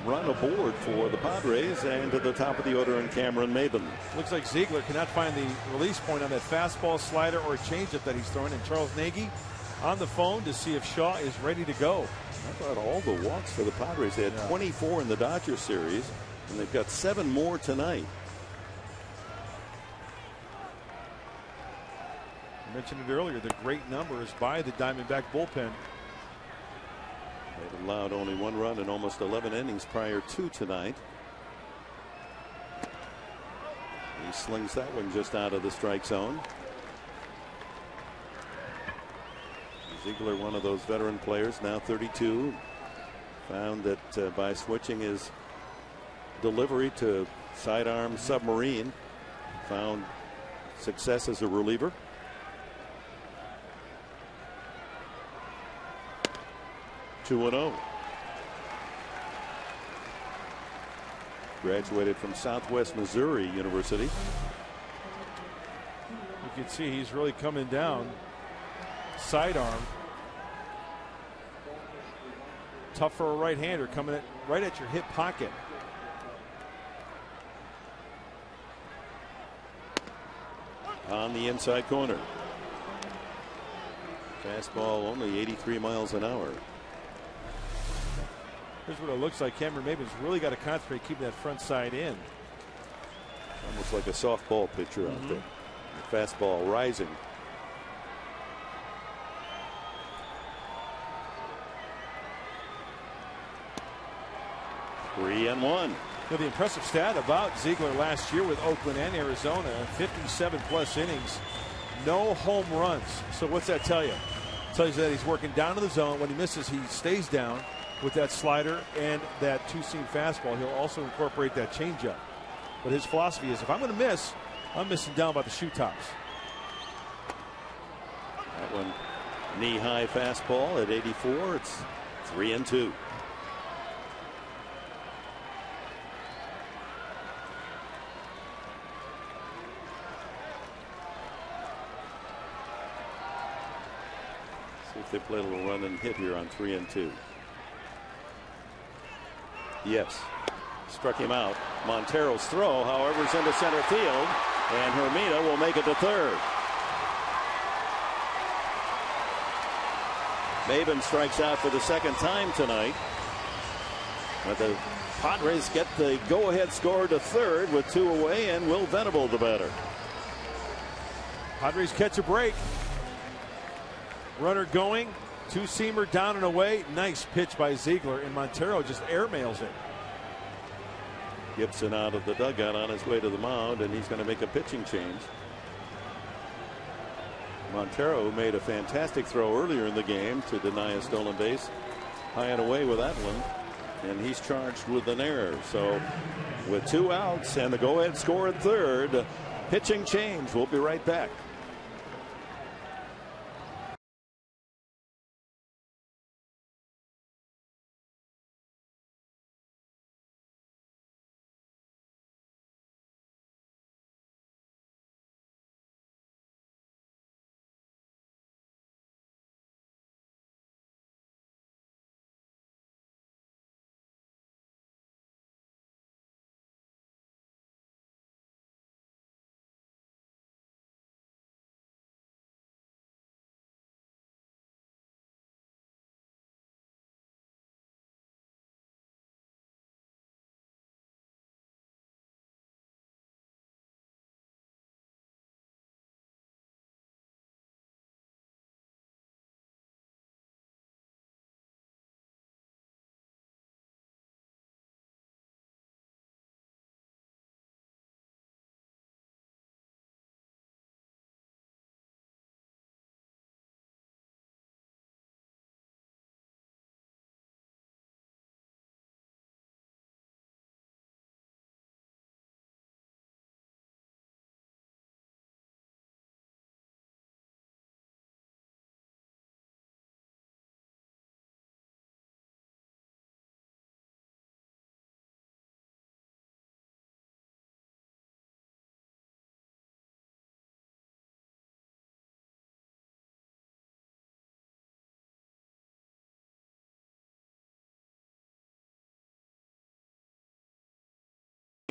run aboard for the Padres, and to the top of the order in Cameron Maben. Looks like Ziegler cannot find the release point on that fastball, slider, or changeup that he's throwing. And Charles Nagy on the phone to see if Shaw is ready to go. How about all the walks for the Padres? They had 24 in the Dodger series, and they've got 7 more tonight. I mentioned it earlier, the great numbers by the Diamondback bullpen. They've allowed only 1 run in almost 11 innings prior to tonight. He slings that one just out of the strike zone. Ziegler, one of those veteran players, now 32, found that by switching his delivery to sidearm submarine, found success as a reliever. Two and 0. Graduated from Southwest Missouri University. You can see he's really coming down. Sidearm. Tough for a right-hander, coming right at your hip pocket. On the inside corner. Fastball only 83 miles an hour. Here's what it looks like. Cameron Maben's really got to concentrate keeping that front side in. Almost like a softball pitcher out there. The fastball rising. Three and 1. You know, the impressive stat about Ziegler last year with Oakland and Arizona, 57 plus innings, no home runs. So what's that tell you? It tells you that he's working down to the zone. When he misses, he stays down with that slider and that 2-seam fastball. He'll also incorporate that changeup. But his philosophy is, if I'm going to miss, I'm missing down by the shoe tops. That one knee-high fastball at 84. It's 3 and 2. See if they play a little run and hit here on 3 and 2. Yes. Struck him out. Montero's throw, however, is into center field, and Hermida will make it to third. Maben strikes out for the 2nd time tonight. But the Padres get the go-ahead score to third with 2 away, and Will Venable the batter. Padres catch a break. Runner going. 2-seamer down and away. Nice pitch by Ziegler, and Montero just airmails it. Gibson out of the dugout on his way to the mound, and he's going to make a pitching change. Montero made a fantastic throw earlier in the game to deny a stolen base. High and away with that one, and he's charged with an error. So with 2 outs and the go-ahead score at third, pitching change. We'll be right back.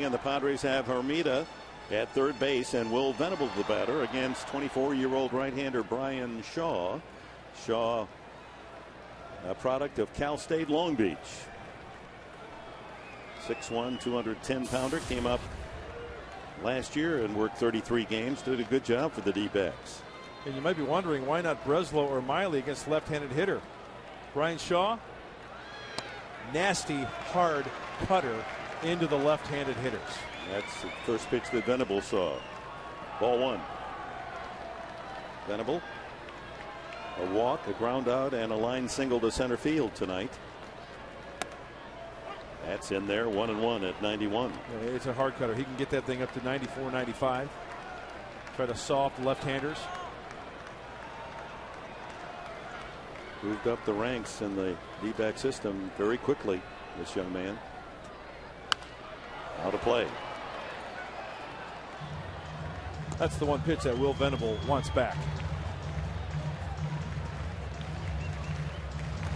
And the Padres have Hermida at third base, and Will Venable the batter against 24-year-old right-hander Brian Shaw. Shaw, a product of Cal State Long Beach. 6'1", 210-pounder, came up last year and worked 33 games. Did a good job for the D-backs. And you might be wondering, why not Breslow or Miley against left-handed hitter? Brian Shaw, nasty, hard cutter into the left-handed hitters. That's the first pitch that Venable saw. Ball one. Venable, a walk, a ground out, and a line single to center field tonight. That's in there, 1-1 at 91. Yeah, it's a hard cutter. He can get that thing up to 94, 95. Try to saw off the left-handers. Moved up the ranks in the D-back system very quickly, this young man. Out of play. That's the one pitch that Will Venable wants back.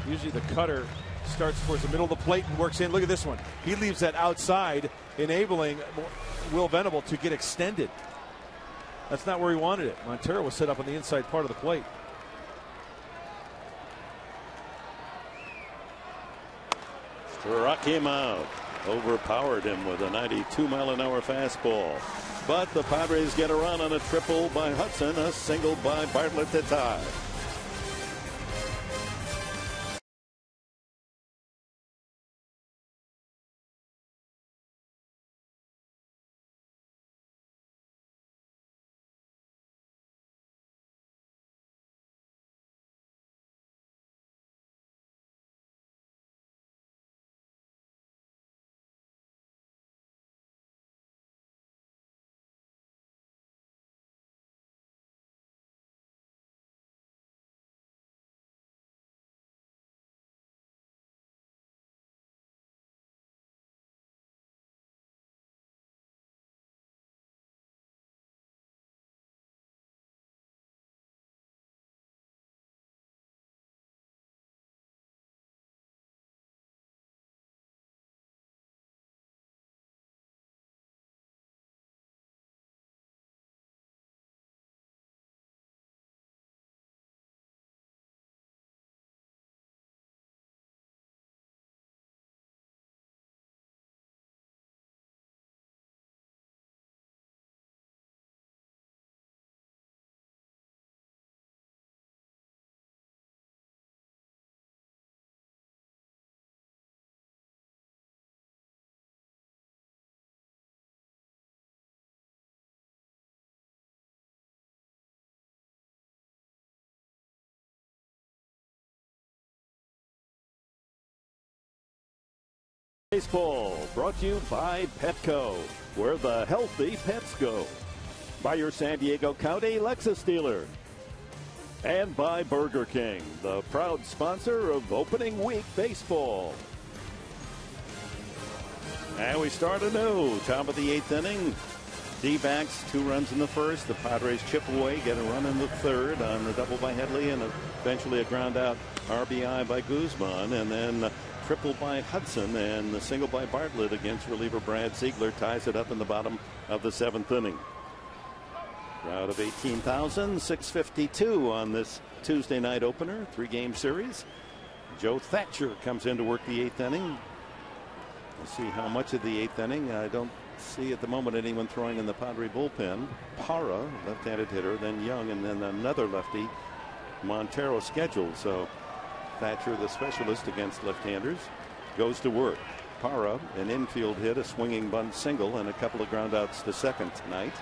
Usually the cutter starts towards the middle of the plate and works in. Look at this one. He leaves that outside, enabling Will Venable to get extended. That's not where he wanted it. Montero was set up on the inside part of the plate. Struck him out. Overpowered him with a 92-mile-an-hour fastball. But the Padres get a run on a triple by Hudson, a single by Bartlett to tie. Baseball brought to you by Petco, where the healthy pets go. By your San Diego County Lexus dealer. And by Burger King, the proud sponsor of opening week baseball. And we start anew. Top of the eighth inning. D-backs, 2 runs in the first. The Padres chip away, get a run in the third on the double by Headley, and eventually a ground out RBI by Guzman, and then triple by Hudson, and the single by Bartlett against reliever Brad Ziegler ties it up in the bottom of the 7th inning. Crowd of 18,652 on this Tuesday night opener, 3-game series. Joe Thatcher comes in to work the 8th inning. We'll see how much of the 8th inning. I don't see at the moment anyone throwing in the Padre bullpen. Parra, left-handed hitter, then Young, and then another lefty, Montero, scheduled. So Thatcher, the specialist against left-handers, goes to work. Parra, an infield hit, a swinging bunt single, and a couple of groundouts to second tonight.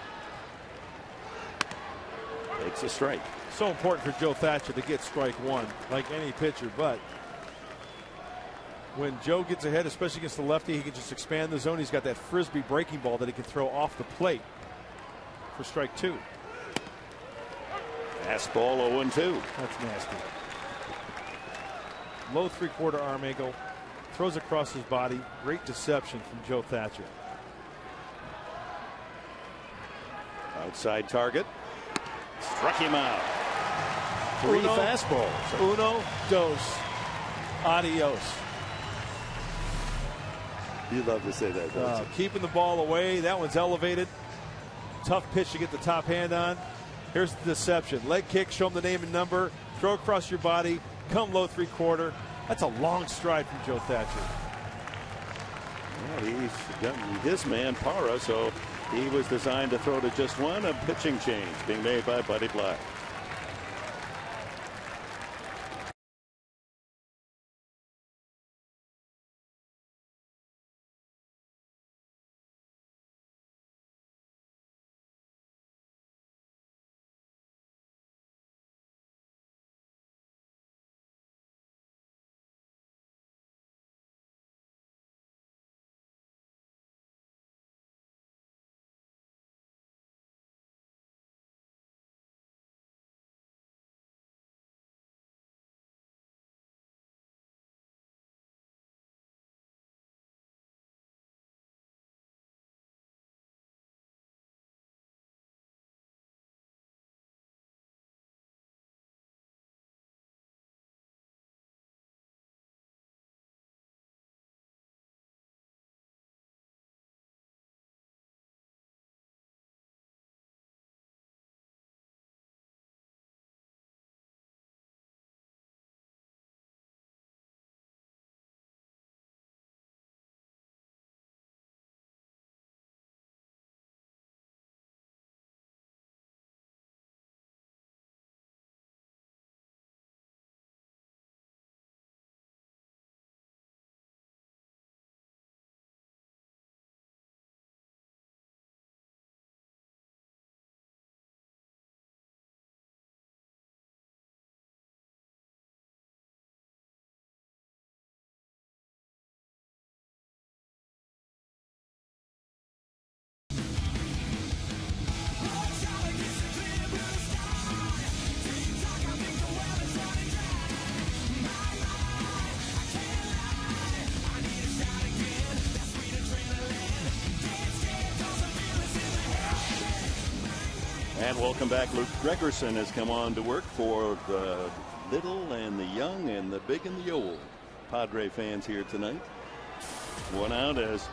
Takes a strike. So important for Joe Thatcher to get strike one, like any pitcher, but when Joe gets ahead, especially against the lefty, he can just expand the zone. He's got that frisbee breaking ball that he can throw off the plate for strike 2. Fastball 0-2. That's nasty. Low 3/4 arm angle, throws across his body. Great deception from Joe Thatcher. Outside target. Struck him out. 3 fastballs. Uno, dos, adios. You love to say that, don't you? Keeping the ball away. That one's elevated. Tough pitch to get the top hand on. Here's the deception. Leg kick, show him the name and number. Throw across your body. Come low 3/4. That's a long stride from Joe Thatcher. Well, he's got his man, Parra, so he was designed to throw to just one. A pitching change being made by Buddy Black. And welcome back. Luke Gregerson has come on to work for the little and the young and the big and the old Padre fans here tonight. One out as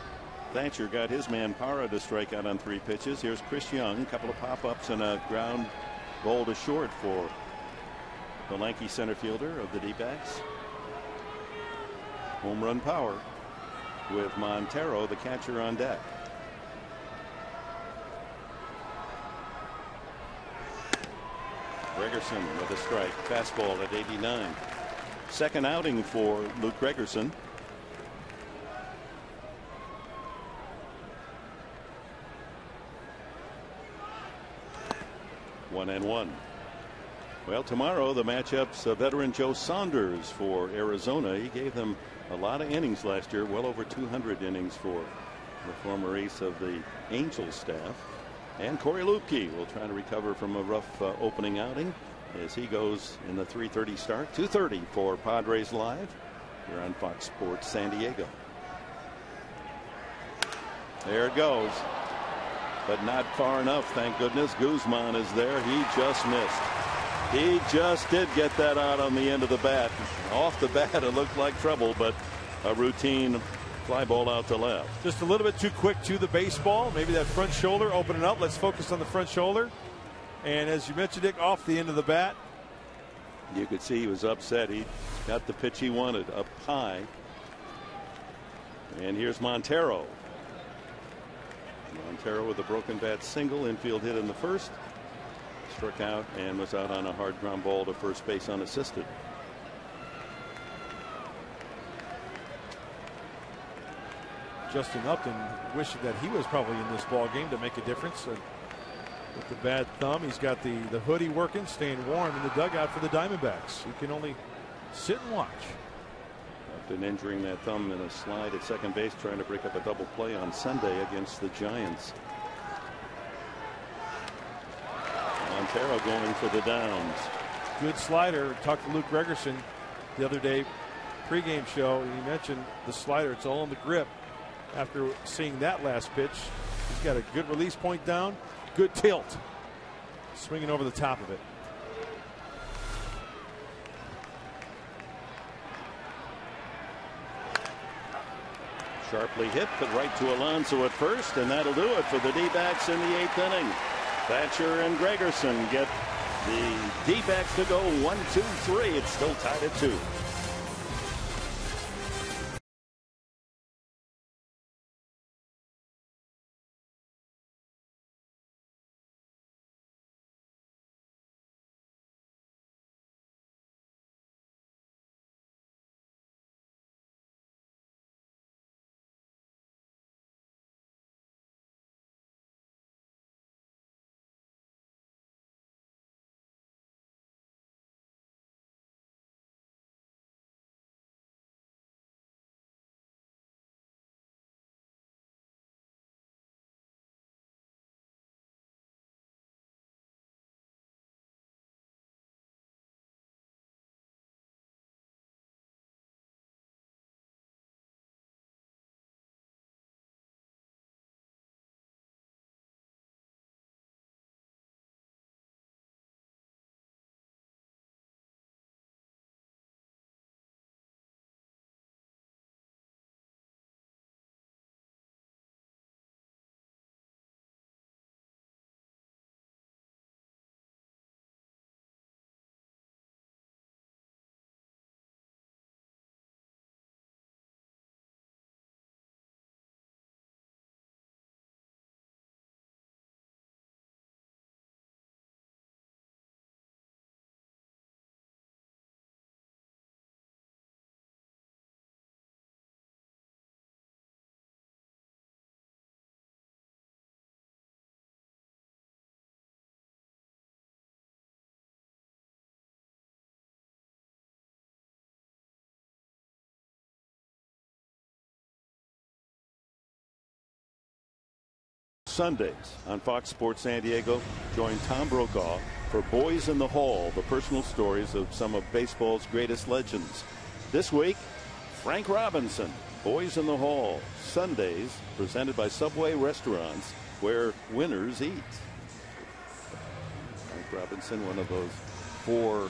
Thatcher got his man Parra to strike out on 3 pitches. Here's Chris Young, a couple of pop-ups and a ground ball to short for the lanky center fielder of the D-backs. Home run power with Montero, the catcher, on deck. Gregerson with a strike. Fastball at 89. Second outing for Luke Gregerson. One and one. Well, tomorrow the matchups, veteran Joe Saunders for Arizona. He gave them a lot of innings last year, well over 200 innings for the former ace of the Angels staff. And Corey Lupke will try to recover from a rough opening outing as he goes in the 3:30 start. 2:30 for Padres Live here on Fox Sports San Diego. There it goes, but not far enough, thank goodness. Guzman is there. He just missed. He just did get that out on the end of the bat. Off the bat, it looked like trouble, but a routine fly ball out to left. Just a little bit too quick to the baseball. Maybe that front shoulder opening up. Let's focus on the front shoulder. And as you mentioned, Dick, off the end of the bat. You could see he was upset. He got the pitch he wanted up high. And here's Montero. Montero with a broken bat single, infield hit in the first. Struck out and was out on a hard ground ball to first base unassisted. Justin Upton wishing that he was probably in this ball game to make a difference. With the bad thumb, he's got the hoodie working, staying warm in the dugout for the Diamondbacks. He can only sit and watch. Upton injuring that thumb in a slide at second base, trying to break up a double play on Sunday against the Giants. Montero going for the downs. Good slider. Talked to Luke Gregerson the other day, pregame show. He mentioned the slider. It's all in the grip. After seeing that last pitch, he's got a good release point down, good tilt, swinging over the top of it. Sharply hit, but right to Alonso at first, and that'll do it for the D-backs in the 8th inning. Thatcher and Gregerson get the D-backs to go 1-2-3. It's still tied at 2. Sundays on Fox Sports San Diego. Join Tom Brokaw for Boys in the Hall, the personal stories of some of baseball's greatest legends. This week, Frank Robinson, Boys in the Hall, Sundays, presented by Subway Restaurants, where winners eat. Frank Robinson, one of those 4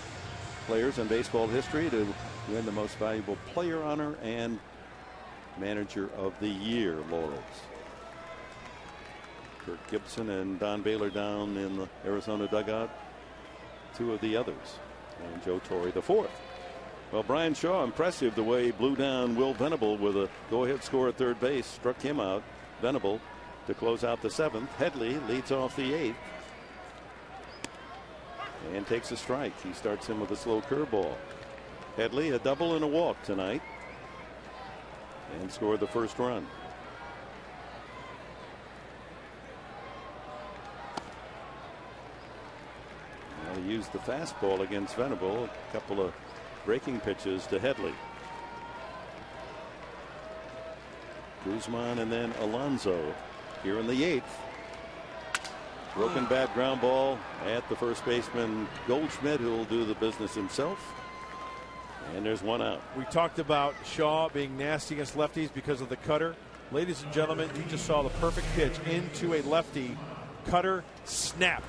players in baseball history to win the Most Valuable Player honor and Manager of the Year laurels. Kirk Gibson and Don Baylor down in the Arizona dugout. 2 of the others. And Joe Torre the 4th. Well, Brian Shaw, impressive the way he blew down Will Venable with a go-ahead score at third base. Struck him out. Venable to close out the 7th. Headley leads off the 8th. And takes a strike. He starts him with a slow curveball. Headley a double and a walk tonight. And scored the first run. He used the fastball against Venable. A couple of breaking pitches to Headley. Guzman and then Alonso here in the 8th. Broken bat ground ball at the first baseman Goldschmidt, who will do the business himself. And there's one out. We talked about Shaw being nasty against lefties because of the cutter. Ladies and gentlemen, you just saw the perfect pitch into a lefty. Cutter, snap.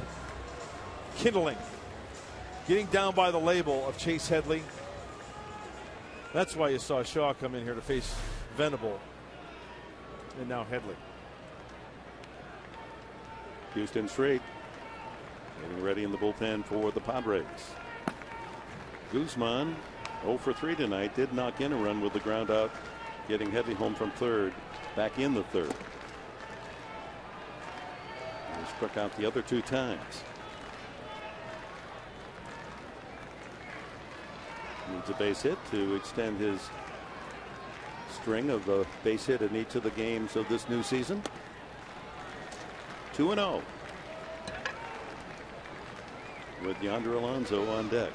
Kindling. Getting down by the label of Chase Headley. That's why you saw Shaw come in here to face Venable. And now Headley. Houston Street getting ready in the bullpen for the Padres. Guzman 0 for 3 tonight. Did knock in a run with the ground out, getting Headley home from third, back in the 3rd. He struck out the other 2 times. Needs a base hit to extend his string of a base hit in each of the games of this new season. 2-0 with Yonder Alonso on deck.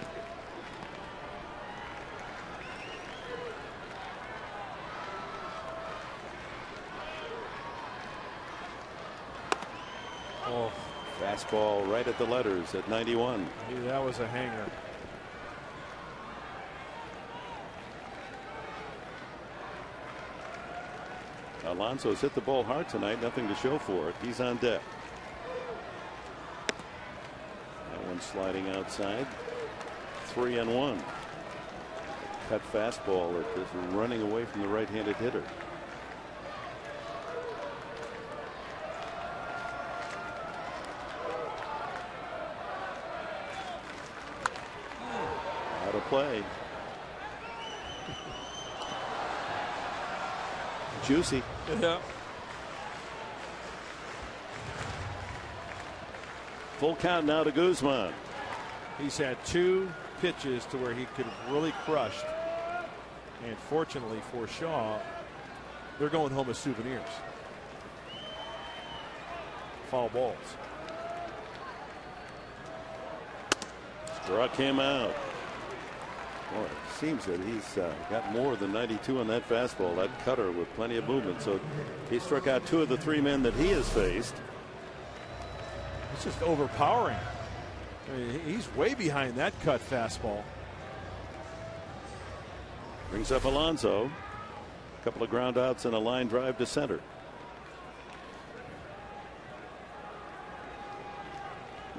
Oh, fastball right at the letters at 91. Yeah, that was a hanger. Alonso's hit the ball hard tonight. Nothing to show for it. He's on deck. That one sliding outside. 3-1. Cut fastball that is running away from the right-handed hitter. a play. Juicy. Yeah. Full count now to Guzman. He's had 2 pitches to where he could have really crushed. And fortunately for Shaw, they're going home as souvenirs. Foul balls. Struck him out. Boy, it seems that he's got more than 92 on that fastball, that cutter with plenty of movement. So he struck out 2 of the 3 men that he has faced. It's just overpowering. I mean, he's way behind that cut fastball. Brings up Alonso. A couple of ground outs and a line drive to center.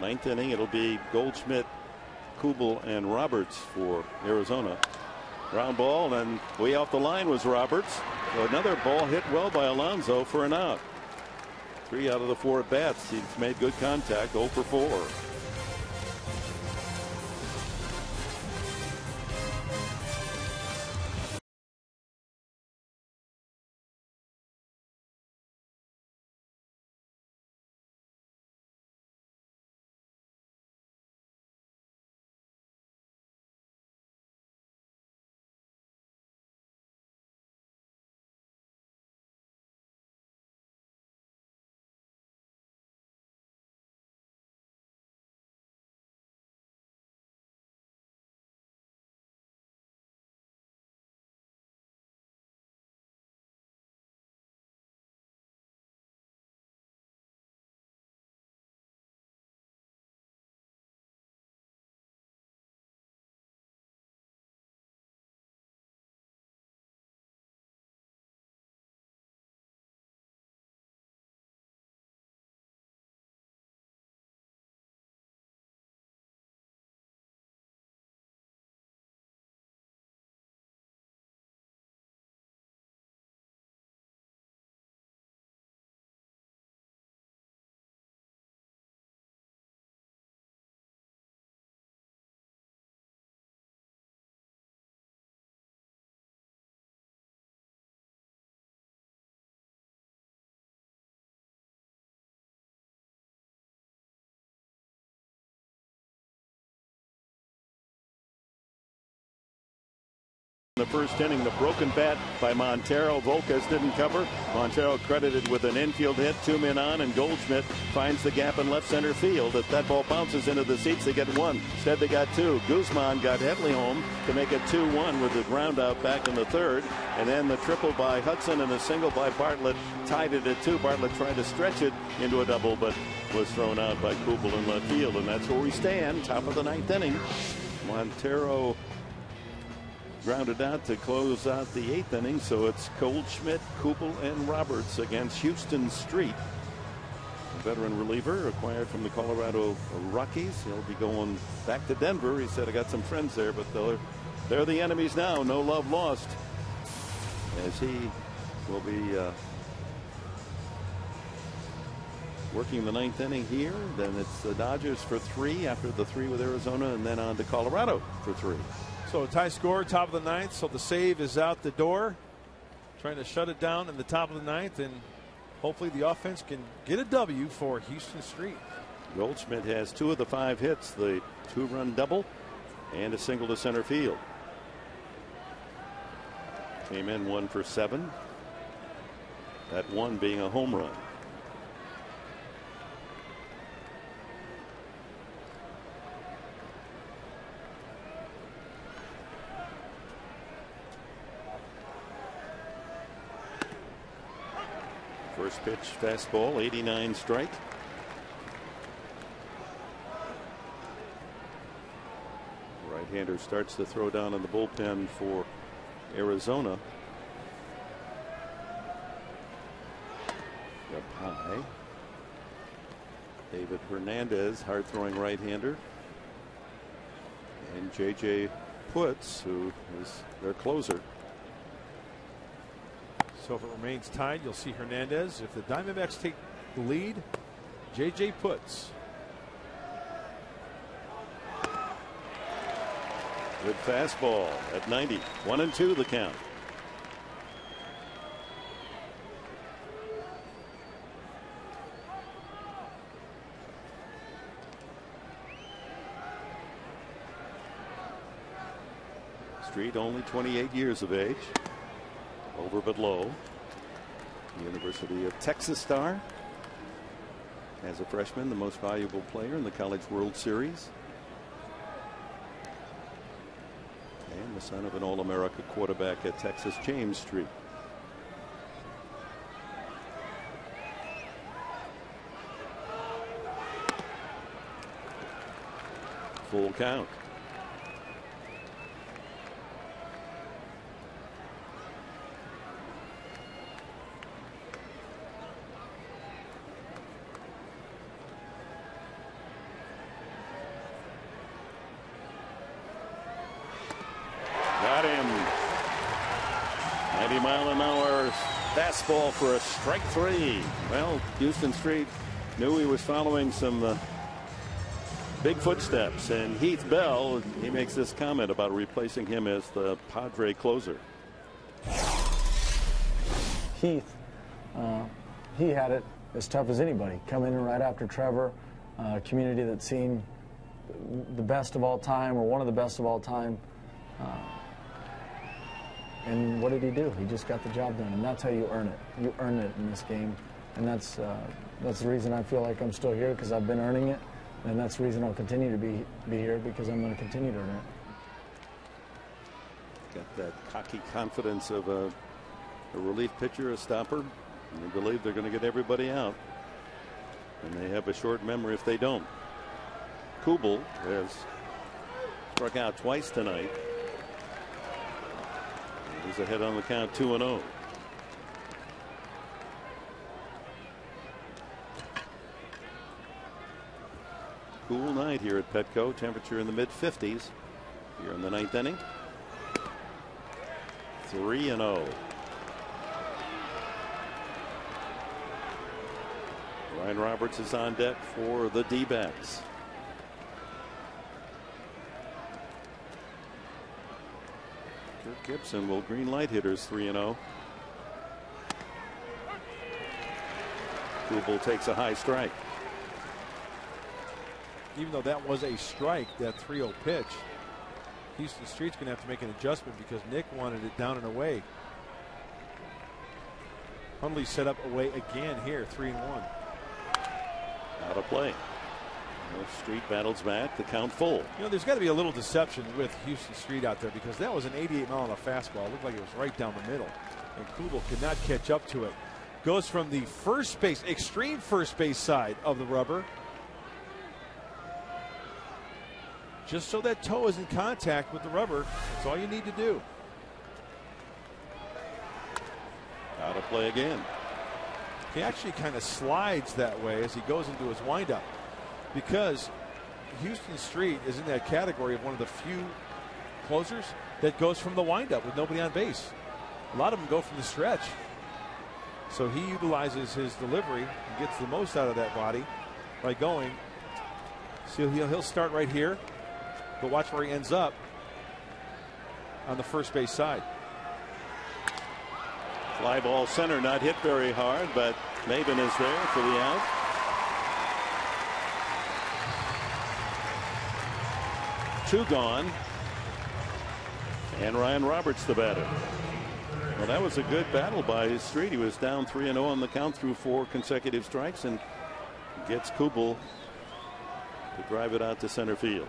Ninth inning, it'll be Goldschmidt, Kubel, and Roberts for Arizona. Ground ball, and way off the line was Roberts. So another ball hit well by Alonso for an out. 3 out of the 4 at bats. He's made good contact. 0 for 4. The first inning, the broken bat by Montero. Volquez didn't cover. Montero credited with an infield hit, 2 men on, and Goldschmidt finds the gap in left center field. If that ball bounces into the seats, they get 1. Instead, they got 2. Guzman got Headley home to make it 2-1 with the ground out back in the 3rd. And then the triple by Hudson and a single by Bartlett tied it at 2. Bartlett tried to stretch it into a double, but was thrown out by Kubel in left field. And that's where we stand, top of the 9th inning. Montero grounded out to close out the 8th inning. So it's Goldschmidt, Kubel, and Roberts against Houston Street. A veteran reliever acquired from the Colorado Rockies. He'll be going back to Denver. He said, I got some friends there, but they're the enemies now. No love lost. As he will be working the 9th inning here. Then it's the Dodgers for 3 after the 3 with Arizona, and then on to Colorado for 3. So a tie score, top of the 9th. So the save is out the door. Trying to shut it down in the top of the 9th, and hopefully the offense can get a W for Houston Street. Goldschmidt has 2 of the 5 hits, the 2-run double and a single to center field. Came in 1 for 7. That 1 being a home run. First pitch fastball, 89 strike. Right-hander starts the throw down in the bullpen for Arizona. Up high. David Hernandez, hard-throwing right-hander. And J.J. Putz, who is their closer. So if it remains tied, you'll see Hernandez. If the Diamondbacks take the lead, J.J. Putz. Good fastball at 90. 1-2 the count. Street only 28 years of age. Over but low. University of Texas star. As a freshman, the most valuable player in the College World Series. And the son of an All-America quarterback at Texas, James Street. Full count. Got him. 90-mile-an-hour fastball for a strike 3. Well, Houston Street knew he was following some big footsteps, and Heath Bell, he makes this comment about replacing him as the Padre closer. Heath, he had it as tough as anybody. Coming in right after Trevor, a community that's seen the best of all time, or one of the best of all time. And what did he do? He just got the job done, and that's how you earn it. You earn it in this game, and that's the reason I feel like I'm still here, because I've been earning it, and that's the reason I'll continue to be here, because I'm going to continue to earn it. Got that cocky confidence of a relief pitcher, a stopper. And they believe they're going to get everybody out, and they have a short memory if they don't. Kubel has struck out twice tonight. He's ahead on the count, 2-0. Cool night here at Petco. Temperature in the mid-50s here in the 9th inning. 3-0. Ryan Roberts is on deck for the D-backs. Kirk Gibson will green light hitters 3-0. Kubel takes a high strike. Even though that was a strike, that 3-0 pitch, Houston Street's going to have to make an adjustment, because Nick wanted it down and away. Hundley set up away again here, 3-1. Out of play. Street battles back, the count full. You know, there's got to be a little deception with Houston Street out there, because that was an 88-mile-an-hour fastball. It looked like it was right down the middle, and Kubel could not catch up to it. Goes from the first base, extreme first base side of the rubber, just so that toe is in contact with the rubber. That's all you need to do. Out of play again. He actually kind of slides that way as he goes into his windup, because Houston Street is in that category of one of the few closers that goes from the windup with nobody on base. A lot of them go from the stretch. So he utilizes his delivery and gets the most out of that body by going. So he'll start right here, but watch where he ends up on the first base side. Fly ball center, not hit very hard, but Maben is there for the out. Two gone, and Ryan Roberts the batter. Well, that was a good battle by Street. He was down 3-0 on the count through 4 consecutive strikes, and gets Kubel to drive it out to center field.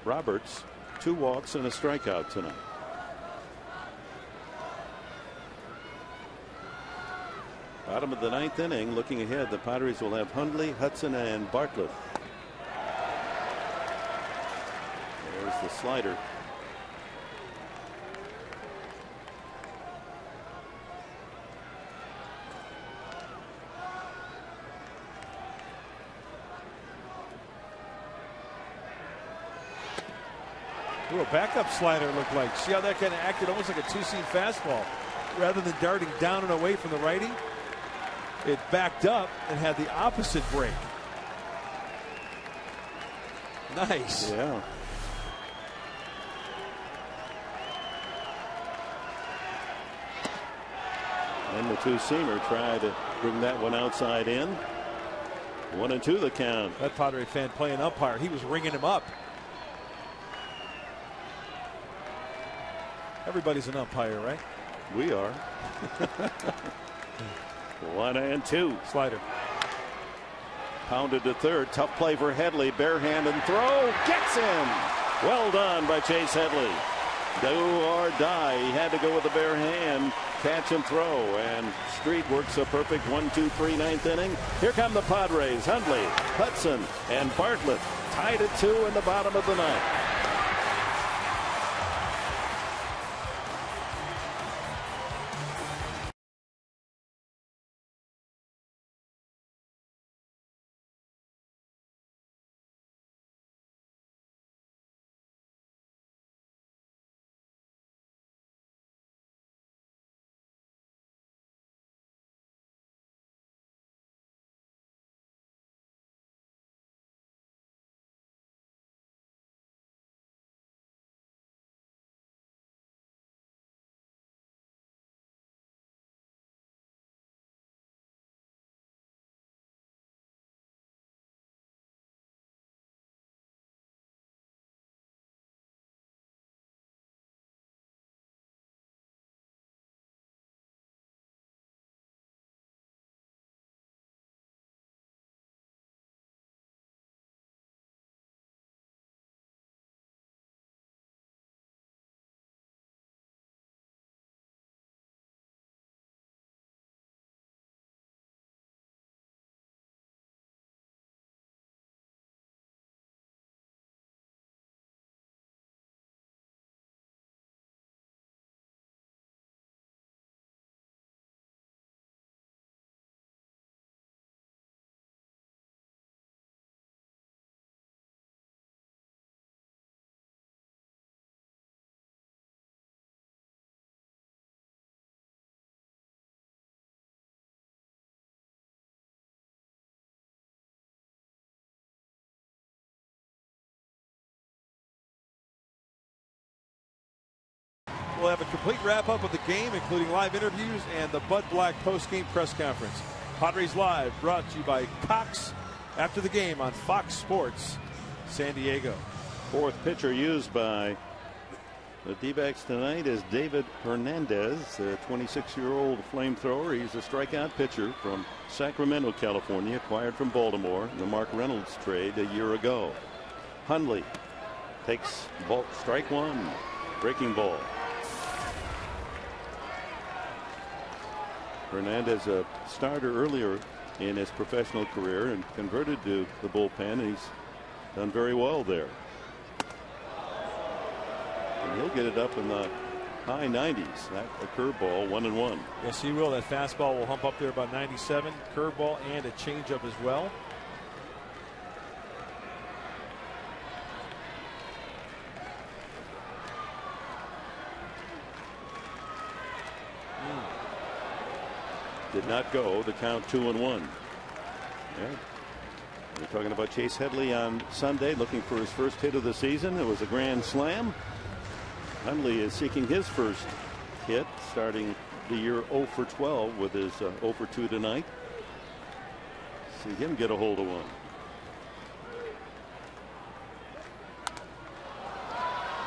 Roberts, 2 walks and a strikeout tonight. Bottom of the 9th inning. Looking ahead, the Padres will have Hundley, Hudson, and Bartlett. There's the slider. Ooh, a backup slider looked like. See how that kind of acted almost like a two-seam fastball. Rather than darting down and away from the righty, it backed up and had the opposite break. Nice. Yeah. And the two-seamer tried to bring that one outside in. 1-2 the count. That Padre fan playing umpire, he was ringing him up. Everybody's an umpire, right? We are. 1-2. Slider. Pounded to third. Tough play for Headley. Bare hand and throw. Gets him. Well done by Chase Headley. Do or die. He had to go with the bare hand. Catch and throw. And Street works a perfect 1-2-3 ninth inning. Here come the Padres. Hundley, Hudson, and Bartlett tied at 2 in the bottom of the ninth. We'll have a complete wrap-up of the game, including live interviews and the Bud Black post-game press conference. Padres Live, brought to you by Cox, after the game on Fox Sports San Diego. Fourth pitcher used by the D-backs tonight is David Hernandez, a 26-year-old flamethrower. He's a strikeout pitcher from Sacramento, California, acquired from Baltimore in the Mark Reynolds trade a year ago. Hundley takes ball, strike one, breaking ball. Hernandez, a starter earlier in his professional career and converted to the bullpen. He's done very well there. And he'll get it up in the high 90s. That a curveball, 1-1. Yes, he will. That fastball will hump up there about 97. Curveball and a changeup as well. Did not go. The count 2-1. Yeah. We're talking about Chase Headley on Sunday, looking for his first hit of the season. It was a grand slam. Hundley is seeking his first hit, starting the year 0 for 12 with his 0 for 2 tonight. See him get a hold of one.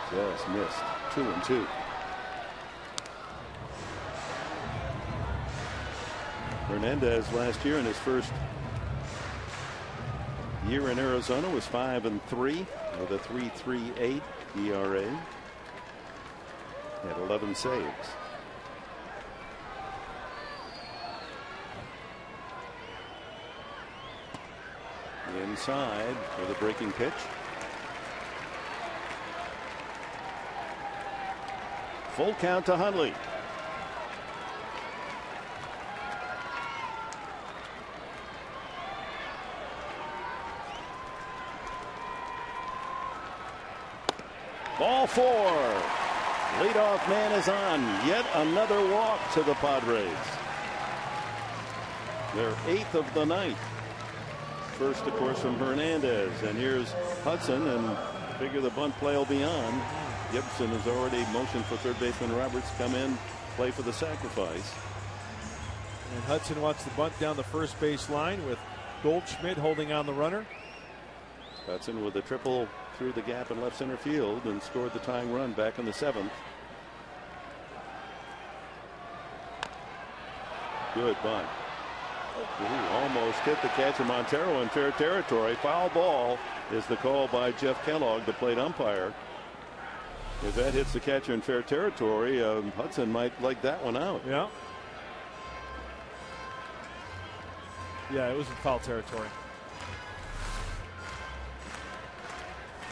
Just missed. 2-2. Hernandez last year in his first year in Arizona was 5-3 with a 3.38 ERA. Had 11 saves. Inside with a breaking pitch. Full count to Hundley. Ball 4. Leadoff man is on. Yet another walk to the Padres. Their 8th of the night. First, of course, from Hernandez. And here's Hudson, and figure the bunt play will be on. Gibson has already motioned for third baseman Roberts come in, play for the sacrifice. And Hudson wants the bunt down the first base line with Goldschmidt holding on the runner. Hudson with a triple through the gap in left center field and scored the tying run back in the 7th. Good bunt. Ooh, almost hit the catcher Montero in fair territory. Foul ball is the call by Jeff Kellogg, the plate umpire. If that hits the catcher in fair territory, Hudson might like that one out. Yeah. Yeah, it was in foul territory.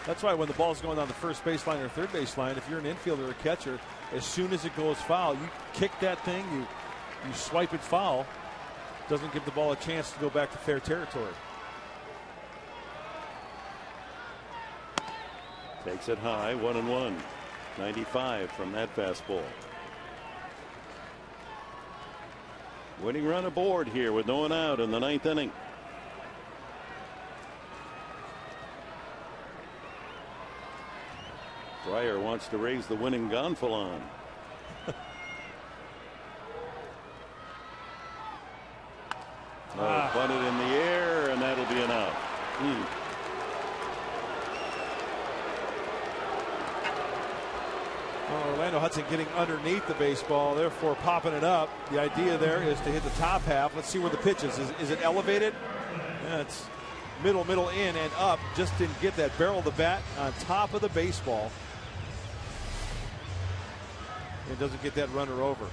That's why when the ball's going down the first baseline or third baseline, if you're an infielder or catcher, as soon as it goes foul, you kick that thing, you swipe it foul. Doesn't give the ball a chance to go back to fair territory. Takes it high, 1-1. 95 from that fastball. Winning run aboard here with no one out in the 9th inning. Fryer wants to raise the winning gonfalon. Bunted in the air, and that'll be an out. Well, Orlando Hudson getting underneath the baseball, therefore popping it up. The idea there is to hit the top half. Let's see where the pitch is. Is it elevated? Yeah, it's middle, in, and up. Just didn't get that barrel of the bat on top of the baseball. It doesn't get that runner over.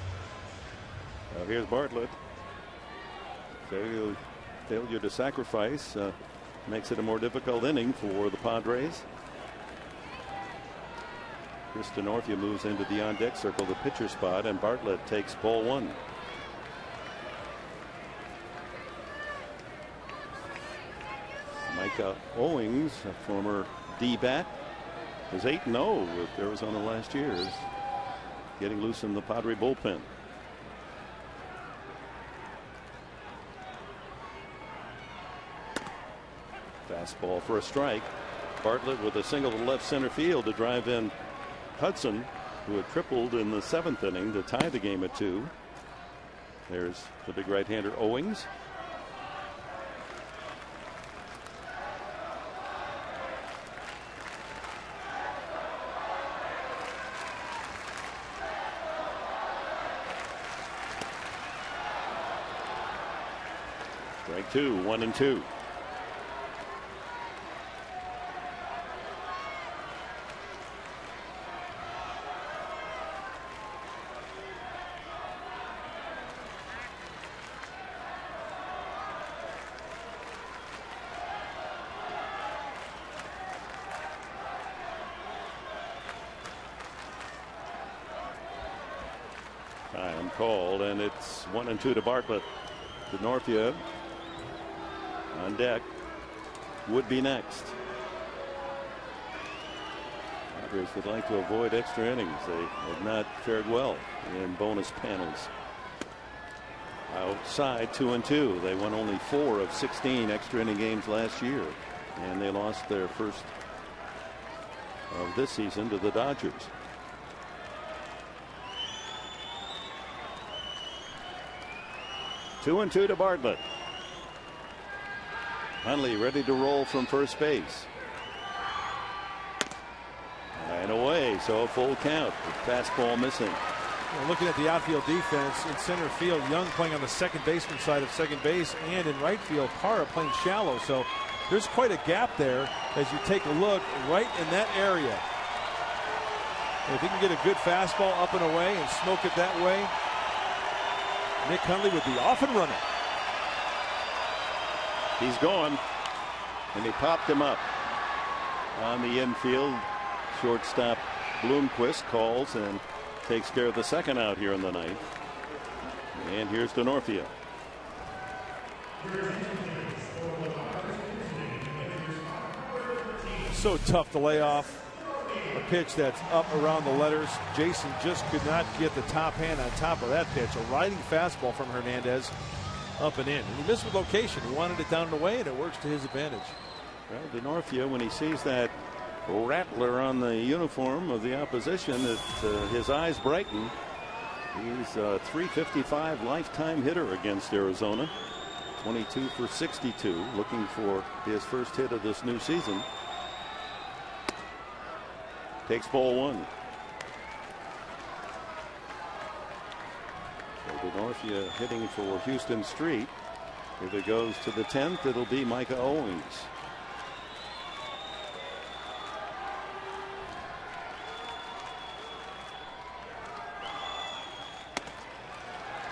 Now here's Bartlett. Failure to sacrifice makes it a more difficult inning for the Padres. Chris Denorfia moves into the on-deck circle, the pitcher spot, and Bartlett takes ball 1. Micah Owings, a former D-bat, is 8-0 with Arizona last year, is getting loose in the Padre bullpen. Fastball for a strike. Bartlett with a single to left center field to drive in Hudson, who had tripled in the 7th inning to tie the game at 2. There's the big right-hander Owings. Strike 2, 1-2. Time called, and it's 1-2 to Bartlett. Denorfia on deck would be next. Padres would like to avoid extra innings. They have not fared well in bonus panels. Outside 2-2. They won only 4 of 16 extra inning games last year, and they lost their first of this season to the Dodgers. 2-2 to Bartlett. Hundley ready to roll from first base. And away, so a full count. Fastball missing. Well, looking at the outfield defense in center field, Young playing on the second baseman side of second base, and in right field, Parra playing shallow. So there's quite a gap there as you take a look right in that area. And if he can get a good fastball up and away and smoke it that way, Nick Hundley would be off and running. He's gone, and he popped him up on the infield. Shortstop Bloomquist calls and takes care of the second out here in the ninth. And here's Denorfia. So tough to lay off a pitch that's up around the letters. Jason just could not get the top hand on top of that pitch. A riding fastball from Hernandez. up and in. And he missed with location. He wanted it down and away, and it works to his advantage. Well, DeNorfia, when he sees that rattler on the uniform of the opposition, his eyes brighten. He's a .355 lifetime hitter against Arizona. 22 for 62, looking for his first hit of this new season. Takes ball one. So DeNorfia hitting for Houston Street. If it goes to the 10th, it'll be Micah Owings.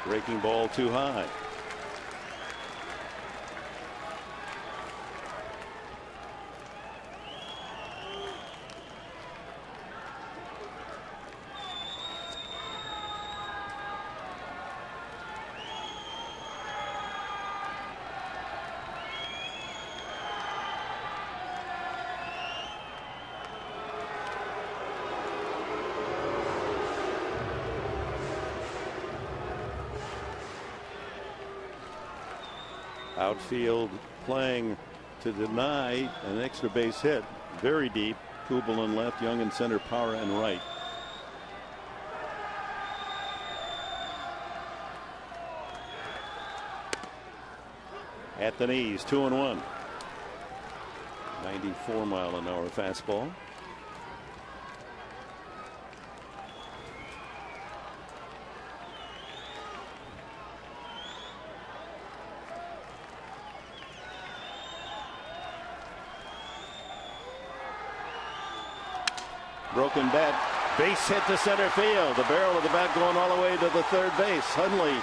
Breaking ball too high. Outfield playing to deny an extra base hit. Very deep. Kubel in left, Young in center, Power in right. At the knees, 2-1. 94-mile-an-hour fastball. Broken bat, base hit to center field. The barrel of the bat going all the way to the third base. Hundley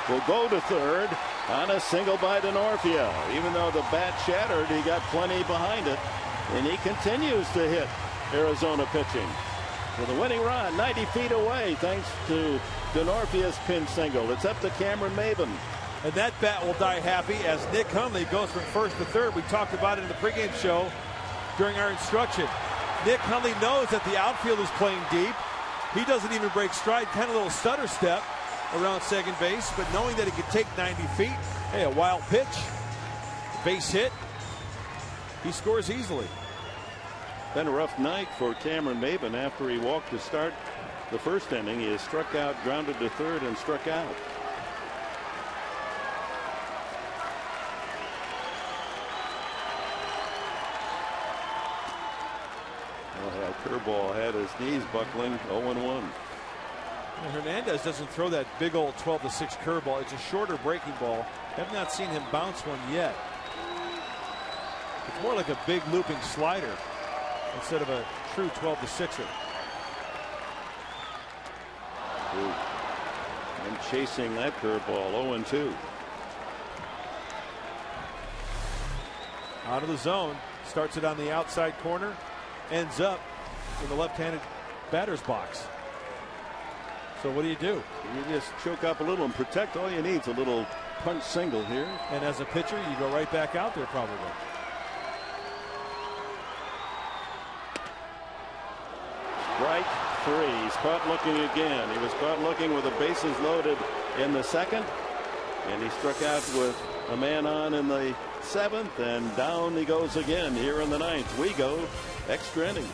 will go to third on a single by DeNorfia. Even though the bat shattered, he got plenty behind it, and he continues to hit Arizona pitching for the winning run 90 feet away thanks to DeNorfia's pinch single. It's up to Cameron Maben. And that bat will die happy as Nick Hundley goes from first to third. We talked about it in the pregame show during our instruction. Nick Hundley knows that the outfield is playing deep. He doesn't even break stride, kind of a little stutter step around second base, but knowing that he can take 90 feet, hey, a wild pitch, base hit, he scores easily. Been a rough night for Cameron Maben after he walked to start the first inning. He has struck out, grounded to third, and struck out. Curveball had his knees buckling. 0-1. Hernandez doesn't throw that big old 12-6 curveball. It's a shorter breaking ball. Have not seen him bounce one yet. It's more like a big looping slider instead of a true 12-6er. And chasing that curveball. 0-2. Out of the zone. Starts it on the outside corner. Ends up in the left-handed batter's box. So what do? You just choke up a little and protect. All you need is a little punch single here. And as a pitcher, you go right back out there probably. Strike three. He's caught looking again. He was caught looking with the bases loaded in the second. And he struck out with a man on in the seventh. And down he goes again here in the ninth. We go extra innings.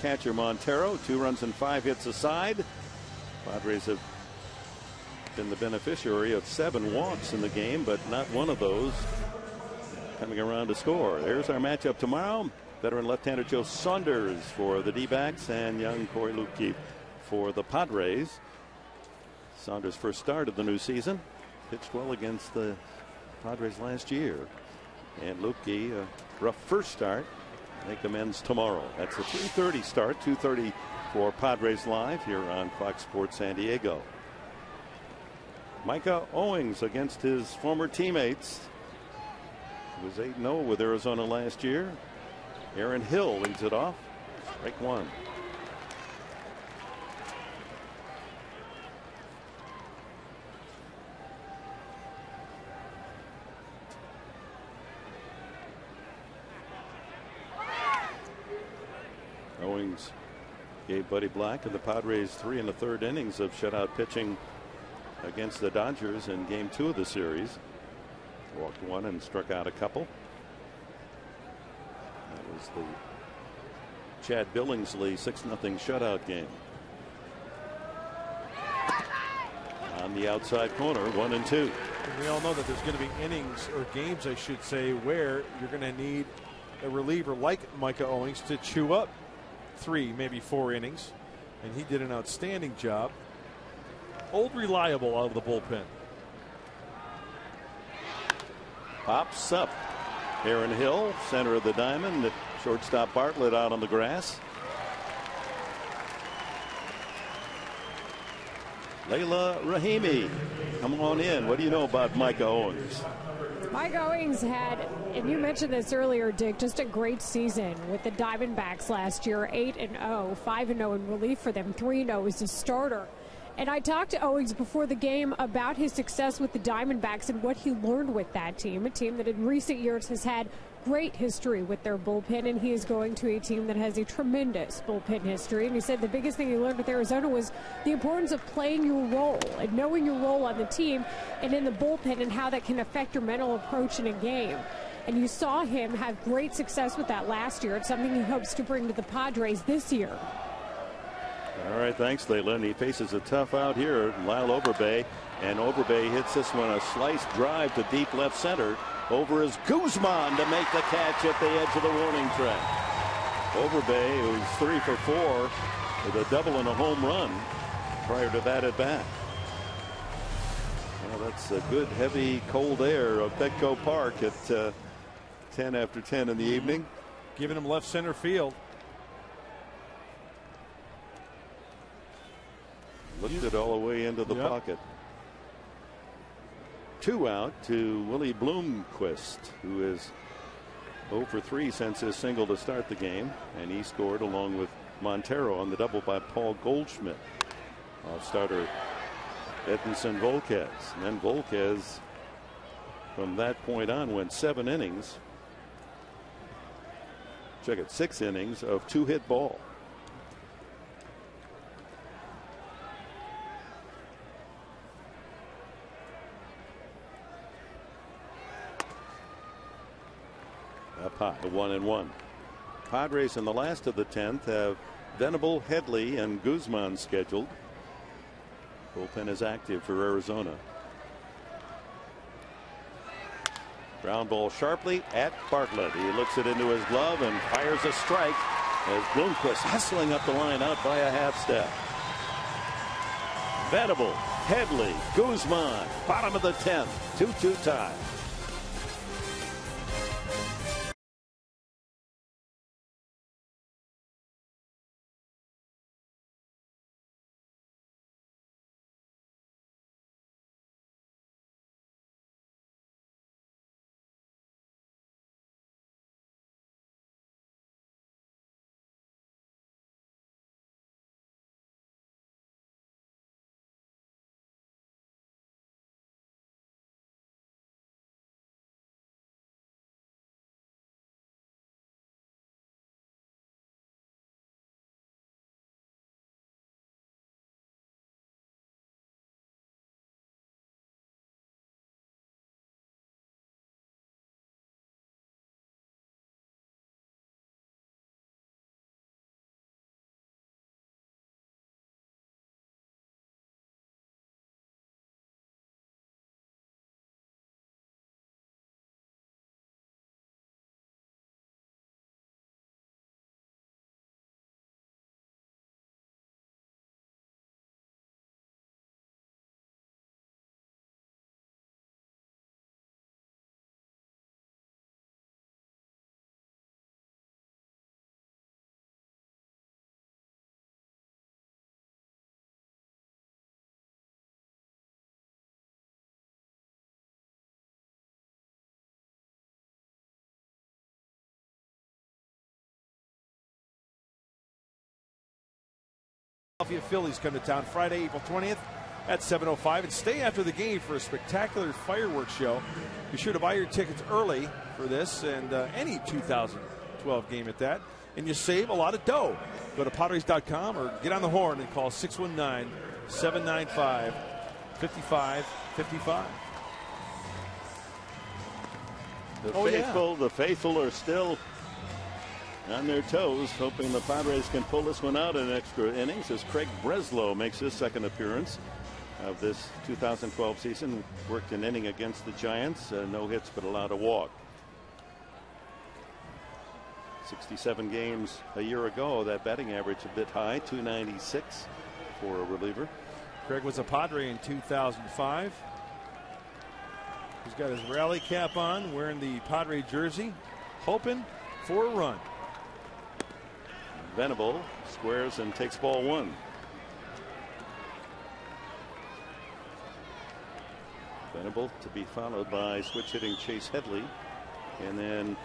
Catcher Montero, 2 runs and 5 hits aside. Padres have been the beneficiary of 7 walks in the game, but not one of those coming around to score. There's our matchup tomorrow. Veteran left-hander Joe Saunders for the D-backs and young Corey Luebke for the Padres. Saunders' first start of the new season. Pitched well against the Padres last year. And Luebke, a rough first start. Make amends tomorrow. That's a 3:30 start, 2:30 for Padres Live here on Fox Sports San Diego. Micah Owings against his former teammates. He was 8-0 with Arizona last year. Aaron Hill leads it off. Strike 1. Owings gave Buddy Black and the Padres 3 1/3 innings of shutout pitching against the Dodgers in game 2 of the series. Walked 1 and struck out a couple. That was the Chad Billingsley 6-0 shutout game. On the outside corner, 1-2. And we all know that there's going to be innings, or games I should say, where you're going to need a reliever like Micah Owings to chew up 3, maybe 4 innings. And he did an outstanding job. Old reliable out of the bullpen. Pops up. Aaron Hill, center of the diamond. Shortstop Bartlett out on the grass. Layla Rahimi, come on in. What do you know about Micah Owings? Mike Owings had, and you mentioned this earlier, Dick, just a great season with the Diamondbacks last year. 8-0, 5-0 in relief for them, 3-0 as a starter. And I talked to Owings before the game about his success with the Diamondbacks and what he learned with that team, a team that in recent years has had great history with their bullpen, and he is going to a team that has a tremendous bullpen history. And he said the biggest thing he learned with Arizona was the importance of playing your role and knowing your role on the team and in the bullpen and how that can affect your mental approach in a game. And you saw him have great success with that last year. It's something he hopes to bring to the Padres this year. All right, thanks, Layla. And he faces a tough out here, Lyle Overbay. And Overbay hits this one, a slice drive to deep left center. Over is Guzman to make the catch at the edge of the warning track. Overbay, who's 3 for 4 with a double and a home run prior to that at bat. Well, that's a good, heavy, cold air of Petco Park at 10 after 10 in the evening. Giving him left center field. Lifted all the way into the pocket. 2 out to Willie Bloomquist, who is 0 for 3 since his single to start the game, and he scored along with Montero on the double by Paul Goldschmidt. Off starter Edinson Volquez, and then Volquez from that point on went 7 innings. Check it, 6 innings of 2-hit ball. Up high, 1-1. Padres in the last of the 10th have Venable, Headley, and Guzman scheduled. Bullpen is active for Arizona. Ground ball sharply at Bartlett. He looks it into his glove and fires a strike as Bloomquist hustling up the line out by a half step. Venable, Headley, Guzman, bottom of the 10th, 2-2 tie. Philadelphia Phillies come to town Friday, April 20th at 7:05. And stay after the game for a spectacular fireworks show. Be sure to buy your tickets early for this and any 2012 game at that. And you save a lot of dough. Go to Padres.com or get on the horn and call 619-795-5555. The faithful are still on their toes, hoping the Padres can pull this one out in extra innings as Craig Breslow makes his second appearance of this 2012 season. Worked an inning against the Giants, no hits but allowed a walk. 67 games a year ago, that batting average a bit high, 296 for a reliever. Craig was a Padre in 2005. He's got his rally cap on, wearing the Padre jersey, hoping for a run. Venable squares and takes ball one. Venable to be followed by switch hitting Chase Headley, and then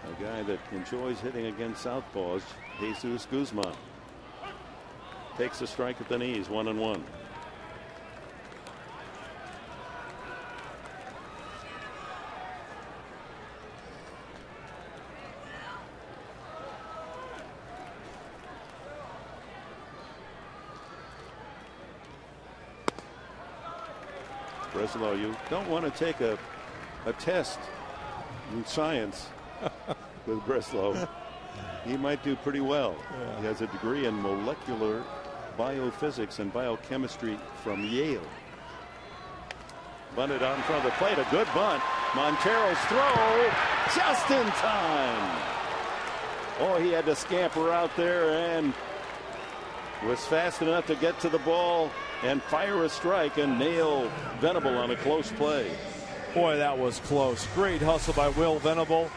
a guy that enjoys hitting against southpaws, Jesus Guzman. Takes a strike at the knees, 1-1. Breslow, you don't want to take a test in science with Breslow. He might do pretty well. Yeah. He has a degree in molecular biophysics and biochemistry from Yale. Bunted out in front of the plate. A good bunt. Montero's throw just in time. Oh, he had to scamper out there and was fast enough to get to the ball and fire a strike and nail Venable on a close play. Boy, that was close. Great hustle by Will Venable.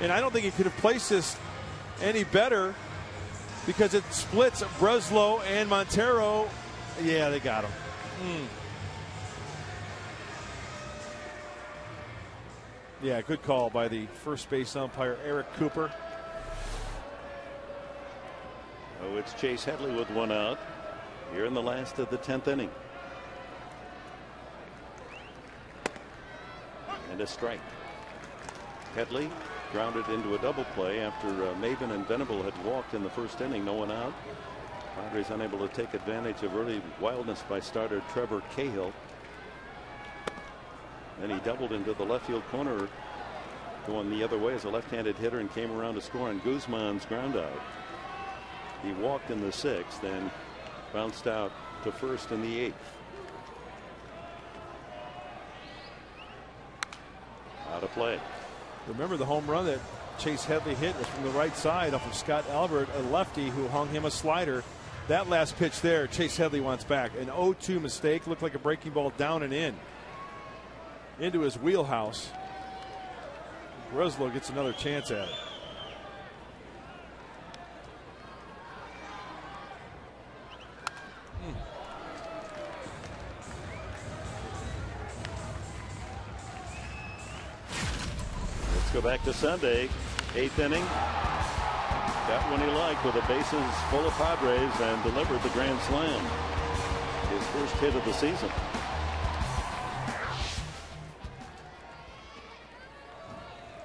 And I don't think he could have placed this any better because it splits Breslow and Montero. Yeah, they got him. Yeah, good call by the first base umpire, Eric Cooper. Oh, it's Chase Headley with one out here in the last of the 10th inning. And a strike. Headley grounded into a double play after Maven and Venable had walked in the first inning, no one out. Padres unable to take advantage of early wildness by starter Trevor Cahill. Then he doubled into the left field corner, going the other way as a left-handed hitter, and came around to score on Guzman's ground out. He walked in the 6th, then bounced out to first in the 8th. Out of play. Remember, the home run that Chase Headley hit was from the right side off of Scott Albert, a lefty who hung him a slider. That last pitch there, Chase Headley wants back. An 0-2 mistake, looked like a breaking ball down and in. Into his wheelhouse. Breslow gets another chance at it. Let's go back to Sunday. 8th inning. Got one he liked with the bases full of Padres and delivered the grand slam. His first hit of the season.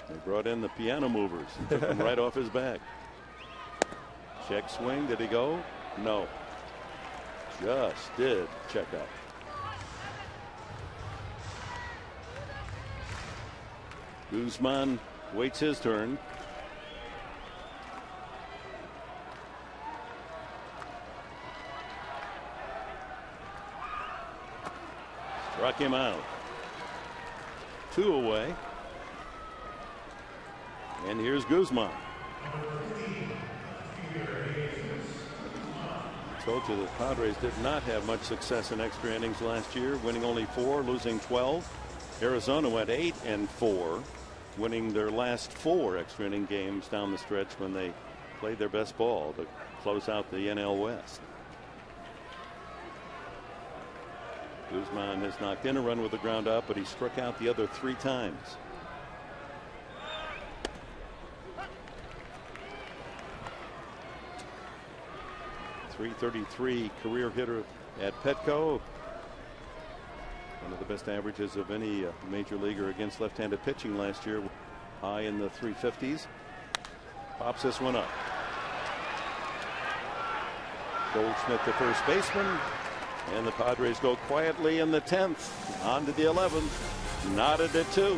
They brought in the piano movers and took him right off his back. Check swing. Did he go? No. Just did check out. Guzman waits his turn. Struck him out. 2 away. And here's Guzman. I told you the Padres did not have much success in extra innings last year, winning only 4, losing 12. Arizona went 8-4, winning their last 4 extra inning games down the stretch when they played their best ball to close out the NL West. Guzman has knocked in a run with the ground out, but he struck out the other 3 times. .333 career hitter at Petco. One of the best averages of any major leaguer against left-handed pitching last year. High in the 350s. Pops this one up. Goldschmidt, the first baseman. And the Padres go quietly in the 10th. On to the 11th. Knotted at 2.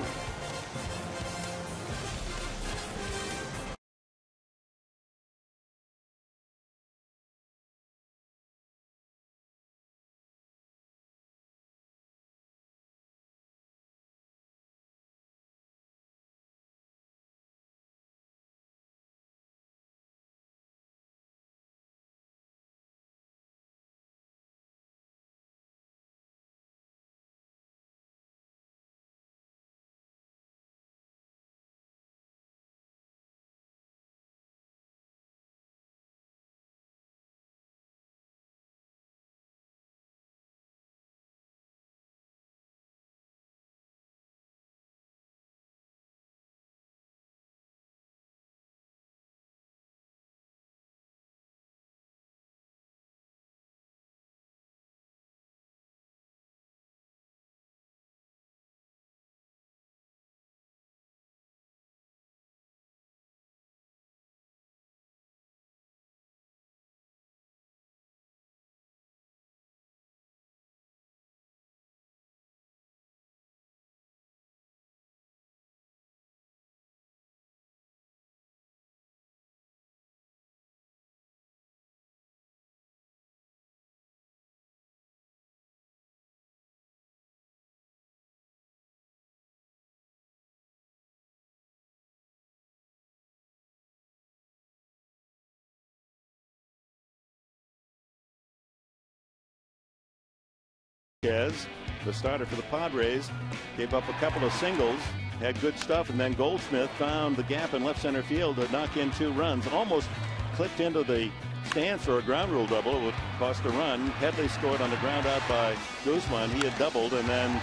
The starter for the Padres, gave up a couple of singles, had good stuff, and then Goldschmidt found the gap in left center field to knock in 2 runs. Almost clipped into the stands for a ground rule double. It would cost a run. Headley scored on the ground out by Guzman. He had doubled, and then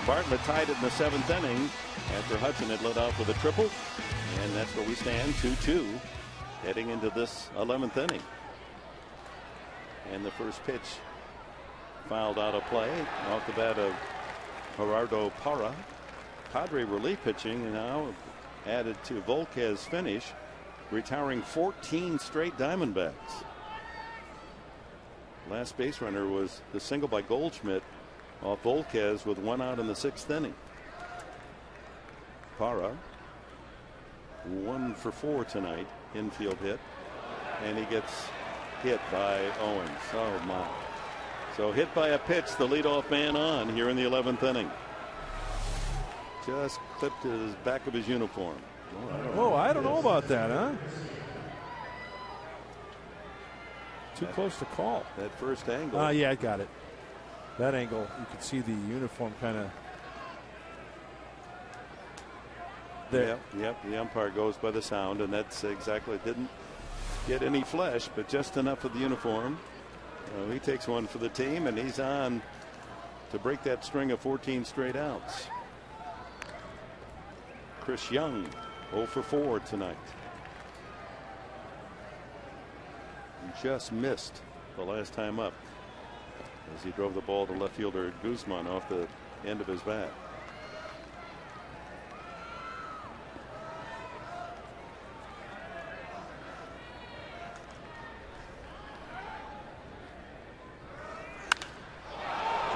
Bartlett tied it in the 7th inning after Hudson had led off with a triple. And that's where we stand, 2-2, heading into this 11th inning. And the first pitch fouled out of play off the bat of Gerardo Parra. Padre relief pitching now added to Volquez's finish, retiring 14 straight Diamondbacks. Last base runner was the single by Goldschmidt off Volquez with 1 out in the 6th inning. Parra 1 for 4 tonight, infield hit, and he gets hit by Owens. Oh my. So hit by a pitch, the leadoff man on here in the 11th inning. Just clipped his back of his uniform. I don't know about that, huh? Too close to call. That first angle. Yeah, I got it. That angle, you could see the uniform kind of there. Yep. The umpire goes by the sound, and that's exactly, didn't get any flesh, but just enough of the uniform. He takes one for the team, and he's on to break that string of 14 straight outs. Chris Young 0 for 4 tonight. Just missed the last time up as he drove the ball to left fielder Guzman off the end of his bat.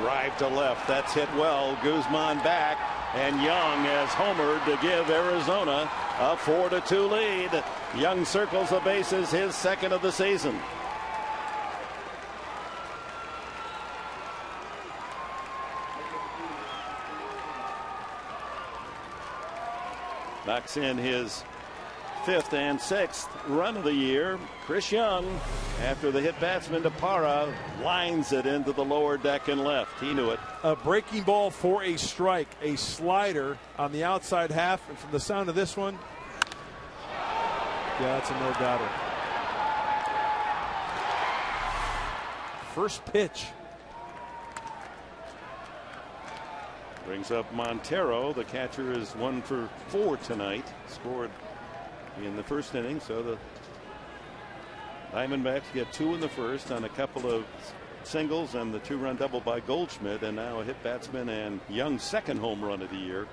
Drive to left. That's hit well. Guzman back, and Young has homered to give Arizona a 4-2 lead. Young circles the bases, his 2nd of the season. Knocks in his 5th and 6th run of the year. Chris Young, after the hit batsman to Parra, lines it into the lower deck and left. He knew it. A breaking ball for a strike, a slider on the outside half, and from the sound of this one, yeah, that's a no-doubter. First pitch. Brings up Montero. The catcher is 1 for 4 tonight. Scored in the 1st inning, so the Diamondbacks get 2 in the first on a couple of singles and the 2-run double by Goldschmidt, and now a hit batsman and Young's second home run of the year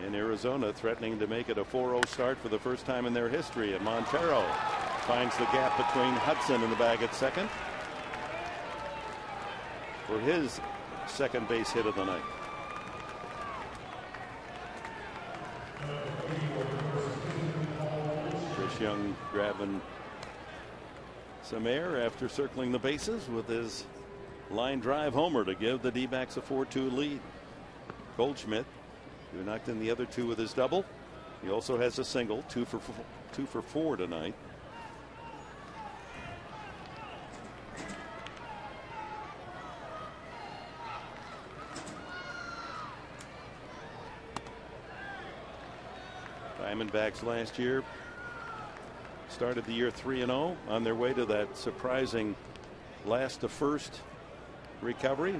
in Arizona, threatening to make it a 4-0 start for the first time in their history. And Montero finds the gap between Hudson and the bag at second for his second base hit of the night. Chris Young grabbing some air after circling the bases with his line drive homer to give the D-backs a 4-2 lead. Goldschmidt, who knocked in the other 2 with his double. He also has a single, 2 for 4 tonight. Diamondbacks last year started the year 3-0 on their way to that surprising last to first recovery.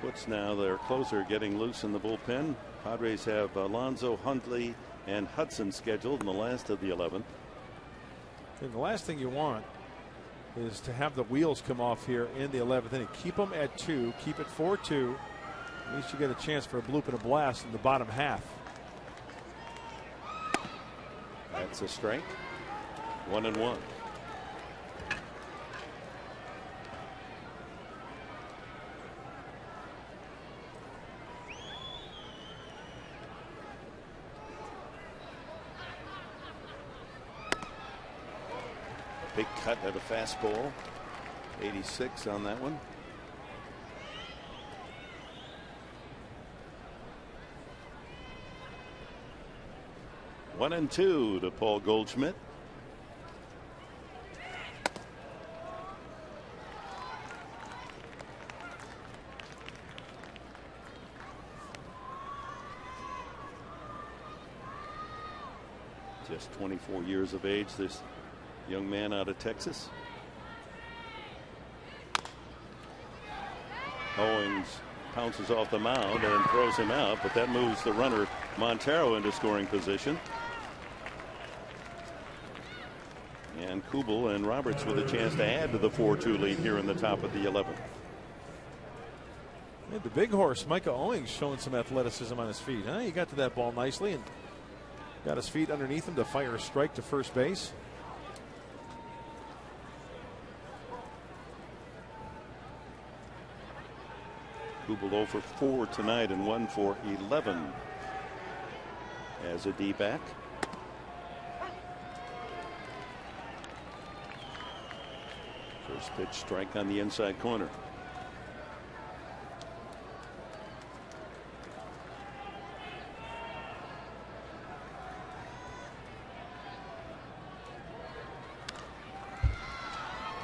Puts now their closer getting loose in the bullpen. Padres have Alonso, Hundley, and Hudson scheduled in the last of the 11th. And the last thing you want is to have the wheels come off here in the 11th inning. Keep them at 2, keep it 4-2. At least you get a chance for a bloop and a blast in the bottom half. That's a strike. 1-1. Big cut at a fastball. 86 on that one. One and 2 to Paul Goldschmidt. Just 24 years of age, this young man out of Texas. Owings pounces off the mound and throws him out, but that moves the runner Montero into scoring position. And Kubel and Roberts with a chance to add to the 4-2 lead here in the top of the 11th. Yeah, the big horse, Micah Owings, showing some athleticism on his feet. He got to that ball nicely and got his feet underneath him to fire a strike to first base. Kubel 0 for 4 tonight and 1 for 11 as a D-back. First pitch strike on the inside corner.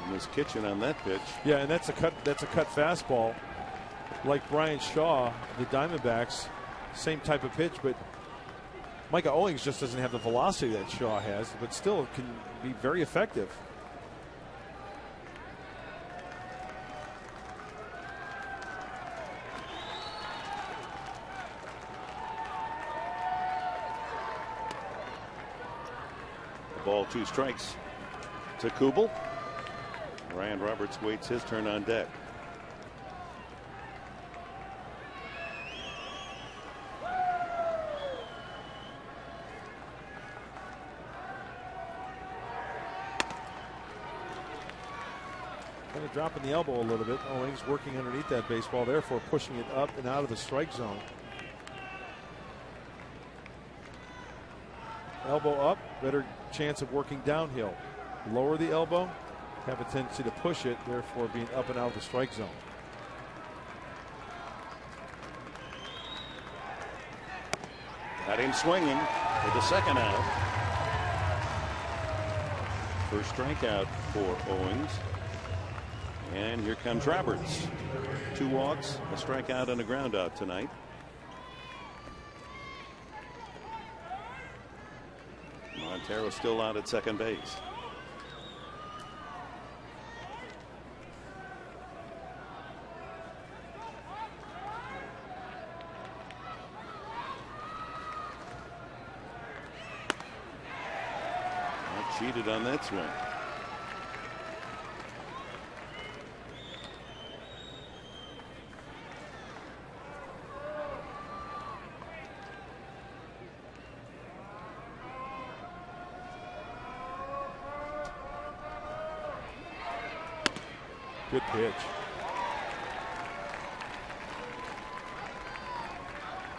And this Kitchen on that pitch. Yeah, and that's a cut fastball. Like Brian Shaw, the Diamondbacks, same type of pitch, but Micah Owings just doesn't have the velocity that Shaw has, but still can be very effective. The ball, 2 strikes to Kubel. Ryan Roberts waits his turn on deck. Kind of dropping the elbow a little bit. Owings working underneath that baseball, therefore pushing it up and out of the strike zone. Elbow up, better chance of working downhill. Lower the elbow, have a tendency to push it, therefore being up and out of the strike zone. Got him swinging for the second out. First strikeout for Owings. And here comes Roberts. 2 walks, a strikeout, and a ground out tonight. Montero still out at second base. Cheated on that swing. Good pitch.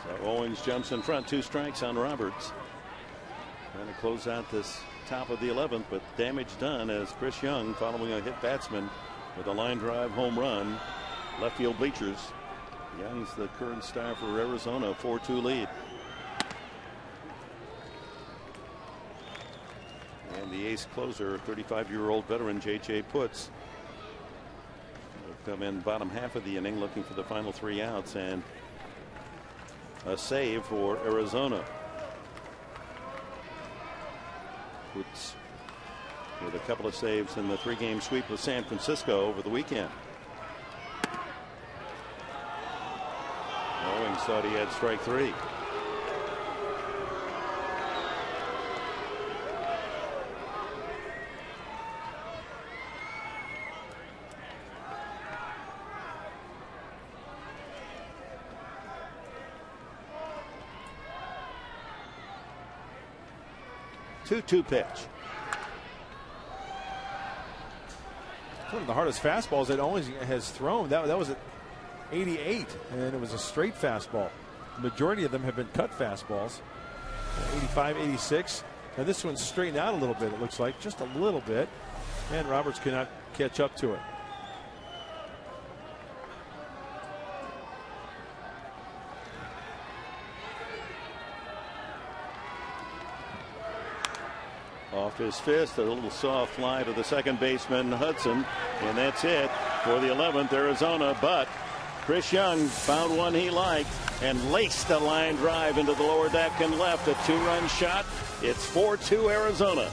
So Owings jumps in front, 2 strikes on Roberts. Trying to close out this top of the 11th, but damage done as Chris Young, following a hit batsman with a line drive home run, left field bleachers. Young's the current star for Arizona, 4-2 lead. And the ace closer, 35-year-old veteran J.J. Putz, will come in bottom half of the inning looking for the final 3 outs and a save for Arizona. Putz with a couple of saves in the 3-game sweep with San Francisco over the weekend. Owings thought he had strike 3. Two pitch. One of the hardest fastballs that Owens has thrown. That was at 88, and it was a straight fastball. The majority of them have been cut fastballs. 85, 86, and this one's straightened out a little bit. It looks like just a little bit, and Roberts cannot catch up to it. Off his fist, a little soft fly to the second baseman Hudson, and that's it for the 11th Arizona. But Chris Young found one he liked and laced a line drive into the lower deck and left, a 2-run shot. It's 4-2 Arizona.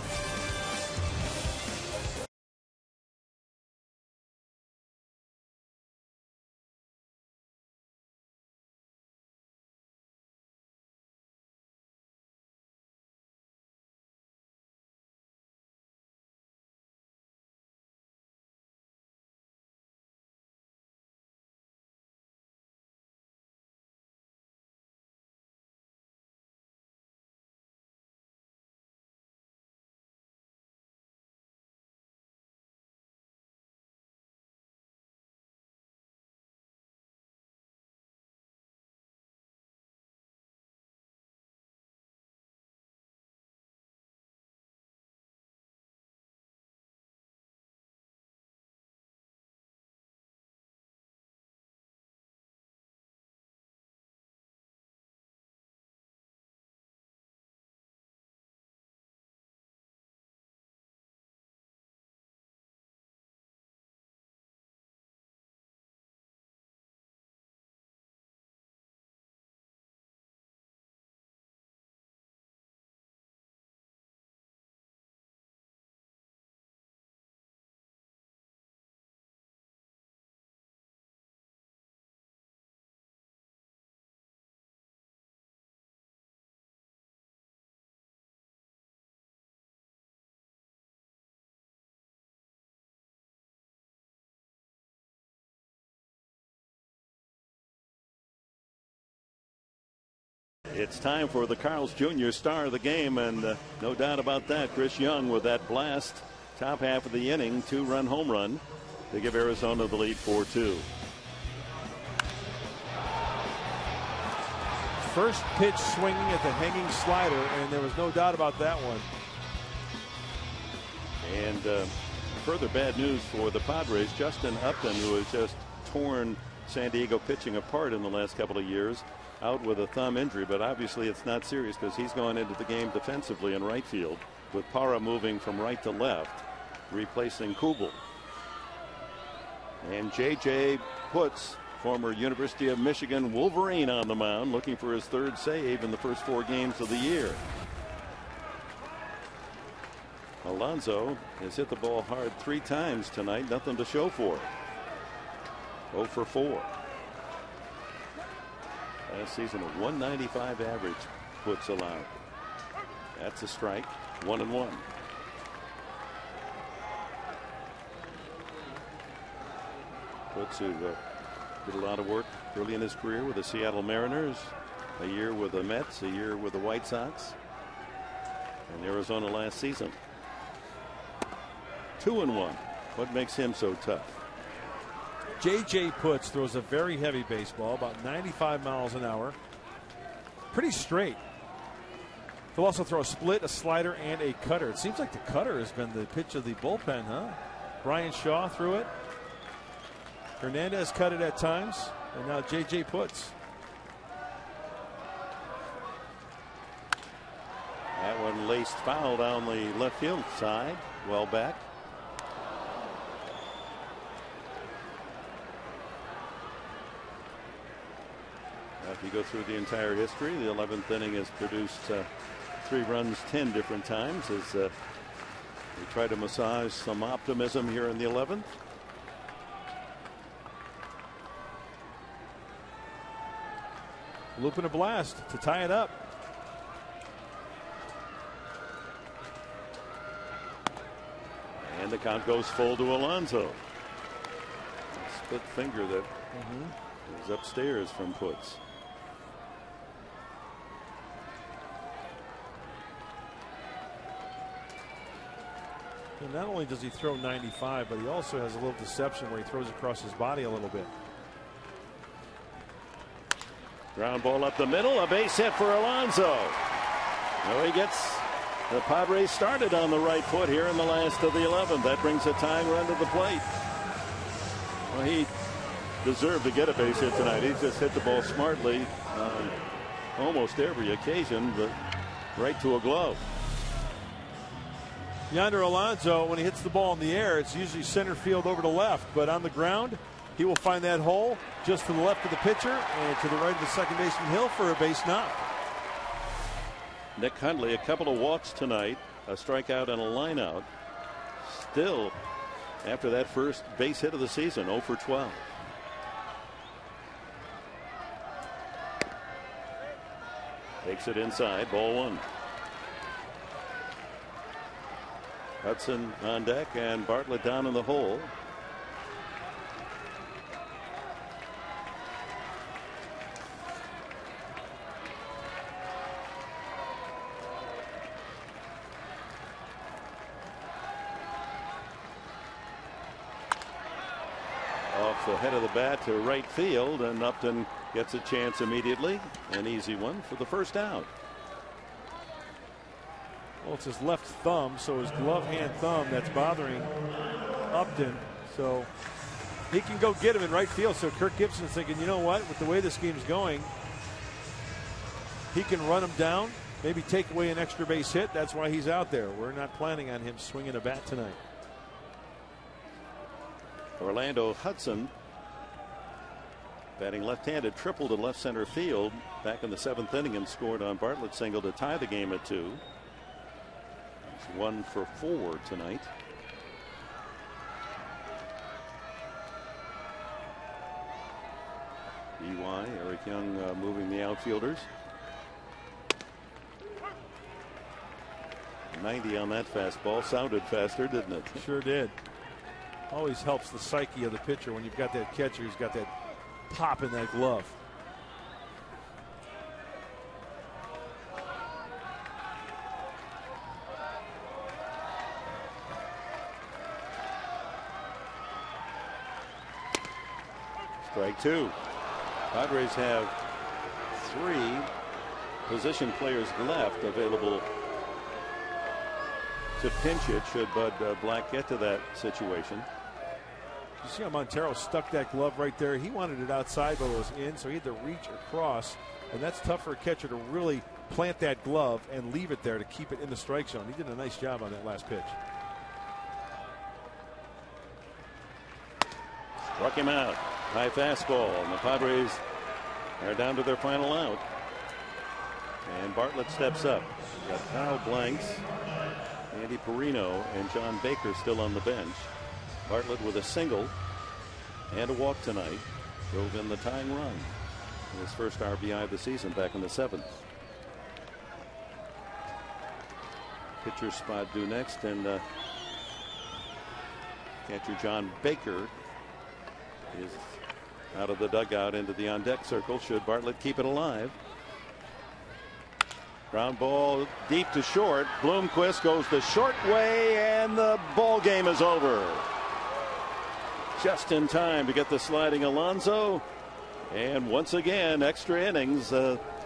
It's time for the Carl's Jr. star of the game, and no doubt about that, Chris Young with that blast top half of the inning, 2-run home run to give Arizona the lead 4-2. First pitch swinging at the hanging slider, and there was no doubt about that one. And further bad news for the Padres. Justin Upton, who has just torn San Diego pitching apart in the last couple of years, out with a thumb injury, but obviously it's not serious because he's gone into the game defensively in right field, with Parra moving from right to left, replacing Kubel. And J.J. Putz, former University of Michigan Wolverine, on the mound, looking for his 3rd save in the first 4 games of the year. Alonso has hit the ball hard 3 times tonight, nothing to show for it. 0 for 4. Last season, a 195 average Putz allowed. That's a strike. 1-1. Putz, who did a lot of work early in his career with the Seattle Mariners, a year with the Mets, a year with the White Sox, and Arizona last season. 2-1. What makes him so tough? J.J. Putz throws a very heavy baseball, about 95 miles an hour. Pretty straight. He'll also throw a split, a slider, and a cutter. It seems like the cutter has been the pitch of the bullpen, huh? Brian Shaw threw it. Hernandez cut it at times. And now J.J. Putz. That one laced foul down the left field side. Well back. If you go through the entire history, the 11th inning has produced 3 runs 10 different times as we try to massage some optimism here in the 11th. Looping a blast to tie it up. And the count goes full to Alonso. Split finger that is upstairs from Putz. And not only does he throw 95, but he also has a little deception where he throws across his body a little bit. Ground ball up the middle, a base hit for Alonso. Now he gets the Padres started on the right foot here in the last of the 11th. That brings a tying run to the plate. Well, he deserved to get a base hit tonight. He just hit the ball smartly on almost every occasion, but right to a glove. Yonder Alonso, when he hits the ball in the air, it's usually center field over to left, but on the ground, he will find that hole just to the left of the pitcher and to the right of the second baseman Hill for a base knock. Nick Hundley, a couple of walks tonight, a strikeout and a lineout. Still, after that first base hit of the season, 0 for 12. Takes it inside, ball 1. Hudson on deck and Bartlett down in the hole. Off the head of the bat to right field, and Upton gets a chance immediately. An easy one for the first out. Well, it's his left thumb, so his glove hand thumb that's bothering Upton. So he can go get him in right field. So Kirk Gibson's thinking, you know what, with the way this game's going, he can run him down, maybe take away an extra base hit. That's why he's out there. We're not planning on him swinging a bat tonight. Orlando Hudson batting left-handed, tripled in left center field back in the 7th inning and scored on Bartlett's single to tie the game at 2. 1 for 4 tonight. EY, Eric Young moving the outfielders. 90 on that fastball. Sounded faster, didn't it? Sure did. Always helps the psyche of the pitcher when you've got that catcher who's got that pop in that glove. Strike 2. Padres have 3 position players left available to pinch it should Bud Black get to that situation. You see how Montero stuck that glove right there? He wanted it outside, but it was in, so he had to reach across, and that's tough for a catcher to really plant that glove and leave it there to keep it in the strike zone. He did a nice job on that last pitch. Struck him out. High fastball, and the Padres are down to their final out. And Bartlett steps up. Got Kyle Blanks, Andy Perino, and John Baker still on the bench. Bartlett with a single and a walk tonight drove in the tying run. His first RBI of the season back in the 7th. Pitcher spot due next, and catcher John Baker is out of the dugout into the on deck circle should Bartlett keep it alive. Ground ball deep to short. Bloomquist goes the short way, and the ball game is over. just in time to get the sliding Alonso. And once again, extra innings.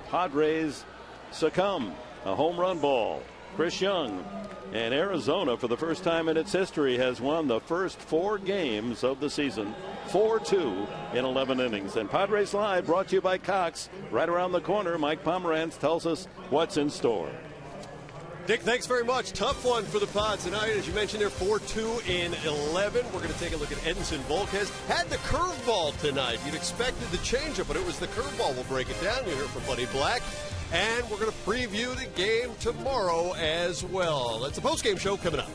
Padres succumb. A home run ball. Chris Young. And Arizona, for the first time in its history, has won the first 4 games of the season. 4-2 in 11 innings. And Padres Live brought to you by Cox. Right around the corner, Mike Pomerantz tells us what's in store. Dick, thanks very much. Tough one for the Pods tonight. As you mentioned, they're 4-2 in 11. We're going to take a look at Edinson Volquez. Had the curveball tonight. You'd expected the changeup, but it was the curveball. We'll break it down. You heard from Buddy Black. And we're going to preview the game tomorrow as well. That's a post-game show coming up.